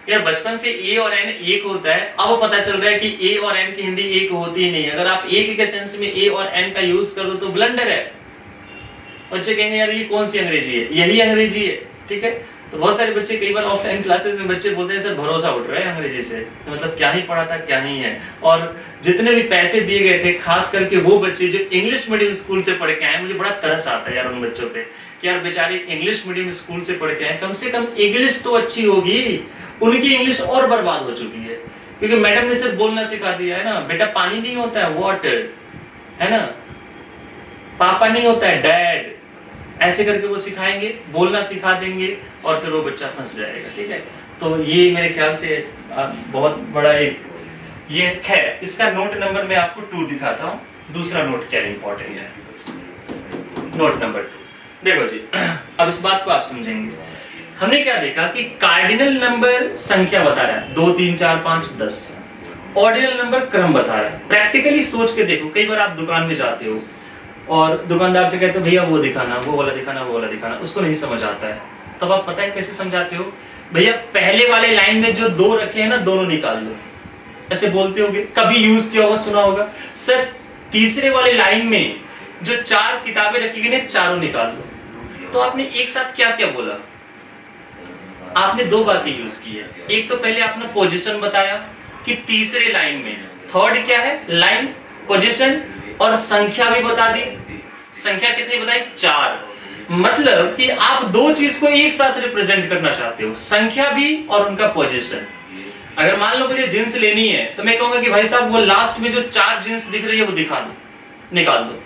यार। बचपन से ए और एन एक होता है, अब पता चल रहा है कि ए और एन की हिंदी एक होती ही नहीं। अगर आप एक के सेंस में ए और एन का यूज कर दो तो ब्लंडर है। बच्चे कहेंगे यार ये कौन सी अंग्रेजी है, यही अंग्रेजी है, ठीक है। तो बहुत सारे बच्चे, कई बार ऑफलाइन क्लासेस में बच्चे बोलते हैं सर भरोसा उठ रहा है अंग्रेजी से, तो मतलब क्या ही पढ़ा था, क्या ही है। और जितने भी पैसे दिए गए थे, खास करके वो बच्चे जो इंग्लिश मीडियम स्कूल से पढ़ के आए, मुझे बड़ा तरस आता है यार उन बच्चों पे कि यार बेचारे इंग्लिश मीडियम स्कूल से पढ़ के आए, कम से कम इंग्लिश तो अच्छी होगी। उनकी इंग्लिश और बर्बाद हो चुकी है, क्योंकि मैडम ने सिर्फ बोलना सिखा दिया है ना, बेटा पानी नहीं होता है वाटर, है ना, पापा नहीं होता है डैड, ऐसे करके वो सिखाएंगे, बोलना सिखा देंगे, और फिर वो बच्चा फंस जाएगा, ठीक है। तो ये मेरे ख्याल से बहुत बड़ा एक ये है। इसका नोट नंबर मैं आपको 2 दिखाता हूँ, दूसरा नोट क्या इंपॉर्टेंट है। नोट नंबर 2 देखो जी, अब इस बात को आप समझेंगे। हमने क्या देखा कि कार्डिनल नंबर संख्या बता रहा है 2 3 4 5 10, ऑर्डिनल नंबर क्रम बता रहा है। प्रैक्टिकली सोच के देखो, कई बार आप दुकान में जाते हो और दुकानदार से कहते हो भैया वो दिखाना, वो वाला दिखाना, वो वाला दिखाना, उसको नहीं समझ आता है, तब आप पता है कैसे समझाते हो? भैया पहले वाले लाइन में जो 2 रखे हैं ना, दोनों निकाल दो, ऐसे बोलते होगे, कभी यूज किया होगा, सुना होगा। सर तीसरे वाले लाइन में जो 4 किताबें रखी गई ना, चारों निकाल दो। तो आपने एक साथ क्या क्या बोला? आपने 2 बातें यूज की है। एक तो पहले आपने पोजीशन बताया कि तीसरे लाइन में, थर्ड क्या है, लाइन, पोजीशन, और संख्या भी बता दी। संख्या कितनी बताई? 4। मतलब कि आप 2 चीज को एक साथ रिप्रेजेंट करना चाहते हो, संख्या भी और उनका पोजीशन। अगर मान लो मुझे जींस लेनी है, तो मैं कहूंगा कि भाई साहब वो लास्ट में जो 4 जींस दिख रही है वो दिखा दो, निकाल दो।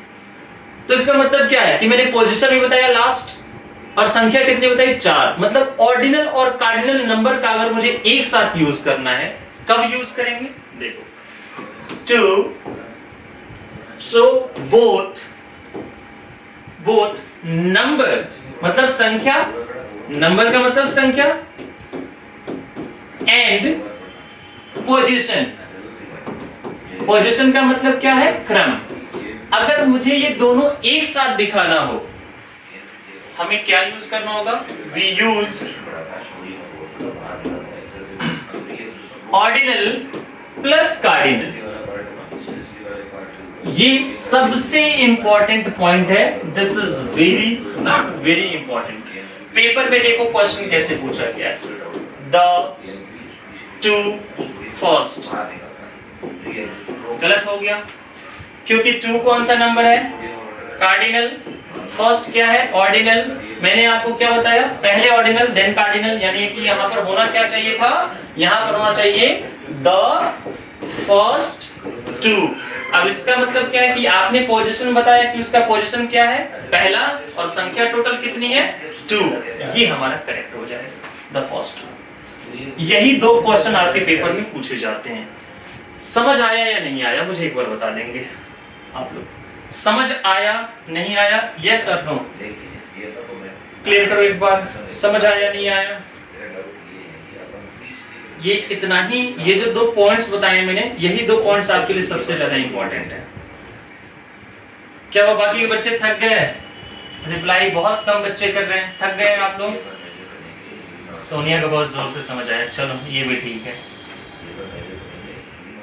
तो इसका मतलब क्या है कि मैंने पोजीशन भी बताया लास्ट, और संख्या कितनी बताई? 4। मतलब ऑर्डिनल और कार्डिनल नंबर का अगर मुझे एक साथ यूज करना है, कब यूज करेंगे? देखो, 2 so both number मतलब संख्या, नंबर का मतलब संख्या, एंड पोजीशन, पोजीशन का मतलब क्या है? क्रम। अगर मुझे ये दोनों एक साथ दिखाना हो, हमें क्या यूज करना होगा? we use ordinal plus cardinal. ये सबसे इंपॉर्टेंट पॉइंट है, this is very very important. Paper में देखो क्वेश्चन कैसे पूछा गया है, द टू फर्स्ट, गलत हो गया क्योंकि टू कौन सा नंबर है, कार्डिनल, फर्स्ट क्या है, ऑर्डिनल। मैंने आपको क्या बताया, पहले ऑर्डिनल देन कार्डिनल, यानी कि यहां पर होना क्या चाहिए था, यहां पर होना चाहिए द फर्स्ट टू। अब इसका मतलब क्या है कि आपने पोजीशन बताया कि उसका पोजीशन क्या है, पहला, और संख्या टोटल कितनी है, 2। ये हमारा करेक्ट हो जाएगा, द फर्स्ट। यही दो क्वेश्चन आपके पेपर में पूछे जाते हैं। समझ आया या नहीं आया मुझे एक बार बता देंगे आप लोग, समझ आया नहीं आया, यस और नो, क्लियर करो एक बार, समझ आया नहीं आया। ये इतना ही, ये जो दो पॉइंट्स बताए मैंने, यही दो पॉइंट्स आपके लिए सबसे ज्यादा इंपॉर्टेंट है। क्या वो बाकी के बच्चे थक गए, रिप्लाई बहुत कम बच्चे कर रहे हैं, थक गए आप लोग। सोनिया का बहुत जोर से समझ आया, चलो ये भी ठीक है।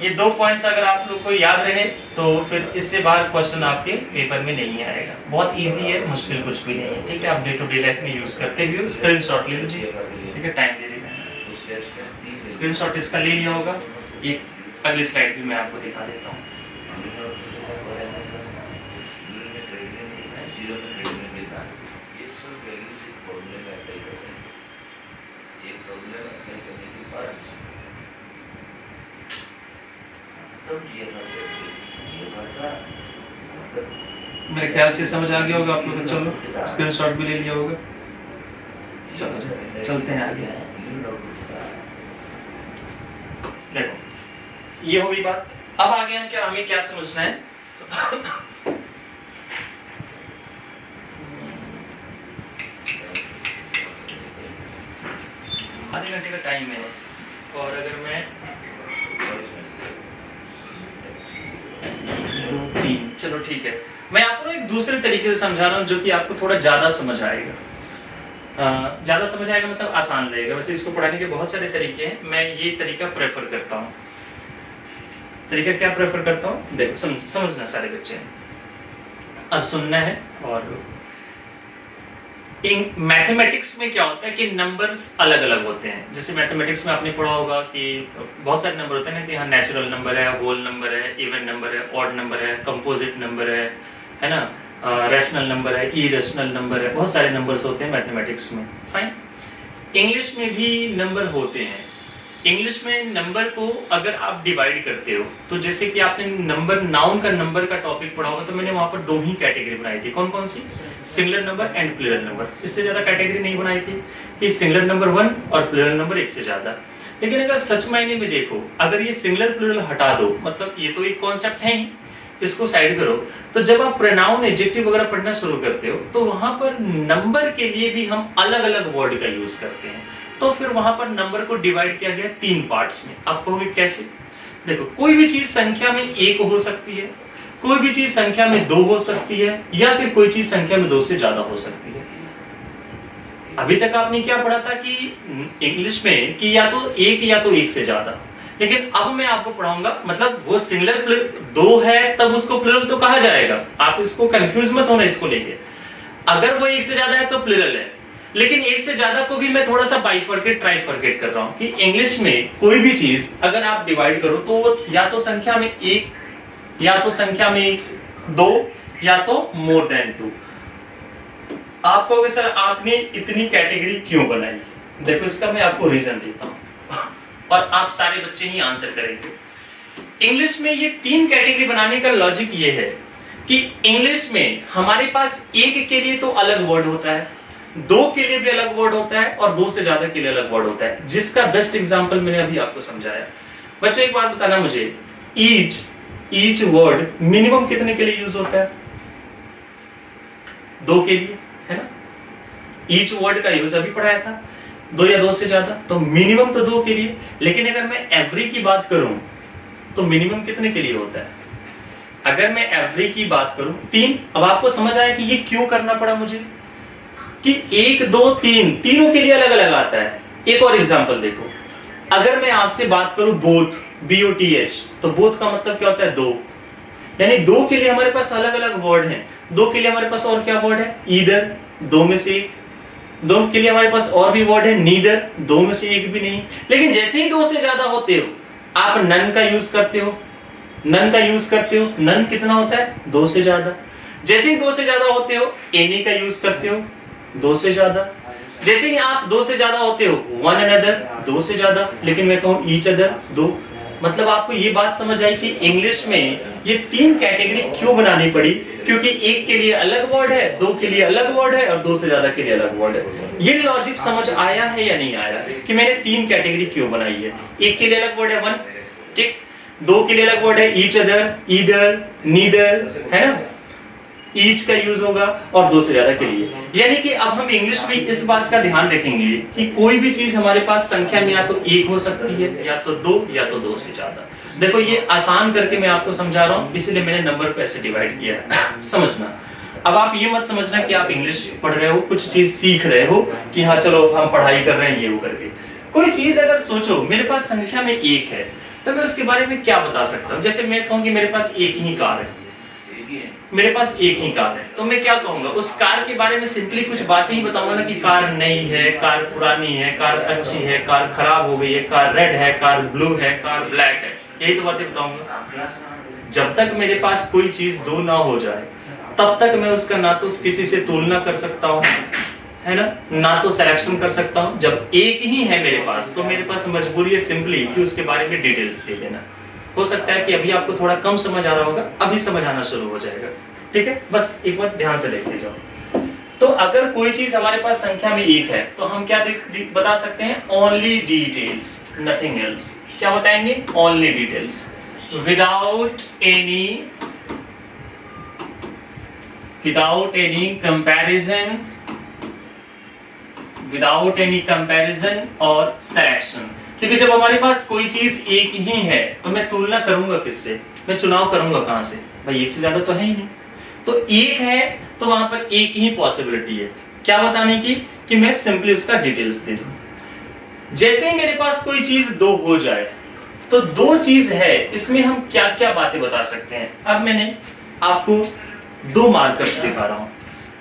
ये दो पॉइंट्स अगर आप लोग को याद रहे तो फिर इससे बाहर क्वेश्चन आपके पेपर में नहीं आएगा। बहुत इजी है, मुश्किल कुछ भी नहीं है, ठीक है। आप डे टू डे लाइफ में यूज करते भी हो, स्क्रीनशॉट ले लीजिए, ठीक है, टाइम दे देना। स्क्रीनशॉट इसका ले लिया होगा, ये अगली स्लाइड भी मैं आपको दिखा देता हूँ। मेरे ख्याल से समझ आ गया होगा आप लोगों को, चलो स्क्रीनशॉट भी ले लिया होगा। चलो चलते हैं आगे। देखो ये हो गई बात, अब आगे हम क्या, हमें क्या समझना है। आधे घंटे का टाइम है, और अगर मैं 2-3, चलो ठीक है, मैं आपको एक दूसरे तरीके से समझा रहा हूँ जो कि आपको थोड़ा ज्यादा समझ आएगा। ज्यादा समझ आएगा मतलब आसान रहेगा। वैसे इसको पढ़ाने के बहुत सारे तरीके हैं, मैं ये तरीका प्रेफर करता हूँ। तरीका क्या प्रेफर करता हूँ, देखो समझना सारे बच्चे, अब सुनना है। और मैथमेटिक्स में क्या होता है कि नंबर्स अलग अलग होते हैं। जैसे मैथमेटिक्स में आपने पढ़ा होगा कि बहुत सारे नंबर होते हैं ना, कि हाँ नेचुरल नंबर है, होल नंबर है, इवन नंबर है, ऑड नंबर है, कंपोजिट नंबर है ना, रैशनल नंबर है, इरेशनल नंबर है, बहुत सारे नंबर्स होते हैं मैथमेटिक्स में। फाइन, इंग्लिश में भी नंबर होते हैं। इंग्लिश में नंबर को अगर आप डिवाइड करते हो, तो जैसे कि आपने नंबर, नाउन का नंबर का टॉपिक पढ़ा होगा, तो मैंने वहां पर दो ही कैटेगरी बनाई थी। कौन कौन सी, singular number and plural number. इससे ज्यादा कैटेगरी नहीं बनाई थी कि सिंगुलर नंबर 1 और प्लूरल नंबर 1 से ज्यादा। लेकिन अगर सच मायने में देखो, अगर ये सिंगुलर प्लूरल हटा दो, मतलब ये तो एक कॉन्सेप्ट है ही, इसको साइड करो, तो जब आप प्रोनाउन एडजेक्टिव वगैरह पढ़ना शुरू करते हो, तो वहां पर नंबर के लिए भी हम अलग अलग वर्ड का यूज करते हैं। तो फिर वहां पर नंबर को डिवाइड किया गया 3 पार्ट्स में। आप कहोगे कैसे, देखो कोई भी चीज संख्या में 1 हो सकती है, कोई भी चीज संख्या में 2 हो सकती है, या फिर कोई चीज संख्या में 2 से ज्यादा हो सकती है। अभी तक आपने क्या पढ़ा था कि इंग्लिश में कि या तो 1 या तो 1 से ज्यादा, लेकिन अब मैं आपको पढ़ाऊंगा, मतलब वो सिंगुलर 2 है तब उसको प्लूरल तो कहा जाएगा। आप इसको कंफ्यूज मत होना इसको लेके। अगर वो 1 से ज्यादा है तो प्लूरल है, लेकिन 1 से ज्यादा को भी मैं थोड़ा सा बाइफरकेट ट्राइफरकेट कर रहा हूं कि इंग्लिश में कोई भी चीज अगर आप डिवाइड करो तो वो या तो संख्या में 1, या तो संख्या में 1 2, या तो मोर देन 2। आप कहोगे सर आपने इतनी कैटेगरी क्यों बनाई, देखो इसका मैं आपको रीजन देता हूं और आप सारे बच्चे ही आंसर करेंगे। इंग्लिश में ये 3 कैटेगरी बनाने का लॉजिक ये है कि इंग्लिश में हमारे पास 1 के लिए तो अलग वर्ड होता है, 2 के लिए भी अलग वर्ड होता है, और 2 से ज्यादा के लिए अलग वर्ड होता है, जिसका बेस्ट एग्जांपल मैंने अभी आपको समझाया। बच्चों एक बात बताना मुझे, ईच वर्ड मिनिमम कितने के लिए यूज होता है, 2 के लिए, है ना। ईच वर्ड का यूज अभी पढ़ाया था, 2 या 2 से ज्यादा, तो मिनिमम तो 2 के लिए। लेकिन अगर मैं एवरी की बात करूं तो मिनिमम कितने के लिए होता है, अगर मैं एवरी की बात करूं 3। अब आपको समझ आया कि ये क्यों करना पड़ा मुझे, कि 1 2 3 तीनों के लिए अलग अलग आता है। एक और एग्जांपल देखो, अगर मैं आपसे बात करूं बोथ, BOTH, तो बोथ का मतलब क्या होता है? दो। यानी दो के लिए हमारे पास अलग अलग वर्ड हैं। दो के लिए हमारे पास और क्या वर्ड है? ईदर, दो में से एक। दो के लिए हमारे पास और भी वर्ड है नीदर, दो में से एक भी नहीं। लेकिन जैसे ही दो से ज्यादा होते हो आप नन का यूज करते हो, नन का यूज करते हो। नन कितना होता है? दो से ज्यादा। जैसे ही दो से ज्यादा होते हो एनी का यूज करते हो, दो से ज्यादा। जैसे ही आप दो से ज्यादा होते हो वन अनदर, दो से ज्यादा। लेकिन मैं कहूं ईच अदर, दो। मतलब आपको ये बात समझ आई कि इंग्लिश में ये तीन कैटेगरी क्यों बनानी पड़ी? क्योंकि एक के लिए अलग वर्ड है, दो के लिए अलग वर्ड है और दो से ज्यादा के लिए अलग वर्ड है। ये लॉजिक समझ आया है या नहीं आया कि मैंने तीन कैटेगरी क्यों बनाई है? एक के लिए अलग वर्ड है वन, ठीक। दो के लिए अलग वर्ड है ईच अदर, ईदर, नीदर, है ना। ईच का यूज होगा और दो से ज्यादा के लिए। यानी कि अब हम इंग्लिश में इस बात का ध्यान रखेंगे कि कोई भी चीज हमारे पास संख्या में या तो एक हो सकती है, या तो दो से ज्यादा। देखो ये आसान करके मैं आपको समझा रहा हूं, इसलिए मैंने नंबर को ऐसे डिवाइड किया है, समझना। अब आप ये मत समझना कि आप इंग्लिश पढ़ रहे हो, कुछ चीज सीख रहे हो कि हाँ चलो हम पढ़ाई कर रहे हैं ये वो करके। कोई चीज अगर सोचो मेरे पास संख्या में एक है तो मैं उसके बारे में क्या बता सकता हूँ? जैसे मैं कहूँ कि मेरे पास एक ही कार है, मेरे पास एक ही कार है, तो मैं क्या कहूंगा? उस कार के बारे में सिंपली कुछ बातें ही बताऊंगा ना कि कार नई है, कार पुरानी है, कार अच्छी है, कार खराब हो गई है, कार रेड है, कार ब्लू है, कार ब्लैक है, यही तो बातें बताऊंगा। जब तक मेरे पास कोई चीज दो ना हो जाए तब तक मैं उसका ना तो किसी से तुलना कर सकता हूँ, है ना तो सिलेक्शन कर सकता हूँ। जब एक ही है मेरे पास तो मेरे पास मजबूरी है सिंपली कि उसके बारे में डिटेल्स दे देना। हो सकता है कि अभी आपको थोड़ा कम समझ आ रहा होगा, अभी समझ आना शुरू हो जाएगा, ठीक है। बस एक बार ध्यान से देखते जाओ। तो अगर कोई चीज हमारे पास संख्या में एक है तो हम क्या बता सकते हैं? Only details, nothing else. क्या बताएंगे? Only details, without any comparison और सिलेक्शन। क्योंकि जब हमारे पास कोई चीज एक ही है तो मैं तुलना करूंगा किससे? मैं चुनाव करूंगा कहां से? भाई एक से ज्यादा तो है ही नहीं। तो एक है तो वहां पर एक ही पॉसिबिलिटी है क्या बताने की? कि मैं सिंपली उसका डिटेल्स दे दूं। जैसे ही मेरे पास कोई चीज दो हो जाए तो दो चीज है, इसमें हम क्या क्या बातें बता सकते हैं? अब मैंने आपको दो मार्कर्स दिखा रहा हूं,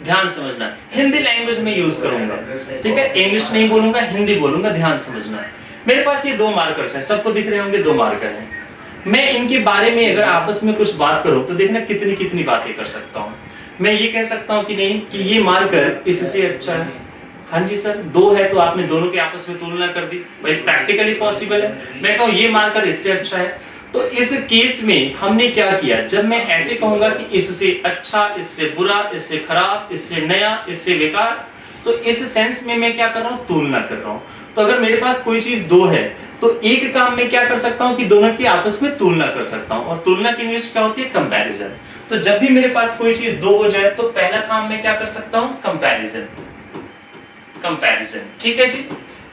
ध्यान समझना। हिंदी लैंग्वेज में यूज करूंगा, ठीक है, इंग्लिश नहीं बोलूंगा, हिंदी बोलूंगा, ध्यान समझना। मेरे पास ये दो मार्कर्स हैं, सबको दिख रहे होंगे, दो मार्कर हैं। मैं इनके बारे में अगर आपस में कुछ बात करूं तो देखना कितनी कितनी बातें कर सकता हूं। मैं ये कह सकता हूं कि नहीं कि ये मार्कर इससे अच्छा है। हाँ जी सर, दो है तो आपने दोनों के आपस में तुलना कर दी, भाई प्रैक्टिकली पॉसिबल है। मैं कहूं ये मार्कर इससे अच्छा है, तो इस केस में हमने क्या किया? जब मैं ऐसे कहूंगा कि इससे अच्छा, इससे बुरा, इससे खराब, इससे नया, इससे बेकार, तो इस सेंस में मैं क्या कर रहा हूं? तुलना कर रहा हूं। तो अगर मेरे पास कोई चीज दो है तो एक काम मैं क्या कर सकता हूं कि दोनों की आपस में तुलना कर सकता हूं, और तुलना की इंग्लिश क्या होती है? कंपैरिजन। तो जब भी मेरे पास कोई चीज दो हो जाए तो पहला काम मैं क्या कर सकता हूं? कंपैरिजन, कंपैरिजन, ठीक है जी।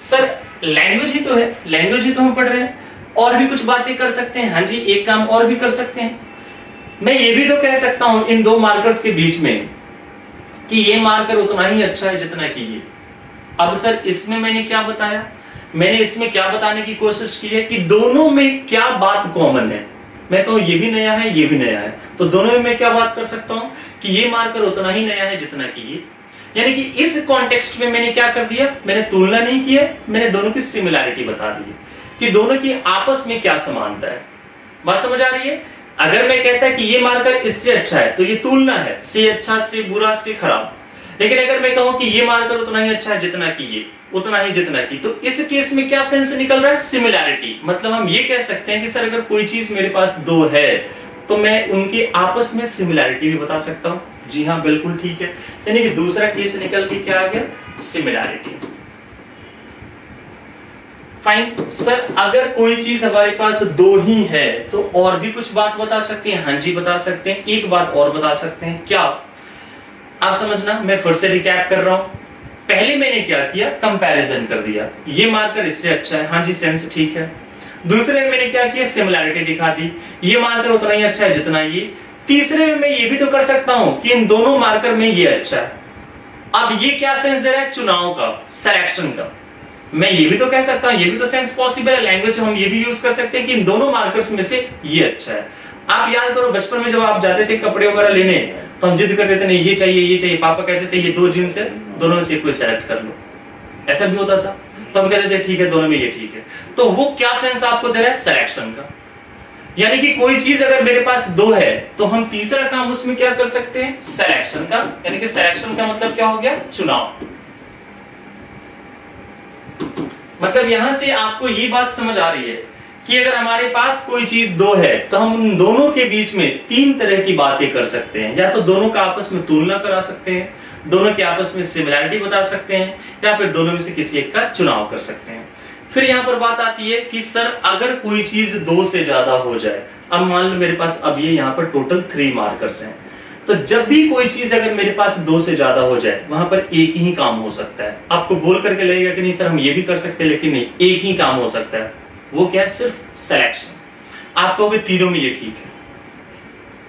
सर लैंग्वेज ही तो है, लैंग्वेज ही तो हम पढ़ रहे हैं, और भी कुछ बातें कर सकते हैं। हाँ जी, एक काम और भी कर सकते हैं। मैं ये भी तो कह सकता हूं इन दो मार्कर्स के बीच में कि ये मार्कर उतना ही अच्छा है जितना कि ये। अब सर इसमें मैंने क्या बताया? मैंने इसमें क्या बताने की कोशिश की है कि दोनों में क्या बात कॉमन है। मैं कहूं ये भी नया है, ये भी नया है, तो दोनों में मैं क्या बात कर सकता हूं कि ये मार्कर उतना ही नया है जितना कि ये। यानी कि इस कॉन्टेक्स्ट में मैंने क्या कर दिया? मैंने तुलना नहीं किया, मैंने दोनों की सिमिलैरिटी बता दी कि दोनों की आपस में क्या समानता है। बात समझ आ रही है? अगर मैं कहता है कि ये मार्कर इससे अच्छा है तो ये तुलना है, से अच्छा, से बुरा, से खराब। लेकिन अगर मैं कहूं कि ये मार्कर उतना ही अच्छा है जितना कि ये, उतना ही जितना कि, तो इस केस में क्या सेंस निकल रहा है? सिमिलैरिटी। मतलब हम ये कह सकते हैं कि सर अगर कोई चीज मेरे पास दो है तो मैं उनके आपस में सिमिलैरिटी भी बता सकता हूं। जी हाँ, बिल्कुल ठीक है। यानी कि दूसरा केस निकल के क्या आ गया? सिमिलैरिटी। फाइन। सर अगर कोई चीज हमारे पास दो ही है तो और भी कुछ बात बता सकते हैं? हाँ जी बता सकते हैं। एक बात और बता सकते हैं, क्या? आप समझना, मैं फिर से रिकैप कर रहा हूं। पहले मैंने क्या किया? कंपैरिजन कर दिया, ये मार्कर इससे अच्छा है, हाँ जी सेंस ठीक है। दूसरे में मैंने क्या किया? सिमिलैरिटी दिखा दी, ये मार्कर उतना ही अच्छा है जितना ये। तीसरे में मैं ये भी तो कर सकता हूं कि इन दोनों मार्कर में ये अच्छा है। अब ये क्या सेंस दे रहा है? चुनाव का, सिलेक्शन का। मैं ये भी तो कह सकता हूं, ये भी तो सेंस पॉसिबल है, लैंग्वेज हम ये भी यूज कर सकते हैं कि इन दोनों मार्कर्स में से ये अच्छा है। आप याद करो बचपन में जब आप जाते थे कपड़े वगैरह लेने, तो हम जिद करते थे नहीं ये चाहिए ये चाहिए, पापा कहते थे ये दो जींस है, दोनों में से कोई सेलेक्ट कर लो, ऐसा भी होता था। तो हम कहते थे ठीक है दोनों में ये ठीक है। तो वो क्या सेंस आपको दे रहा है? सिलेक्शन का। यानी कि कोई चीज अगर मेरे पास दो है तो हम तीसरा काम उसमें क्या कर सकते हैं? सिलेक्शन का। यानी कि सिलेक्शन का मतलब क्या हो गया? चुनाव। मतलब यहां से आपको ये बात समझ आ रही है कि अगर हमारे पास कोई चीज दो है तो हम उन दोनों के बीच में तीन तरह की बातें कर सकते हैं। या तो दोनों का आपस में तुलना करा सकते हैं, दोनों के आपस में सिमिलैरिटी बता सकते हैं, या फिर दोनों में से किसी एक का चुनाव कर सकते हैं। फिर यहां पर बात आती है कि सर अगर कोई चीज दो से ज्यादा हो जाए, अब मान लो मेरे पास अब ये यहां पर टोटल 3 मार्कर्स हैं, तो जब भी कोई चीज अगर मेरे पास दो से ज्यादा हो जाए वहां पर एक ही काम हो सकता है। आपको बोल करके लगेगा कि नहीं सर हम ये भी कर सकते हैं, लेकिन नहीं, एक ही काम हो सकता है। वो क्या है? सिर्फ सिलेक्शन। आप कहोगे तीनों में ये ठीक है,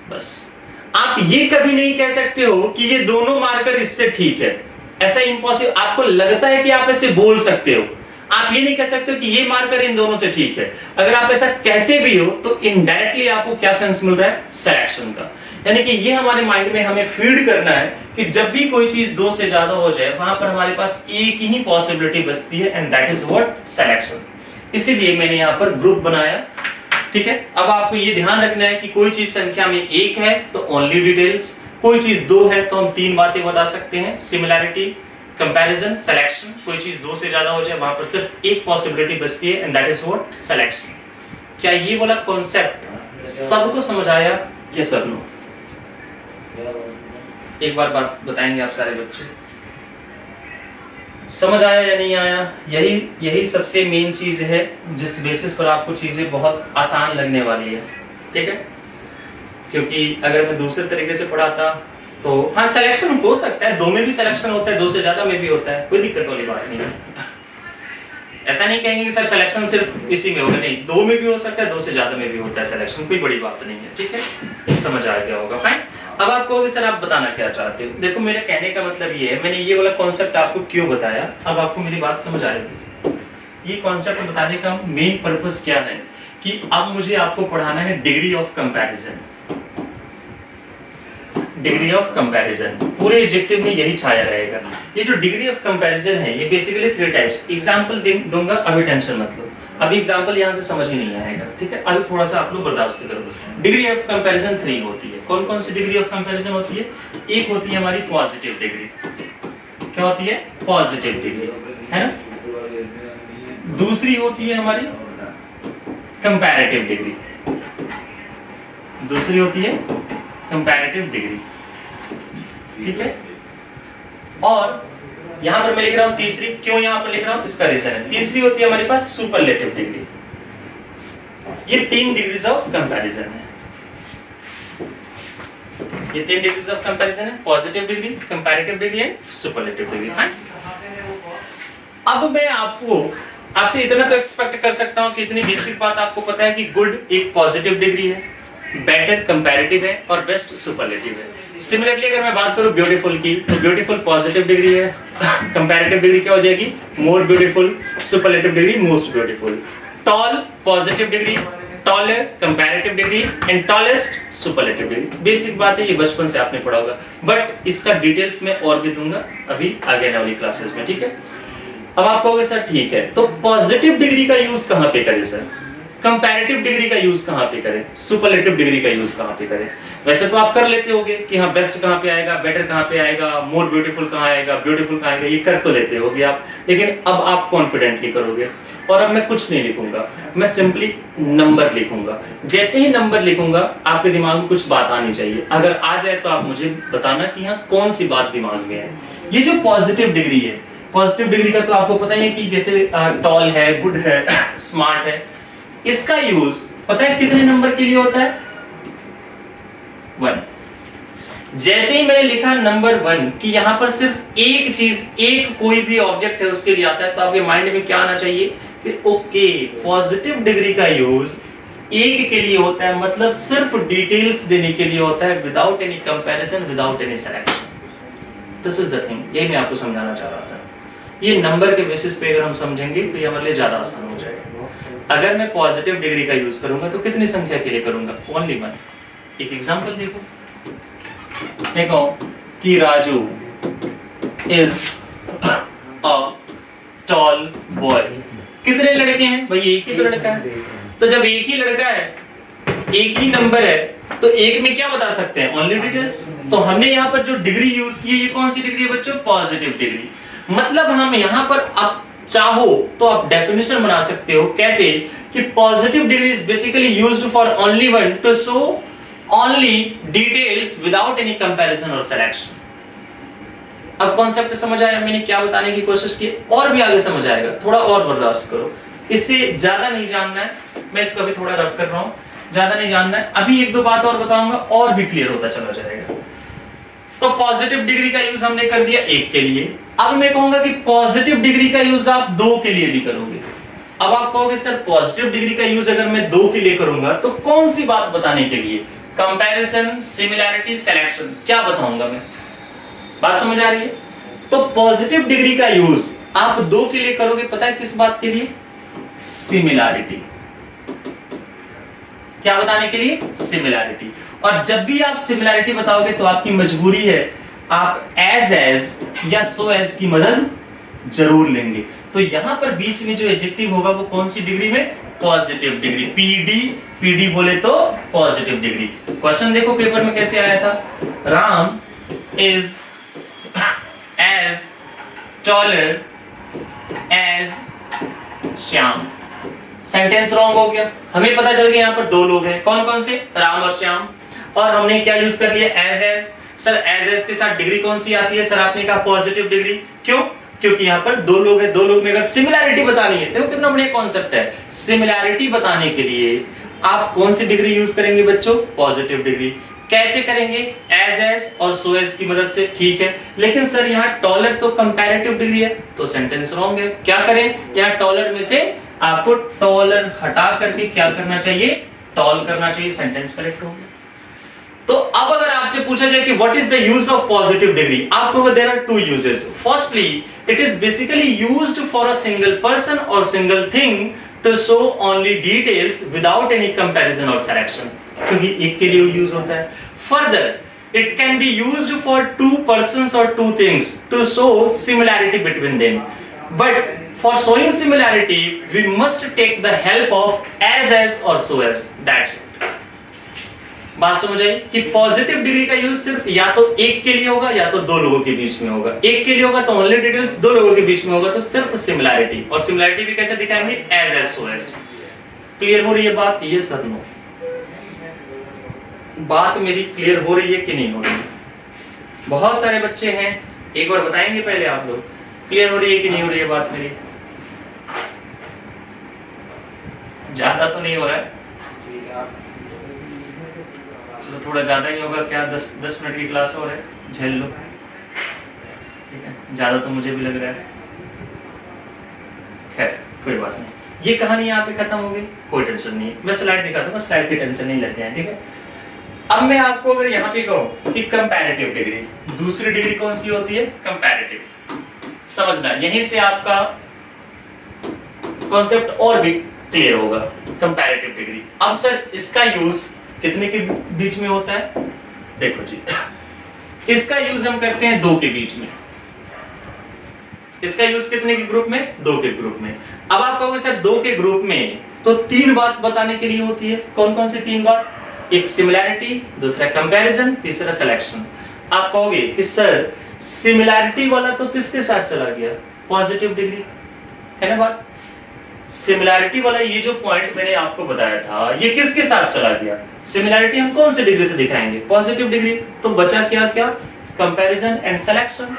बस। आप ये कभी नहीं कह सकते हो कि ये दोनों मार्कर इससे ठीक है, ऐसा इम्पॉसिबल। आपको लगता है कि आप ऐसे बोल सकते हो, आप ये नहीं कह सकते हो कि ये मार्कर इन दोनों से ठीक है। अगर आप ऐसा कहते भी हो तो इनडायरेक्टली आपको क्या सेंस मिल रहा है? सिलेक्शन का। यानी कि ये हमारे माइंड में हमें फीड करना है कि जब भी कोई चीज दो से ज्यादा हो जाए वहां पर हमारे पास एक ही पॉसिबिलिटी बचती है, and that is what? Selection. इसीलिए मैंने यहां पर ग्रुप बनाया। ठीक है, अब आपको ये ध्यान रखना है कि कोई चीज संख्या में एक है तो ओनली डिटेल्स, कोई चीज दो है तो हम तीन बातें बता सकते हैं, सिमिलैरिटी, कंपैरिजन, सिलेक्शन। कोई चीज दो से ज्यादा हो जाए वहां पर सिर्फ एक पॉसिबिलिटी बचती है, and that is what? Selection. क्या ये वाला कॉन्सेप्ट सबको समझ आया? यस और नो? एक बार बात बताएंगे आप सारे बच्चे, समझ आया या नहीं आया? यही सबसे मेन चीज है जिस बेसिस पर आपको चीजें बहुत आसान लगने वाली है। ठीक है, क्योंकि अगर मैं दूसरे तरीके से पढ़ाता तो हाँ सिलेक्शन हो सकता है, दो में भी सिलेक्शन होता है, दो से ज्यादा में भी होता है, कोई दिक्कत वाली बात नहीं है। ऐसा नहीं कहेंगे कि सर सिलेक्शन सिर्फ इसी में होगा, नहीं, दो में भी हो सकता है, दो से ज्यादा में भी होता है सिलेक्शन, कोई बड़ी बात नहीं है। ठीक है, समझ आ गया होगा? फाइन। अब आपको सर आप बताना क्या चाहते हो? देखो मेरे कहने का मतलब ये है, मैंने ये वाला कॉन्सेप्ट आपको क्यों बताया, अब आपको मेरी बात समझ आएगी। ये कॉन्सेप्ट बताने का मेन पर्पस क्या है कि अब मुझे आपको पढ़ाना है degree of comparison. Degree of comparison पूरे एडजेक्टिव में यही छाया रहेगा। ये जो डिग्री ऑफ कंपैरिजन है ये बेसिकली 3 टाइप्स। एग्जांपल दूंगा, अभी टेंशन मत लो, अभी एग्जांपल यहां से समझ ही नहीं आएगा। ठीक है, अभी थोड़ा सा आप लोग बर्दाश्त करो। डिग्री ऑफ कंपैरिजन 3 होती है। कौन कौन सी डिग्री ऑफ कंपैरिजन होती है? एक होती है हमारी पॉजिटिव डिग्री। क्या होती है? पॉजिटिव डिग्री, है ना। दूसरी होती है हमारी कंपैरेटिव डिग्री, दूसरी होती है कंपैरेटिव डिग्री। ठीक है, और यहां पर मैं लिख रहा हूं तीसरी, क्यों यहां पर लिख रहा हूं इसका रीजन है। तीसरी होती है हमारे पास सुपरलेटिव डिग्री। ये 3 डिग्रीज ऑफ कंपैरिजन है, ये 3 डिग्रीज ऑफ कंपैरिजन है, positive degree, comparative degree and superlative degree. अब मैं आपसे इतना तो एक्सपेक्ट कर सकता हूं कि इतनी बेसिक बात आपको पता है कि गुड एक पॉजिटिव डिग्री है, बेटर कंपैरेटिव है और बेस्ट सुपरलेटिव है। सिमिलरली अगर मैं बात करूं ब्यूटीफुल की, तो ब्यूटीफुल पॉजिटिव डिग्री है, कंपैरेटिव डिग्री क्या हो जाएगी? More beautiful, superlative degree most beautiful. Tall positive degree, taller comparative degree and tallest superlative degree. Basic बात है, ये बचपन से आपने पढ़ा होगा, बट इसका डिटेल्स में और भी दूंगा अभी आगे आने वाली क्लासेस में। ठीक है, अब आप कहोगे सर ठीक है, तो पॉजिटिव डिग्री का यूज कहां पे करें सर, कंपैरेटिव डिग्री का यूज कहां पे करें, सुपरलेटिव डिग्री का यूज कहां पे करें? वैसे तो आप कर लेते होगे कि हाँ बेस्ट कहां पे आएगा, बेटर कहां पे आएगा, मोर ब्यूटीफुल कहां आएगा, ब्यूटीफुल कहां आएगा, ये कर तो लेते होगे आप, लेकिन अब आप कॉन्फिडेंटली करोगे। और अब मैं कुछ नहीं लिखूंगा, मैं सिंपली नंबर लिखूंगा। जैसे ही नंबर लिखूंगा आपके दिमाग में कुछ बात आनी चाहिए, अगर आ जाए तो आप मुझे बताना कि हाँ कौन सी बात दिमाग में है। ये जो पॉजिटिव डिग्री है, पॉजिटिव डिग्री का तो आपको पता ही है कि जैसे टॉल है, गुड है, स्मार्ट है, इसका यूज पता है कितने नंबर के लिए होता है? 1। जैसे ही मैंने लिखा नंबर 1 कि यहां पर सिर्फ एक चीज, एक कोई भी ऑब्जेक्ट है उसके लिए आता है, तो आपके माइंड में क्या आना चाहिए कि ओके पॉजिटिव डिग्री का यूज एक के लिए होता है, मतलब सिर्फ डिटेल्स देने के लिए होता है, without any comparison, without any selection. This is the thing, ये मैं आपको समझाना चाह रहा था। ये नंबर के बेसिस पे अगर हम समझेंगे तो ये हमारे लिए ज्यादा आसान हो जाएगा। अगर मैं पॉजिटिव डिग्री का यूज करूंगा तो कितनी संख्या के लिए करूंगा? Only one. एक एग्जांपल देखो कि Raju is a tall boy. कितने लड़के हैं भाई? एक ही तो लड़का है। तो जब एक ही लड़का है, एक ही नंबर है, तो एक में क्या बता सकते हैं? Only details. तो हमने यहाँ पर जो डिग्री यूज की है, ये कौन सी डिग्री है बच्चों? Positive degree. मतलब हम यहाँ पर आप चाहो तो आप डेफिनेशन बना सकते हो। कैसे? कि positive degree is basically used for only one two show only details without any comparison और सिलेक्शन। अब कॉन्सेप्ट समझ आया मैंने क्या बताने की कोशिश की? और भी आगे समझ आएगा, थोड़ा और बर्दाश्त करो। इससे ज्यादा नहीं जानना है, मैं इसको अभी थोड़ा रब कर रहा हूं, ज्यादा नहीं जानना है। अभी एक दो बात और बताऊंगा और भी क्लियर होता चला जाएगा। तो पॉजिटिव डिग्री का यूज हमने कर दिया एक के लिए। अब मैं कहूंगा कि पॉजिटिव डिग्री का यूज आप दो के लिए भी करोगे। अब आप कहोगे सर पॉजिटिव डिग्री का यूज अगर मैं दो के लिए करूंगा तो कौन सी बात बताने के लिए? कंपैरिजन, सिमिलैरिटी, सिलेक्शन, क्या बताऊंगा मैं? बात समझ आ रही है? तो पॉजिटिव डिग्री का यूज आप दो के लिए करोगे, पता है किस बात के लिए? सिमिलैरिटी। क्या बताने के लिए? सिमिलैरिटी। और जब भी आप सिमिलैरिटी बताओगे तो आपकी मजबूरी है, आप एज या सो एज की मदद जरूर लेंगे। तो यहां पर बीच में जो एडजेक्टिव होगा वो कौन सी डिग्री में? Positive degree. पीडी बोले तो पॉजिटिव डिग्री। क्वेश्चन देखो पेपर में कैसे आया था, Ram is as taller as Shyam. Sentence wrong हो गया। हमें पता चल गया यहाँ पर दो लोग हैं, कौन कौन से? राम और श्याम। और हमने क्या यूज कर लिया? एज। सर एज के साथ डिग्री कौन सी आती है? सर आपने कहा पॉजिटिव डिग्री। क्यों? क्योंकि यहाँ पर दो लोग हैं, दो लोग में अगर सिमिलैरिटी बतानी है, देखो कितना बढ़िया कॉन्सेप्ट है। सिमिलैरिटी बताने के लिए आप कौन सी डिग्री यूज करेंगे बच्चों? Positive degree. कैसे करेंगे? एज और सो एज की मदद से। ठीक है, लेकिन सर यहाँ टॉलर तो कंपैरेटिव डिग्री है, तो सेंटेंस रॉन्ग है। क्या करें? यहाँ टॉलर में से आपको टॉलर हटा करके क्या करना चाहिए? टॉल करना चाहिए। सेंटेंस करेक्ट हो गया। तो अब अगर आपसे पूछा जाए कि what is the use of positive degree, आपको there are two uses. Firstly it is basically used for a single person और single thing to show only details without any comparison और सिलेक्शन, क्योंकि एक के लिए यूज होता है। Further it can be used for two persons और two things to show similarity between them, but for showing similarity we must take the help of as और so as. That's it. बात समझ आई कि positive degree का use सिर्फ या तो एक के लिए होगा या तो दो लोगों के बीच में होगा। एक के लिए होगा तो ओनली डिटेल्स, दो लोगों के बीच में होगा तो सिर्फ सिमिलैरिटी। और सिमिलैरिटी भी कैसे दिखाएंगे? As so as. क्लियर हो रही है बात? ये सर नो बात मेरी क्लियर हो रही है कि नहीं हो रही है? बहुत सारे बच्चे हैं, एक बार बताएंगे पहले आप लोग, क्लियर हो रही है कि नहीं हो रही है बात मेरी? ज्यादा तो नहीं हो रहा है, चलो थोड़ा ज्यादा ही होगा। क्या 10 मिनट की क्लास और है, झेल लो। ठीक है, ज्यादा तो मुझे भी लग रहा है। खैर कोई बात नहीं, ये कहानी यहाँ पे खत्म हो गई, कोई टेंशन नहीं है। मैं स्लाइड दिखा दूंगा, स्लाइड की टेंशन नहीं लेते हैं। ठीक है, अब मैं आपको अगर यहाँ पे कहूँ कि कंपैरेटिव डिग्री, दूसरी डिग्री कौन सी होती है? कंपैरेटिव। समझना, यहीं से आपका कॉन्सेप्ट और भी क्लियर होगा। Comparative degree. अब सर इसका यूज कितने के बीच में होता है? देखो जी, इसका यूज हम करते हैं दो के बीच में। इसका यूज कितने के ग्रुप में? दो के ग्रुप में। अब आप कहोगे सर दो के ग्रुप में तो तीन बात बताने के लिए होती है। कौन कौन सी तीन बात? एक सिमिलैरिटी, दूसरा कंपैरिजन, तीसरा सिलेक्शन। आप कहोगे कि सर सिमिलैरिटी वाला तो किसके साथ चला गया? पॉजिटिव डिग्री, है ना बात? सिमिलैरिटी वाला ये जो पॉइंट मैंने आपको बताया था, ये किसके साथ चला गया? सिमिलैरिटी हम कौन सी डिग्री से दिखाएंगे? Positive degree. तो बचा क्या क्या? Comparison and selection.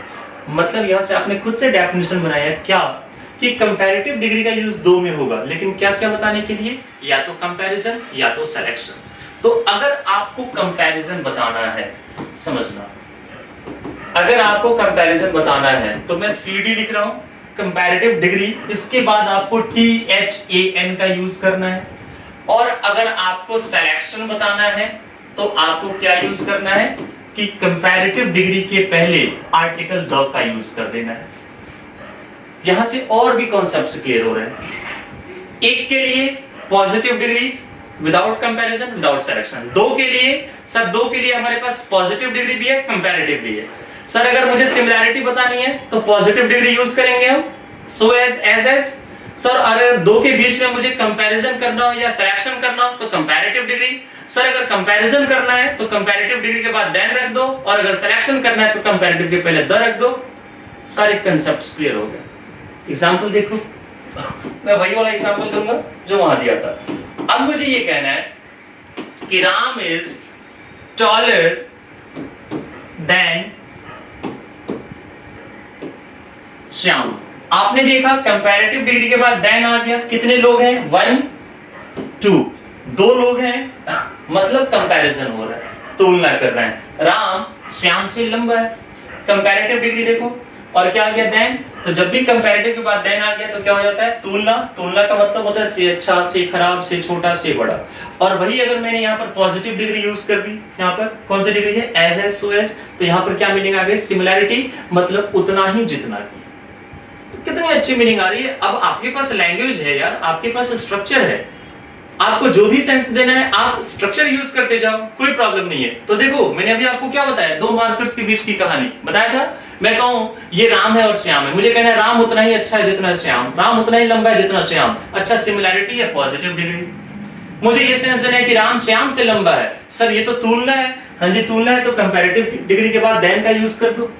मतलब यहां से आपने खुद से डेफिनेशन बनाया क्या कि कंपैरेटिव डिग्री का यूज दो में होगा, लेकिन क्या क्या बताने के लिए? या तो कंपैरिजन या तो सिलेक्शन। तो अगर आपको कंपैरिजन बताना है, समझना, अगर आपको कंपैरिजन बताना है तो मैं CD लिख रहा हूं, कंपैरेटिव डिग्री, इसके बाद आपको THAN का यूज करना है। और अगर आपको सिलेक्शन बताना है तो आपको क्या यूज करना है कि कंपैरेटिव डिग्री के पहले आर्टिकल द का यूज कर देना है। यहां से और भी कॉन्सेप्ट्स क्लियर हो रहे हैं। एक के लिए positive degree without comparison without selection, दो के लिए सर, दो के लिए हमारे पास पॉजिटिव डिग्री भी है, कंपैरेटिव भी है। सर अगर मुझे सिमिलैरिटी बतानी है तो पॉजिटिव डिग्री यूज करेंगे हम, सो एज। सर अगर दो के बीच में मुझे कंपैरिजन करना हो या सिलेक्शन करना हो तो कंपैरेटिव डिग्री। सर अगर कंपैरिजन करना है तो कंपैरेटिव डिग्री के बाद देन रख दो, और अगर सिलेक्शन करना है तो कंपैरेटिव के पहले द रख दो। सारे कांसेप्ट्स क्लियर हो गए। एग्जांपल देखो, मैं वही वाला एग्जांपल दूंगा जो वहां दिया था। अब मुझे ये कहना है कि Ram is taller than Shyam. आपने देखा कंपैरेटिव डिग्री के बाद देन आ गया, कितने लोग हैं, 1 2, दो लोग हैं, मतलब कंपैरिजन हो रहा है, तुलना कर रहे हैं। राम श्याम से लंबा है, कंपैरेटिव डिग्री देखो, और क्या आ गया देन। तो जब भी कंपैरेटिव के बाद देन आ गया तो क्या हो जाता है, तुलना। तुलना का मतलब होता है से अच्छा, से खराब, से छोटा, से बड़ा। और वही अगर मैंने यहाँ पर पॉजिटिव डिग्री यूज कर दी, यहाँ पर कौन सी डिग्री है, एज एज सो एज, तो यहाँ पर क्या मीनिंग आ गई, सिमिलैरिटी, मतलब उतना ही जितना की। कितनी अच्छी मीनिंग आ रही है। अब आपके पास लैंग्वेज है यार, आपके पास स्ट्रक्चर है, आपको जो भी सेंस देना है आप स्ट्रक्चर यूज करते जाओ, कोई प्रॉब्लम नहीं है। तो देखो मैंने अभी आपको क्या बताया, दो मार्कर्स के बीच की कहानी बताया था। मैं कहूं ये राम है और श्याम है, मुझे कहना है राम उतना ही अच्छा है जितना श्याम, राम उतना ही लंबा है जितना श्याम। अच्छा सिमिलैरिटी है पॉजिटिव डिग्री, मुझे ये सेंस देना है कि राम श्याम से लंबा है। सर ये तो तुलना है, हाँ जी तुलना है, तो कंपैरेटिव डिग्री के बाद देन का यूज कर दो।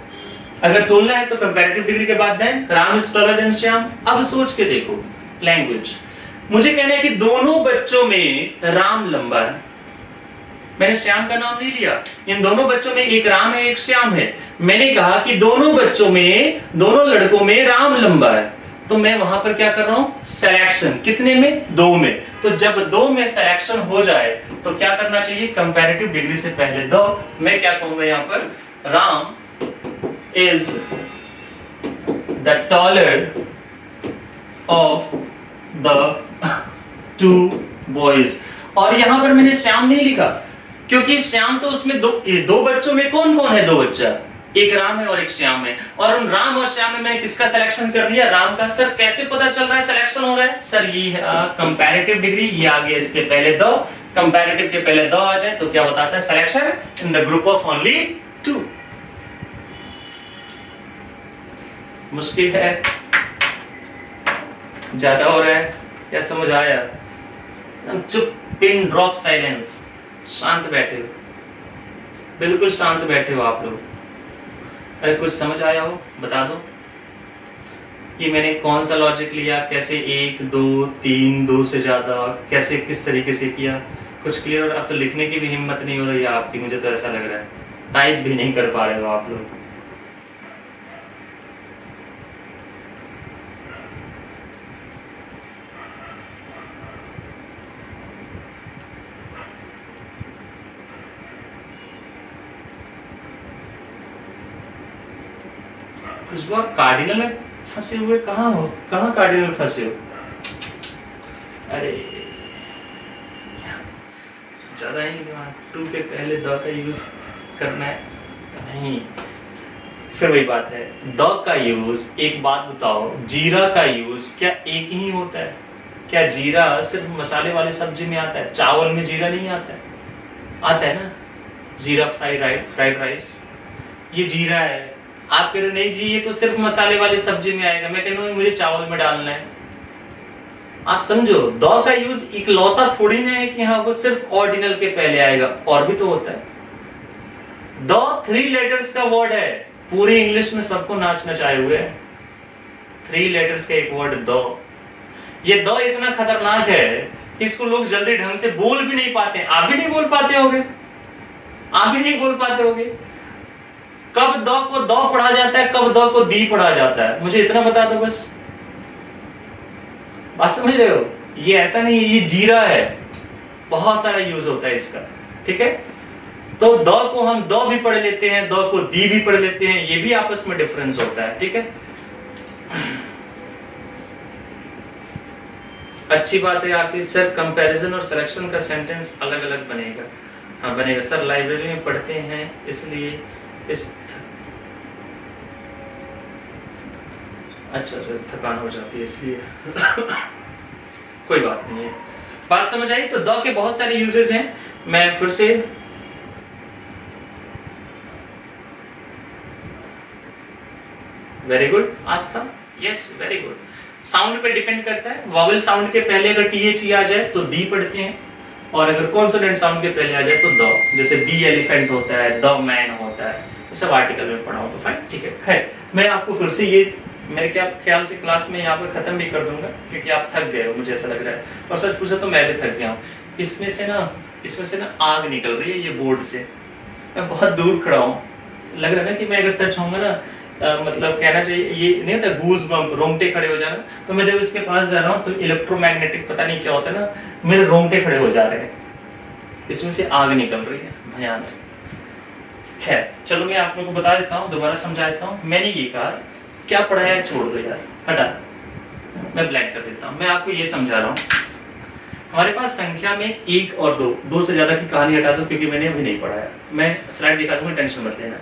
अगर तुलना है तो कंपैरेटिव डिग्री के बाद than, Ram is taller than Shyam. अब सोच के देखो लैंग्वेज, मुझे कहना है कि दोनों बच्चों में राम लंबा है, मैंने श्याम का नाम नहीं लिया, इन दोनों बच्चों में एक राम है एक श्याम है। मैंने कहा कि दोनों बच्चों में, दोनों लड़कों में राम लंबा है, तो मैं वहां पर क्या कर रहा हूं, सिलेक्शन। कितने में, दो में। तो जब दो में सिलेक्शन हो जाए तो क्या करना चाहिए, कंपैरेटिव डिग्री से पहले दो। मैं क्या कहूंगा यहां पर, Ram is the taller of the two boys। और यहां पर मैंने श्याम नहीं लिखा क्योंकि श्याम तो उसमें दो बच्चों में कौन कौन है, दो बच्चा, एक राम है और एक श्याम है, और उन राम और श्याम में मैंने किसका सिलेक्शन कर लिया, राम का। सर कैसे पता चल रहा है सिलेक्शन हो रहा है, सर ये कंपैरेटिव डिग्री, ये आ गया इसके पहले दो, कंपैरेटिव के पहले दो आ जाए तो क्या बताता है, selection in the group of only 2। मुश्किल है, ज्यादा हो रहा है, क्या समझ आया, चुप, पिन ड्रॉप साइलेंस, शांत बैठे हो, बिल्कुल शांत बैठे हो आप लोग। अरे कुछ समझ आया हो बता दो कि मैंने कौन सा लॉजिक लिया, कैसे 1 2 3 2 से ज्यादा, कैसे किस तरीके से किया, कुछ क्लियर हो रहा। अब तो लिखने की भी हिम्मत नहीं हो रही है आपकी, मुझे तो ऐसा लग रहा है, टाइप भी नहीं कर पा रहे हो आप लोग। खुशबू कार्डिनल में फंसे हुए कहाँ हो, कहाँ कार्डिनल फंसे हो, अरे ज्यादा ही दिमाग, 2 के पहले द का यूज करना है नहीं, फिर वही बात है, द का यूज। एक बात बताओ, जीरा का यूज क्या एक ही होता है, क्या जीरा सिर्फ मसाले वाले सब्जी में आता है, चावल में जीरा नहीं आता है, आता है ना, जीरा फ्राइड राइस, ये जीरा है। आप कह रहे नहीं जी ये तो सिर्फ मसाले वाली सब्जी में आएगा, मैं कह रहा हूं मुझे चावल में डालना है। आप समझो, द का यूज इकलौता थोड़ी ना है कि हाँ वो सिर्फ ऑर्डिनल के पहले आएगा, और भी तो होता है। द 3 लेटर्स का वर्ड है, पूरी इंग्लिश में सबको नाच नचाए हुए है, 3 लेटर्स का एक वर्ड द। ये द इतना खतरनाक है कि इसको लोग जल्दी ढंग से बोल भी नहीं पाते। आप भी नहीं बोल पाते होगे, आप भी नहीं बोल पाते होगे। कब द को द पढ़ा जाता है, कब द को दी पढ़ा जाता है, मुझे इतना बता दो बस। बात समझ रहे हो, ये ऐसा नहीं है, ये जीरा है, बहुत सारा यूज होता है इसका, ठीक है। तो द को हम द भी पढ़ लेते हैं, द को दी भी पढ़ लेते हैं, ये भी आपस में डिफरेंस होता है, ठीक है। अच्छी बात है आपकी सर, कंपैरिजन और सिलेक्शन का सेंटेंस अलग अलग बनेगा। हाँ बनेगा सर, लाइब्रेरी में पढ़ते हैं इसलिए इस अच्छा थकान हो जाती है इसलिए कोई बात नहीं है। बात समझ आई? तो द के बहुत सारे यूजेस हैं। मैं फिर से वेरी गुड आस्था, यस वेरी गुड। साउंड पे डिपेंड करता है। वॉवेल साउंड के पहले अगर टीएच आ जाए तो दी पढ़ते हैं, और अगर कॉन्सोनेंट साउंड के पहले आ जाए तो द। जैसे बी एलिफेंट होता है, द मैन होता है, ये सब आर्टिकल में पढ़ा होगा। फाइन, ठीक है। खैर मैं आपको फिर से ये मेरे क्या ख्याल से क्लास में यहाँ पर खत्म भी कर दूंगा, क्योंकि आप थक गए हो, मुझे ऐसा लग रहा है। और सच पूछो तो मैं भी थक गया हूँ। इसमें से ना आग निकल रही है ये बोर्ड से। मैं बहुत दूर खड़ा हूँ, लग रहा है ना कि मैं अगर टच होऊंगा ना, मतलब कहना चाहिए ये नहीं होता गूज बम्प, रोंगटे खड़े हो जाना। तो मैं जब इसके पास जा रहा हूँ तो इलेक्ट्रोमैग्नेटिक पता नहीं क्या होता है ना, मेरे रोंगटे खड़े हो जा रहे हैं। इसमें से आग निकल रही है भयानक। खैर चलो मैं आप लोगों को बता देता हूँ, दोबारा समझा देता हूँ। मैंने ये कहा क्या पढ़ाया छोड़ दो यार, हटा, मैं ब्लैंक कर देता हूँ। मैं आपको ये समझा रहा हूँ, हमारे पास संख्या में 1 और 2 से ज्यादा की कहानी हटा दो, क्योंकि मैंने अभी नहीं पढ़ाया। मैं स्लाइड दिखा दूंगा, टेंशन मत लेना।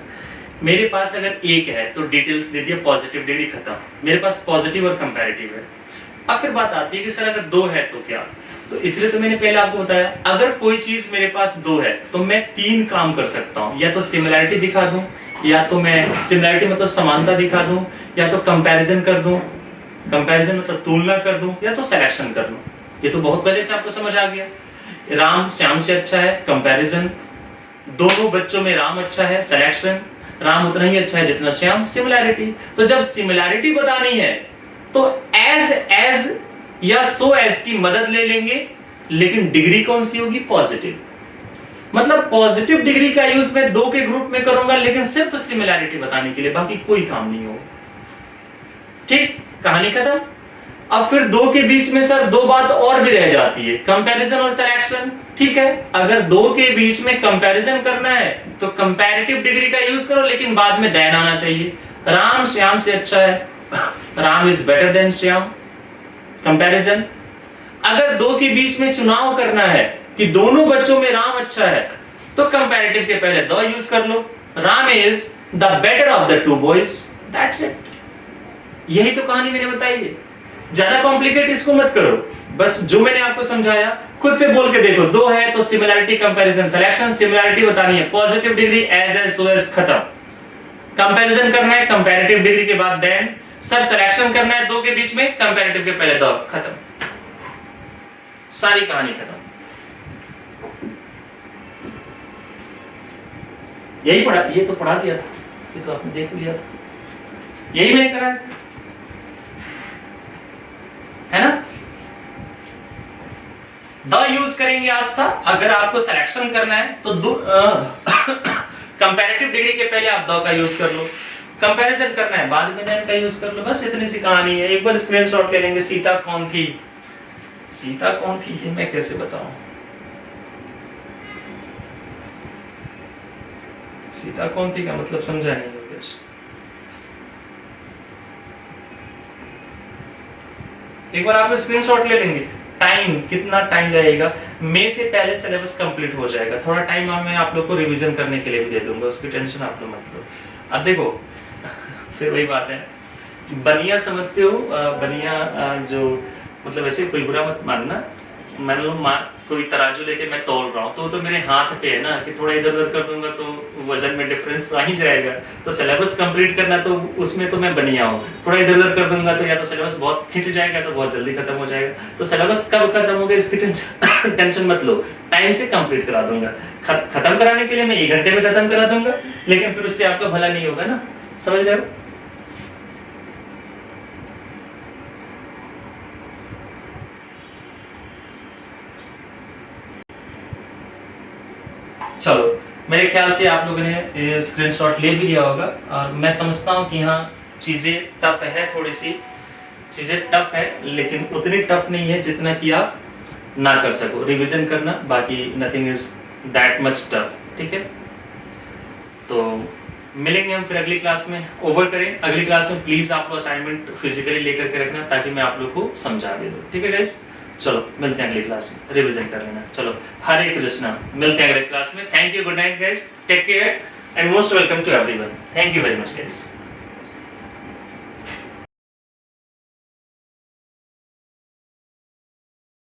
मेरे पास अगर 1 है तो डिटेल्स दे दिया, पॉजिटिव डिग्री खत्म। मेरे पास पॉजिटिव और कंपैरेटिव है। अब फिर बात आती है कि सर अगर 2 है तो क्या, तो इसलिए तो मैंने पहले आपको बताया, अगर कोई चीज मेरे पास 2 है तो मैं 3 काम कर सकता हूं। या तो सिमिलैरिटी दिखा दूं, या तो मैं सिमिलैरिटी मतलब समानता दिखा दूं, या तो कंपैरिजन कर दूं, कंपैरिजन मतलब तुलना कर दूं, या तो सिलेक्शन कर दूं। ये तो बहुत पहले से आपको समझ आ गया। राम श्याम से अच्छा है, कंपैरिजन। दोनों बच्चों में राम अच्छा है, सिलेक्शन। राम उतना ही अच्छा है जितना श्याम, सिमिलैरिटी। तो जब सिमिलैरिटी बतानी है तो एज या सो एज की मदद ले लेंगे, लेकिन डिग्री कौन सी होगी? पॉजिटिव। मतलब पॉजिटिव डिग्री का यूज मैं 2 के ग्रुप में करूंगा, लेकिन सिर्फ सिमिलैरिटी बताने के लिए, बाकी कोई काम नहीं होगा। ठीक, कहानी खत्म। अब फिर 2 के बीच में सर 2 बात और भी रह जाती है, कंपैरिजन और सिलेक्शन। ठीक है, अगर 2 के बीच में कंपैरिजन करना है तो कंपैरेटिव डिग्री का यूज करो, लेकिन बाद में देन आना चाहिए। राम श्याम से अच्छा है, Ram is better than Shyam, comparison. अगर 2 के बीच में चुनाव करना है कि दोनों बच्चों में राम अच्छा है, तो कंपैरेटिव के पहले द यूज कर लो। Ram is the better of the 2 boys, that's it. यही तो कहानी मैंने बताई है। ज्यादा कॉम्प्लिकेट इसको मत करो, बस जो मैंने आपको समझाया खुद से बोल के देखो। 2 है तो सिमिलैरिटी, कंपैरिजन, सिलेक्शन। सिमिलैरिटी बतानी है, positive degree as so as, खत्म। कंपैरिजन करना है, कंपैरेटिव डिग्री के बाद देन। सर सिलेक्शन करना है 2 के बीच में, कंपैरेटिव के पहले द, खत्म। सारी कहानी खत्म। यही पढ़ा, ये तो पढ़ा दिया था, ये तो आपने देख लिया था, यही मैंने कराया था, है ना? द यूज करेंगे आस्था। अगर आपको सिलेक्शन करना है तो कंपैरेटिव डिग्री के पहले आप द का यूज कर लो। कंपैरिजन करना है बाद में देन का यूज कर लो। बस इतनी सी कहानी है। एक बार स्क्रीनशॉट ले लेंगे। सीता कौन थी? सीता कौन थी ये मैं कैसे बताऊं? सीता कौन थी का मतलब समझा नहीं होगा। एक बार आप स्क्रीनशॉट ले लेंगे। टाइम कितना टाइम लगेगा? मई से पहले सिलेबस कंप्लीट हो जाएगा। थोड़ा टाइम मैं आप लोग को रिवीजन करने के लिए भी दे दूंगा, उसकी टेंशन आप लोग मत लो। अब देखो फिर वही बात है, बनिया समझते हो? बनिया जो मतलब ऐसे कोई बुरा मत मानना। मान लो कोई तराजू लेके मैं तौल रहा हूँ तो मेरे हाथ पे है ना, कि थोड़ा इधर उधर कर दूंगा तो वजन में डिफरेंस आ ही जाएगा। तो सिलेबस कंप्लीट करना तो उसमें तो मैं बनिया हूँ। थोड़ा इधर उधर कर दूंगा तो या तो सिलेबस बहुत खिंच जाएगा तो बहुत जल्दी खत्म हो जाएगा। तो सिलेबस कब खत्म होगा इसकी टेंशन मत लो, टाइम से कंप्लीट करा दूंगा। खत्म कराने के लिए मैं 1 घंटे में खत्म करा दूंगा, लेकिन फिर उससे आपका भला नहीं होगा ना, समझ रहे हो? चलो मेरे ख्याल से आप लोगों ने स्क्रीनशॉट ले भी लिया होगा। और मैं समझता हूँ कि हाँ चीज़ें टफ है, थोड़ी सी चीज़ें टफ है, लेकिन उतनी टफ नहीं है जितना कि आप ना कर सको। रिवीजन करना, बाकी nothing is that much tough. ठीक है, तो मिलेंगे हम फिर अगली क्लास में। ओवर करें अगली क्लास में, प्लीज आप लोग असाइनमेंट फिजिकली लेकर के रखना ताकि मैं आप लोग को समझा दे दूँ। ठीक है गाइस, चलो मिलते हैं अगली क्लास में, रिवीजन कर लेना। चलो हरे कृष्णा, मिलते हैं अगले क्लास में। Thank you, good night guys, take care and most welcome to everyone. Thank you very much guys.